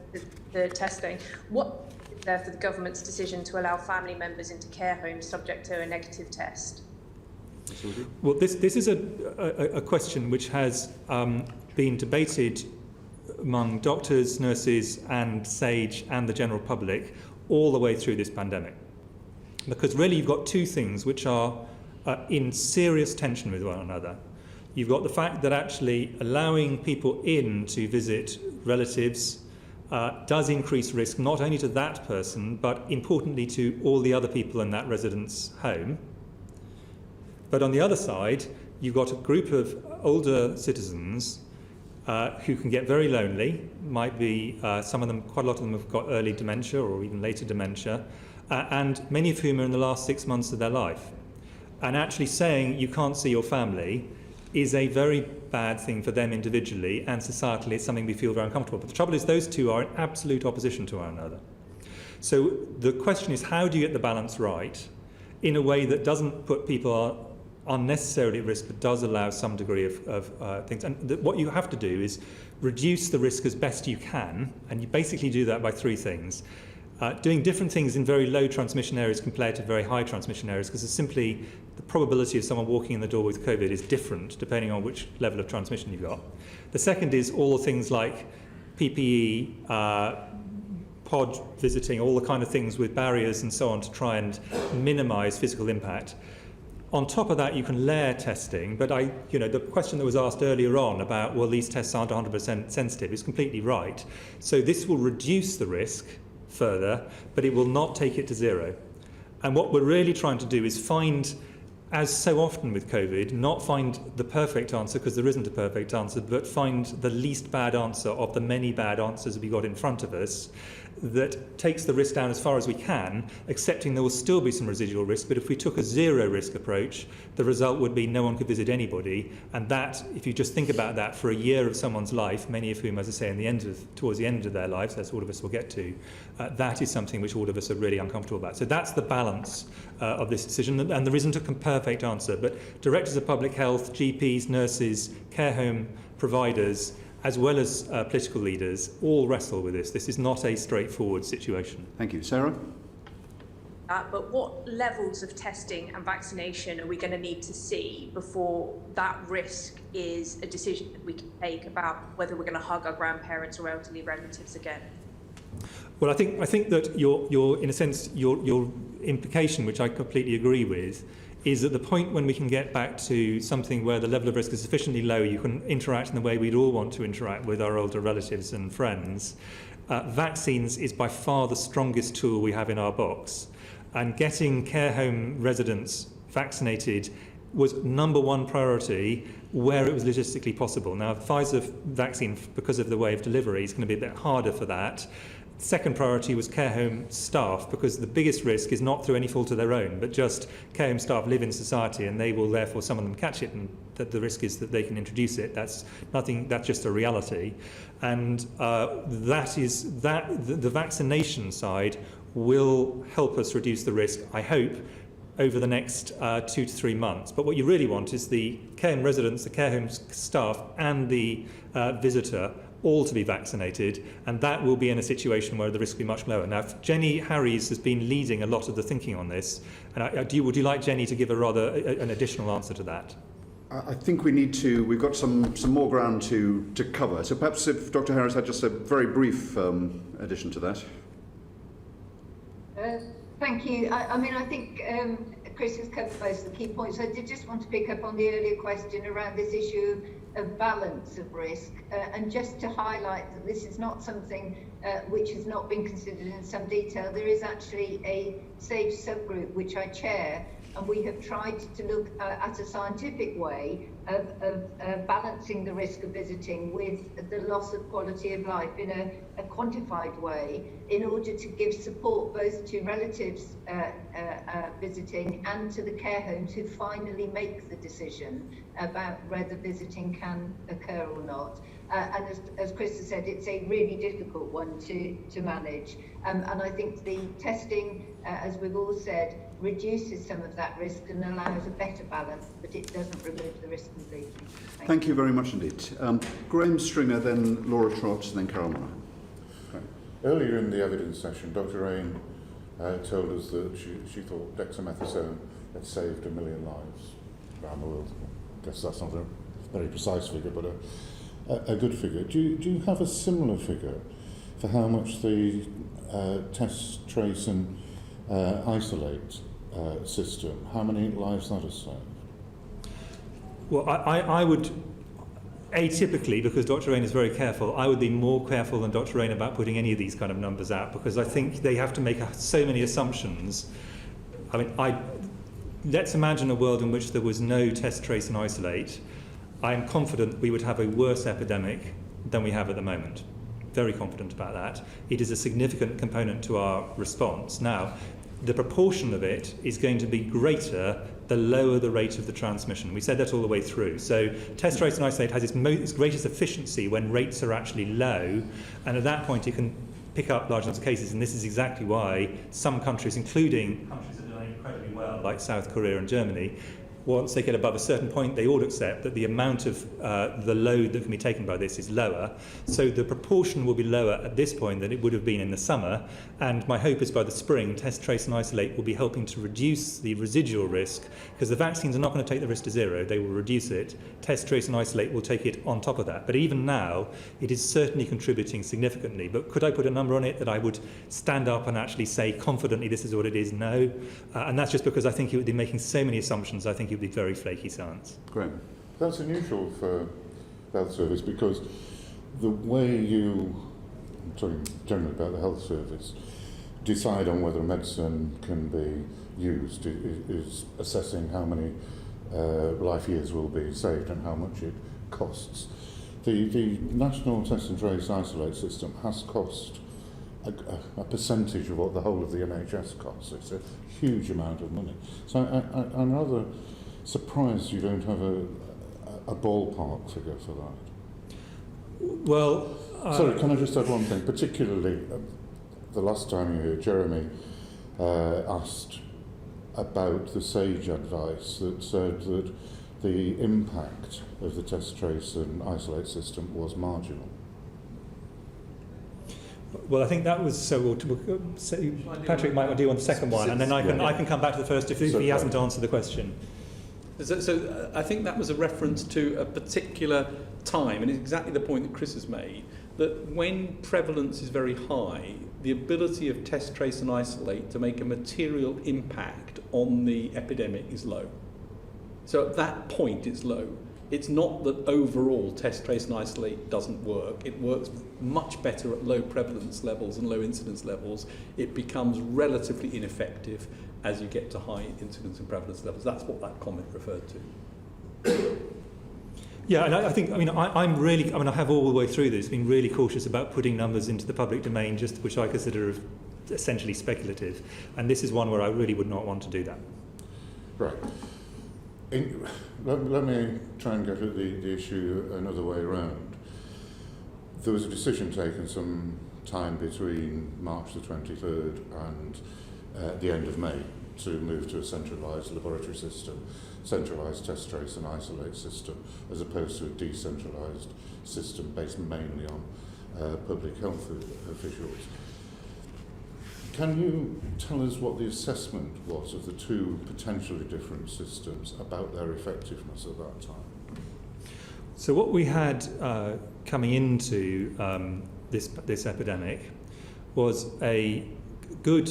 the testing. What is there for the government's decision to allow family members into care homes subject to a negative test? Well, this is a question which has been debated among doctors, nurses and SAGE and the general public all the way through this pandemic. Because really you've got two things which are in serious tension with one another. You've got the fact that actually allowing people in to visit relatives does increase risk not only to that person, but importantly to all the other people in that resident's home. But on the other side, you've got a group of older citizens who can get very lonely, might be, some of them, quite a lot of them have got early dementia or even later dementia, and many of whom are in the last 6 months of their life. And actually saying you can't see your family is a very bad thing for them individually, and societally it's something we feel very uncomfortable. But the trouble is those two are in absolute opposition to one another. So the question is, how do you get the balance right in a way that doesn't put people unnecessarily at risk, but does allow some degree of things. And what you have to do is reduce the risk as best you can, and you basically do that by three things. Doing different things in very low transmission areas compared to very high transmission areas, because it's simply the probability of someone walking in the door with COVID is different depending on which level of transmission you've got. The second is all things like PPE, pod visiting, all the kind of things with barriers and so on to try and minimise physical impact. On top of that, you can layer testing, but the question that was asked earlier on about, well, these tests aren't 100% sensitive is completely right. So this will reduce the risk further, but it will not take it to zero. And what we're really trying to do is find, as so often with COVID, not find the perfect answer, because there isn't a perfect answer, but find the least bad answer of the many bad answers we got in front of us that takes the risk down as far as we can, accepting there will still be some residual risk. But if we took a zero risk approach, the result would be no one could visit anybody. And that, if you just think about that for a year of someone's life, many of whom, as I say, towards the end of their lives, as all of us will get to, that is something which all of us are really uncomfortable about. So that's the balance of this decision. And there isn't a perfect answer, but directors of public health, GPs, nurses, care home providers, as well as political leaders, all wrestle with this. This is not a straightforward situation. Thank you. Sarah? But what levels of testing and vaccination are we going to need to see before that risk is a decision that we can take about whether we're going to hug our grandparents or elderly relatives again? Well, I think that your in a sense, your implication, which I completely agree with, is at the point when we can get back to something where the level of risk is sufficiently low, you can interact in the way we'd all want to interact with our older relatives and friends. Vaccines is by far the strongest tool we have in our box. And getting care home residents vaccinated was number one priority where it was logistically possible. Now, Pfizer vaccine, because of the way of delivery, is going to be a bit harder for that. Second priority was care home staff, because the biggest risk is not through any fault of their own, but just care home staff live in society and they will therefore, some of them catch it, and that the risk is that they can introduce it. That's nothing, that's just a reality. And the vaccination side will help us reduce the risk, I hope, over the next 2 to 3 months. But what you really want is the care home residents, the care home staff and the visitor all to be vaccinated, and that will be in a situation where the risk will be much lower. Now, Jenny Harries has been leading a lot of the thinking on this, and would you like Jenny to give an additional answer to that? I think we've got some more ground to cover. So perhaps if Dr. Harris had just a very brief addition to that. Thank you. I think Chris has covered most of the key points. I did just want to pick up on the earlier question around this issue of balance of risk, and just to highlight that this is not something which has not been considered in some detail. There is actually a SAGE subgroup which I chair, and we have tried to look at a scientific way of balancing the risk of visiting with the loss of quality of life in a quantified way, in order to give support both to relatives visiting and to the care homes who finally make the decision about whether visiting can occur or not. And as Chris has said, it's a really difficult one to manage. And I think the testing, as we've all said, reduces some of that risk and allows a better balance, but it doesn't remove the risk completely. Thank you very much indeed. Graham Stringer, then Laura Trott, and then Carol Moran. Earlier in the evidence session, Dr. Rain told us that she thought dexamethasone had saved 1 million lives around the world. I guess that's not a very precise figure, but a good figure. Do you have a similar figure for how much the test, trace and isolate system, how many lives that has saved? Well, I would, atypically, because Dr. Rain is very careful, I would be more careful than Dr. Rain about putting any of these kind of numbers out, because I think they have to make so many assumptions. Let's imagine a world in which there was no test, trace and isolate. I am confident we would have a worse epidemic than we have at the moment. Very confident about that. It is a significant component to our response. Now, the proportion of it is going to be greater the lower the rate of the transmission. We said that all the way through. So test, trace and isolate has its greatest efficiency when rates are actually low, and at that point it can pick up large numbers of cases, and this is exactly why some countries, including countries that are doing incredibly well, like South Korea and Germany, once they get above a certain point, they all accept that the amount of the load that can be taken by this is lower. So the proportion will be lower at this point than it would have been in the summer. And my hope is by the spring, test, trace and isolate will be helping to reduce the residual risk, because the vaccines are not going to take the risk to zero. They will reduce it. Test, trace and isolate will take it on top of that. But even now, it is certainly contributing significantly. But could I put a number on it that I would stand up and actually say confidently this is what it is? No. And that's just because I think it would be making so many assumptions. I think it would be very flaky science. Graham. That's unusual for health service, because the way you, I'm talking generally about the health service, decide on whether medicine can be used is assessing how many life years will be saved and how much it costs. The National Test and Trace Isolate system has cost a percentage of what the whole of the NHS costs. It's a huge amount of money. So I'm rather surprised you don't have a ballpark figure for that. Well, sorry, can I just add one thing? Particularly, the last time you heard Jeremy asked about the SAGE advice that said that the impact of the test, trace and isolate system was marginal. Well, I think that was so. Patrick might do on the second one, and then I can come back to the first if he hasn't answered the question. So I think that was a reference to a particular time, and it's exactly the point that Chris has made, that when prevalence is very high, the ability of test, trace and isolate to make a material impact on the epidemic is low. So at that point it's low. It's not that overall test, trace and isolate doesn't work. It works much better at low prevalence levels and low incidence levels. It becomes relatively ineffective as you get to high incidence and prevalence levels. That's what that comment referred to. Yeah, and I think, I have all the way through this been really cautious about putting numbers into the public domain, just which I consider essentially speculative. And this is one where I really would not want to do that. Right. Let me try and get at the issue another way around. There was a decision taken some time between March the 23rd and the end of May to move to a centralised laboratory system, centralised test, trace and isolate system, as opposed to a decentralised system based mainly on public health officials. Can you tell us what the assessment was of the two potentially different systems about their effectiveness at that time? So what we had coming into this epidemic was a good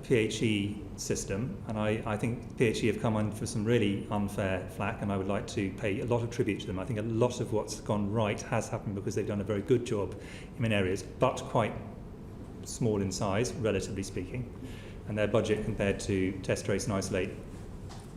PHE system, and I think PHE have come in for some really unfair flack, and I would like to pay a lot of tribute to them. I think a lot of what's gone right has happened because they've done a very good job in many areas, but quite small in size, relatively speaking, and their budget compared to test, trace and isolate,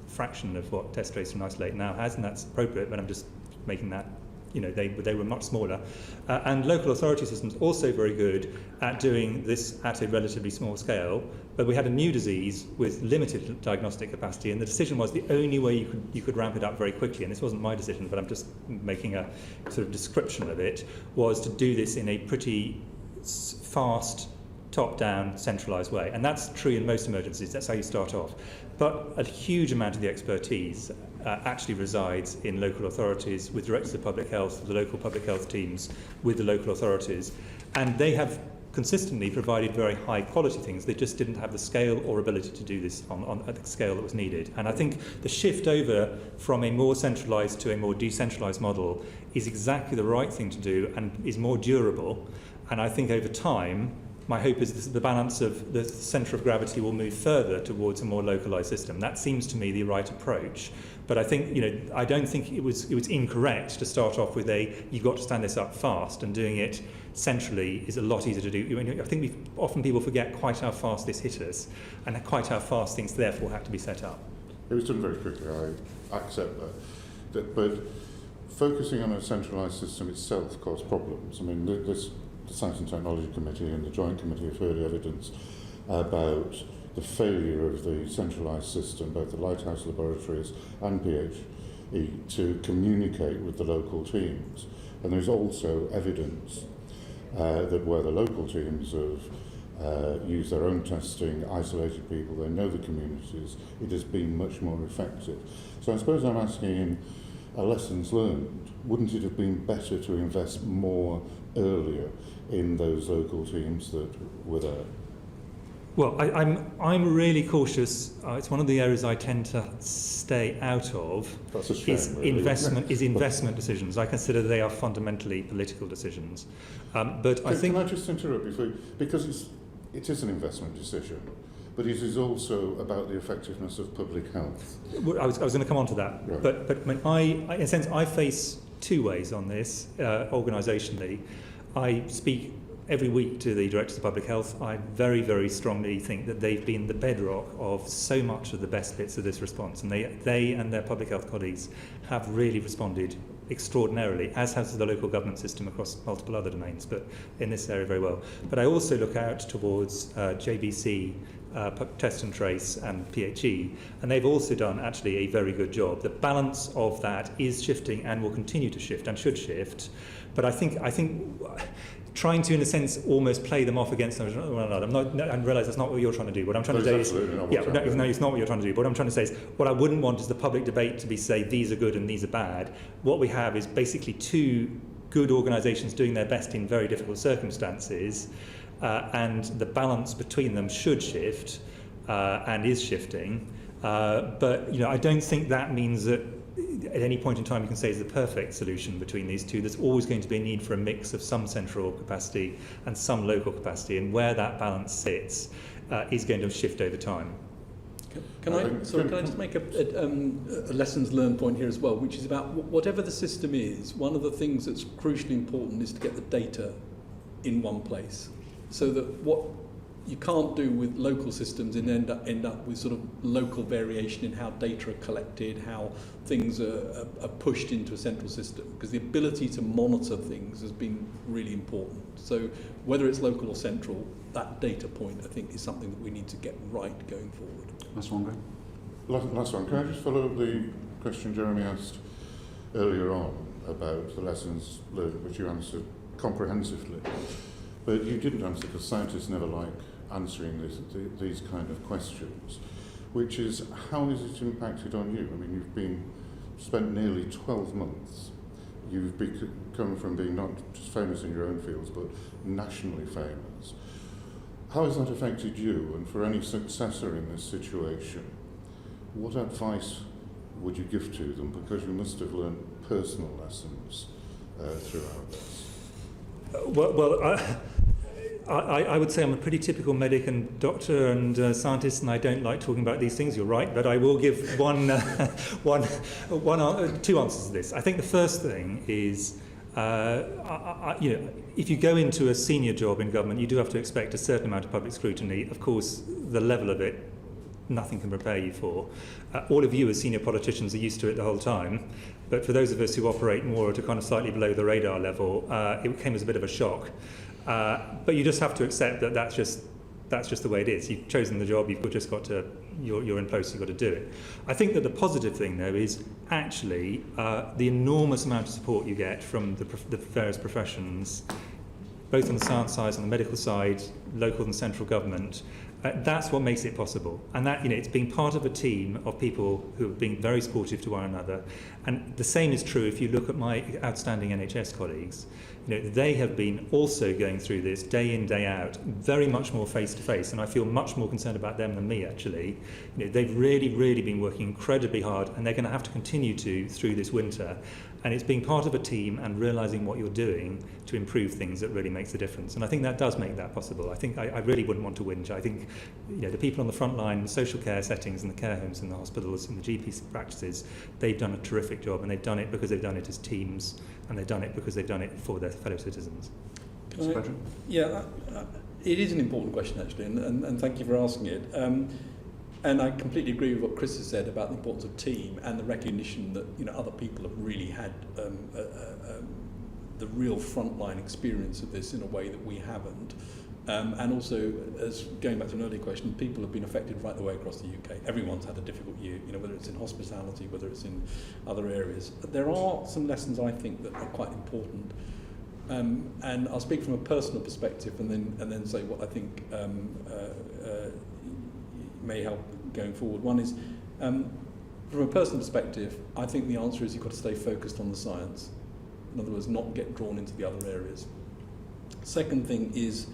fraction of what test, trace and isolate now has, and that's appropriate, but I'm just making that, you know, they were much smaller. And local authority systems also very good at doing this at a relatively small scale, but we had a new disease with limited diagnostic capacity, and the decision was the only way you could ramp it up very quickly, and this wasn't my decision, but I'm just making a sort of description of it, was to do this in a pretty fast, top-down, centralised way. And that's true in most emergencies, that's how you start off. But a huge amount of the expertise actually resides in local authorities with directors of public health, the local public health teams with the local authorities. And they have consistently provided very high quality things. They just didn't have the scale or ability to do this at the scale that was needed. And I think the shift over from a more centralised to a more decentralised model is exactly the right thing to do and is more durable. And I think over time, my hope is that the balance of the centre of gravity will move further towards a more localised system. That seems to me the right approach. But I think, you know, I don't think it was incorrect to start off with you've got to stand this up fast, and doing it centrally is a lot easier to do. I mean, I think often people forget quite how fast this hit us and quite how fast things therefore have to be set up. It was done very quickly, I accept that. But focusing on a centralised system itself caused problems. I mean, the Science and Technology Committee and the Joint Committee have heard evidence about the failure of the centralised system, both the Lighthouse laboratories and PHE, to communicate with the local teams. And there's also evidence that where the local teams have used their own testing, isolated people, they know the communities, it has been much more effective. So I suppose I'm asking, in a lessons learned, wouldn't it have been better to invest more earlier in those local teams that were there? Well, I'm really cautious. It's one of the areas I tend to stay out of. That's a shame, is really. investment decisions. I consider they are fundamentally political decisions. But I think. Can I just interrupt you, because it is an investment decision, but it is also about the effectiveness of public health. I was going to come on to that. Right. But when in a sense, I face two ways on this organisationally. I speak every week to the Directors of Public Health. I very, very strongly think that they've been the bedrock of so much of the best bits of this response, and they and their public health colleagues have really responded extraordinarily, as has the local government system across multiple other domains, but in this area very well. But I also look out towards JBC, Test and Trace and PHE, and they've also done actually a very good job. The balance of that is shifting and will continue to shift and should shift. But I think trying to, in a sense, almost play them off against one another. I realise that's not what you're trying to do. What I'm trying to say is, no, it's not what you're trying to do. What I'm trying to say is, what I wouldn't want is the public debate to be say these are good and these are bad. What we have is basically two good organisations doing their best in very difficult circumstances, and the balance between them should shift and is shifting. But I don't think that means that at any point in time you can say is the perfect solution between these two. There's always going to be a need for a mix of some central capacity and some local capacity, and where that balance sits is going to shift over time. Can I just make a lessons learned point here as well, which is about whatever the system is, one of the things that's crucially important is to get the data in one place, so that what you can't do with local systems and end up with sort of local variation in how data are collected, how things are pushed into a central system, because the ability to monitor things has been really important. So whether it's local or central, that data point I think is something that we need to get right going forward. Last one, Greg. Last one. Can I just follow up the question Jeremy asked earlier on about the lessons learned, which you answered comprehensively, but you didn't answer because scientists never like answering these kind of questions, which is how has it impacted on you? I mean, you've spent nearly 12 months. You've come from being not just famous in your own fields, but nationally famous. How has that affected you? And for any successor in this situation, what advice would you give to them? Because you must have learned personal lessons throughout this. I would say I'm a pretty typical medic and doctor and scientist, and I don't like talking about these things. You're right, but I will give two answers to this. I think the first thing is, if you go into a senior job in government, you do have to expect a certain amount of public scrutiny. Of course, the level of it, nothing can prepare you for. All of you as senior politicians are used to it the whole time, but for those of us who operate more at a kind of slightly below the radar level, it came as a bit of a shock. But you just have to accept that that's just the way it is. You've chosen the job, you've just got to, you're in post, you've got to do it. I think that the positive thing, though, is actually the enormous amount of support you get from the various professions, both on the science side, on the medical side, local and central government. That's what makes it possible. And that, it's being part of a team of people who have been very supportive to one another. And the same is true if you look at my outstanding NHS colleagues. They have been also going through this day in, day out, very much more face to face. And I feel much more concerned about them than me, actually. They've really, really been working incredibly hard, and they're going to have to continue to through this winter. And it's being part of a team and realising what you're doing to improve things that really makes a difference. And I think that does make that possible. I think I really wouldn't want to whinge. I think the people on the front line, the social care settings and the care homes and the hospitals and the GP practices, they've done a terrific job, and they've done it because they've done it as teams, and they've done it because they've done it for their fellow citizens. It is an important question, actually, and thank you for asking it. And I completely agree with what Chris has said about the importance of team and the recognition that other people have really had the real frontline experience of this in a way that we haven't. And also, as going back to an earlier question, people have been affected right the way across the UK. Everyone's had a difficult year, whether it's in hospitality, whether it's in other areas. But there are some lessons I think that are quite important. And I'll speak from a personal perspective and then say what I think may help going forward. One is, from a personal perspective, I think the answer is you've got to stay focused on the science. In other words, not get drawn into the other areas. Second thing is,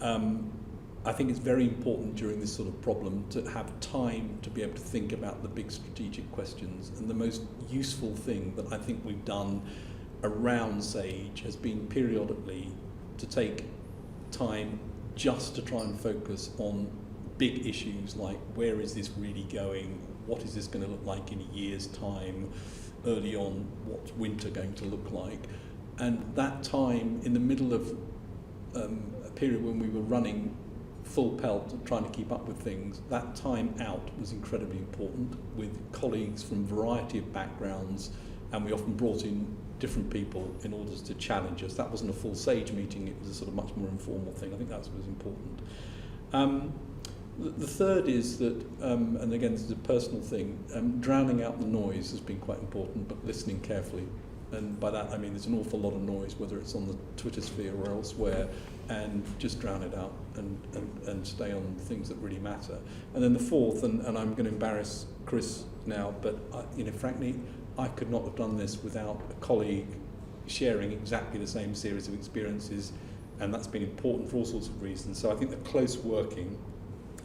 I think it's very important during this sort of problem to have time to be able to think about the big strategic questions. And the most useful thing that I think we've done around SAGE has been periodically to take time just to try and focus on big issues like where is this really going, what is this going to look like in a year's time, early on what's winter going to look like. And that time in the middle of a period when we were running full pelt trying to keep up with things, that time out was incredibly important with colleagues from a variety of backgrounds, and we often brought in different people in order to challenge us. That wasn't a full SAGE meeting, it was a sort of much more informal thing. I think that was important. The third is that, and again this is a personal thing, drowning out the noise has been quite important, but listening carefully. And by that I mean there's an awful lot of noise, whether it's on the Twitter sphere or elsewhere, and just drown it out and stay on things that really matter. And then the fourth, and I'm going to embarrass Chris now, but frankly, I could not have done this without a colleague sharing exactly the same series of experiences, and that's been important for all sorts of reasons. So I think the close working,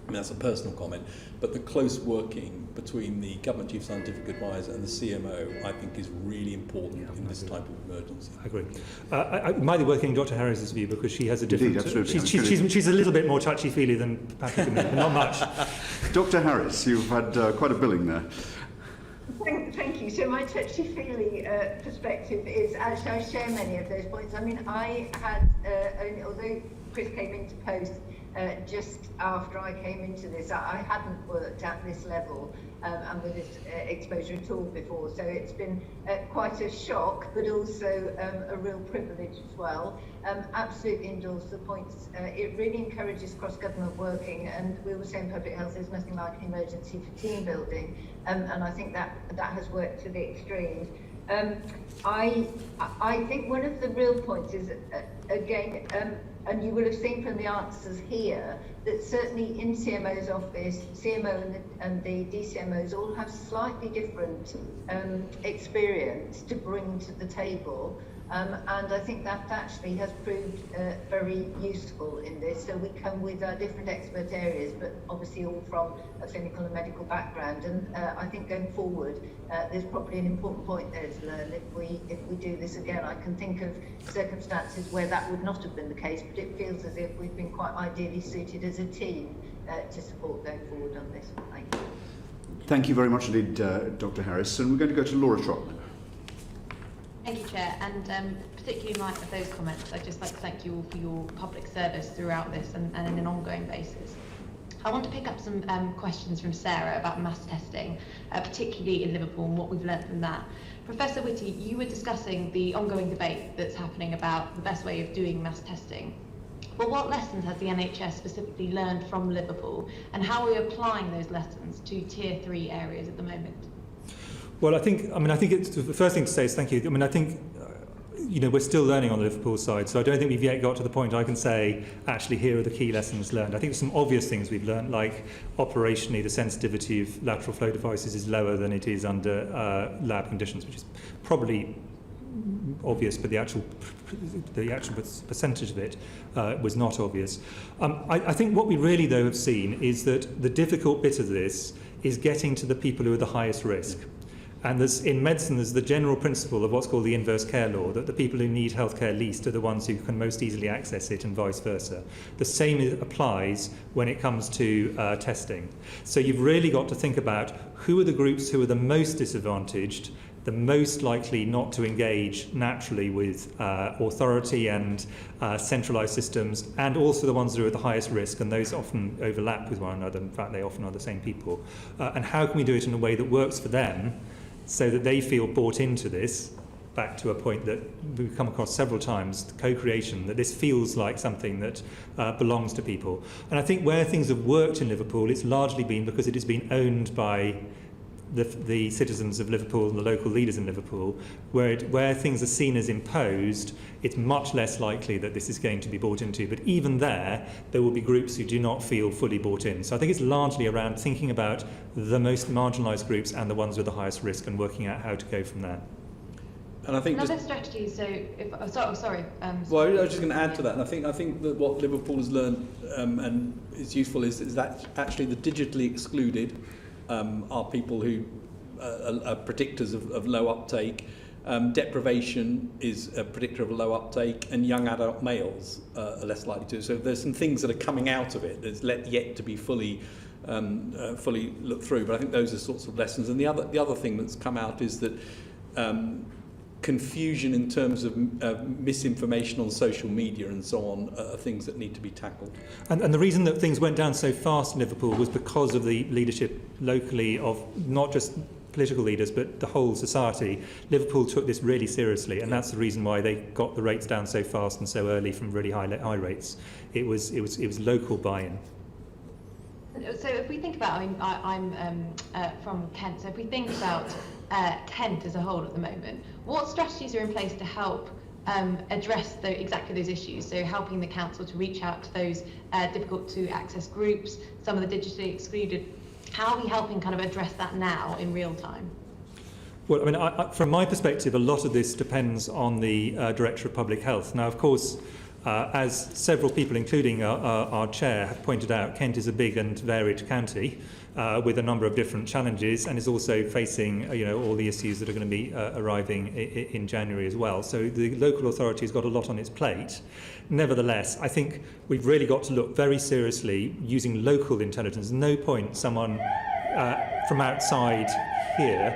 that's a personal comment, but the close working between the Government Chief Scientific Advisor and the CMO, I think, is really important in this type of emergency. I agree. I might be working Dr. Harries' view because she has a different... Indeed, absolutely. She's a little bit more touchy-feely than Patrick and me, but not much. Dr. Harries, you've had quite a billing there. Thank you. So my touchy-feely perspective is, actually I share many of those points. I mean, I had, although Chris came into post just after I came into this, I hadn't worked at this level and with this exposure at all before. So it's been quite a shock, but also a real privilege as well. Absolutely endorse the points. It really encourages cross-government working, and we always say in public health there's nothing like an emergency for team building, and I think that has worked to the extremes. I think one of the real points is, again, and you will have seen from the answers here, that certainly in CMO's office, CMO and the DCMOs all have slightly different experience to bring to the table. And I think that actually has proved very useful in this. So we come with our different expert areas, but obviously all from a clinical and medical background. And I think going forward, there's probably an important point there to learn if we do this again. I can think of circumstances where that would not have been the case, but it feels as if we've been quite ideally suited as a team to support going forward on this. Thank you. Thank you very much indeed, Dr. Harris. And we're going to go to Laura Trotman. Thank you, Chair, and particularly in light of those comments, I'd just like to thank you all for your public service throughout this and on an ongoing basis. I want to pick up some questions from Sarah about mass testing, particularly in Liverpool and what we've learnt from that. Professor Whitty, you were discussing the ongoing debate that's happening about the best way of doing mass testing. Well, what lessons has the NHS specifically learned from Liverpool, and how are we applying those lessons to Tier 3 areas at the moment? Well, I think it's, the first thing to say is thank you. I think we're still learning on the Liverpool side, so I don't think we've yet got to the point I can say, actually, here are the key lessons learned. I think there's some obvious things we've learned, like operationally, the sensitivity of lateral flow devices is lower than it is under lab conditions, which is probably obvious, but the actual percentage of it was not obvious. I think what we really, though, have seen is that the difficult bit of this is getting to the people who are the highest risk. And in medicine, there's the general principle of what's called the inverse care law, that the people who need healthcare least are the ones who can most easily access it, and vice versa. The same applies when it comes to testing. So you've really got to think about who are the groups who are the most disadvantaged, the most likely not to engage naturally with authority and centralised systems, and also the ones who are at the highest risk, and those often overlap with one another. In fact, they often are the same people. And how can we do it in a way that works for them, so that they feel bought into this, back to a point that we've come across several times, co-creation, that this feels like something that belongs to people. And I think where things have worked in Liverpool, it's largely been because it has been owned by the citizens of Liverpool and the local leaders in Liverpool. Where things are seen as imposed, it's much less likely that this is going to be bought into. But even there will be groups who do not feel fully bought in. So I think it's largely around thinking about the most marginalised groups and the ones with the highest risk, and working out how to go from there. And I think another strategy. So, sorry. Well, I was just going to add to that, and I think that what Liverpool has learned and is useful is that actually the digitally excluded are people who are predictors of low uptake. Deprivation is a predictor of low uptake, and young adult males are less likely to. So there's some things that are coming out of it that's yet to be fully looked through. But I think those are sorts of lessons. And the other thing that's come out is that confusion in terms of misinformation on social media and so on are things that need to be tackled. And the reason that things went down so fast in Liverpool was because of the leadership locally of not just political leaders but the whole society. Liverpool took this really seriously, and that's the reason why they got the rates down so fast and so early from really high rates. It was local buy-in. So if we think about, I'm from Kent, so if we think about Kent as a whole at the moment, what strategies are in place to help address exactly those issues? So helping the council to reach out to those difficult to access groups, some of the digitally excluded. How are we helping kind of address that now in real time? Well, from my perspective, a lot of this depends on the Director of Public Health. Now, of course, as several people, including our chair, have pointed out, Kent is a big and varied county with a number of different challenges, and is also facing all the issues that are going to be arriving in January as well. So the local authority has got a lot on its plate. Nevertheless, I think we've really got to look very seriously using local intelligence. No point someone from outside here,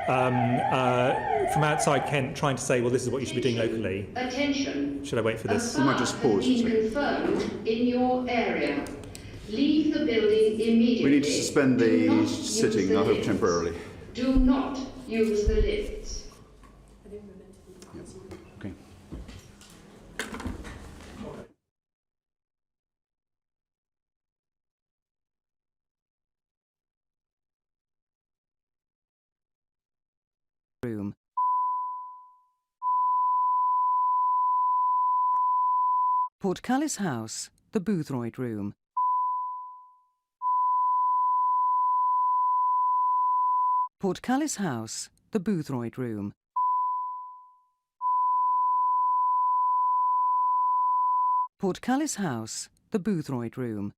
from outside Kent, trying to say, well, this is what you should be doing locally. Attention. Should I wait for this? We might just pause a second. Confirmed in your area. Leave the building immediately. We need to suspend the sitting, I hope temporarily. Do not use the lifts. Okay. Room. Portcullis House, the Boothroyd Room. Portcullis House, the Boothroyd Room. Portcullis House, the Boothroyd Room.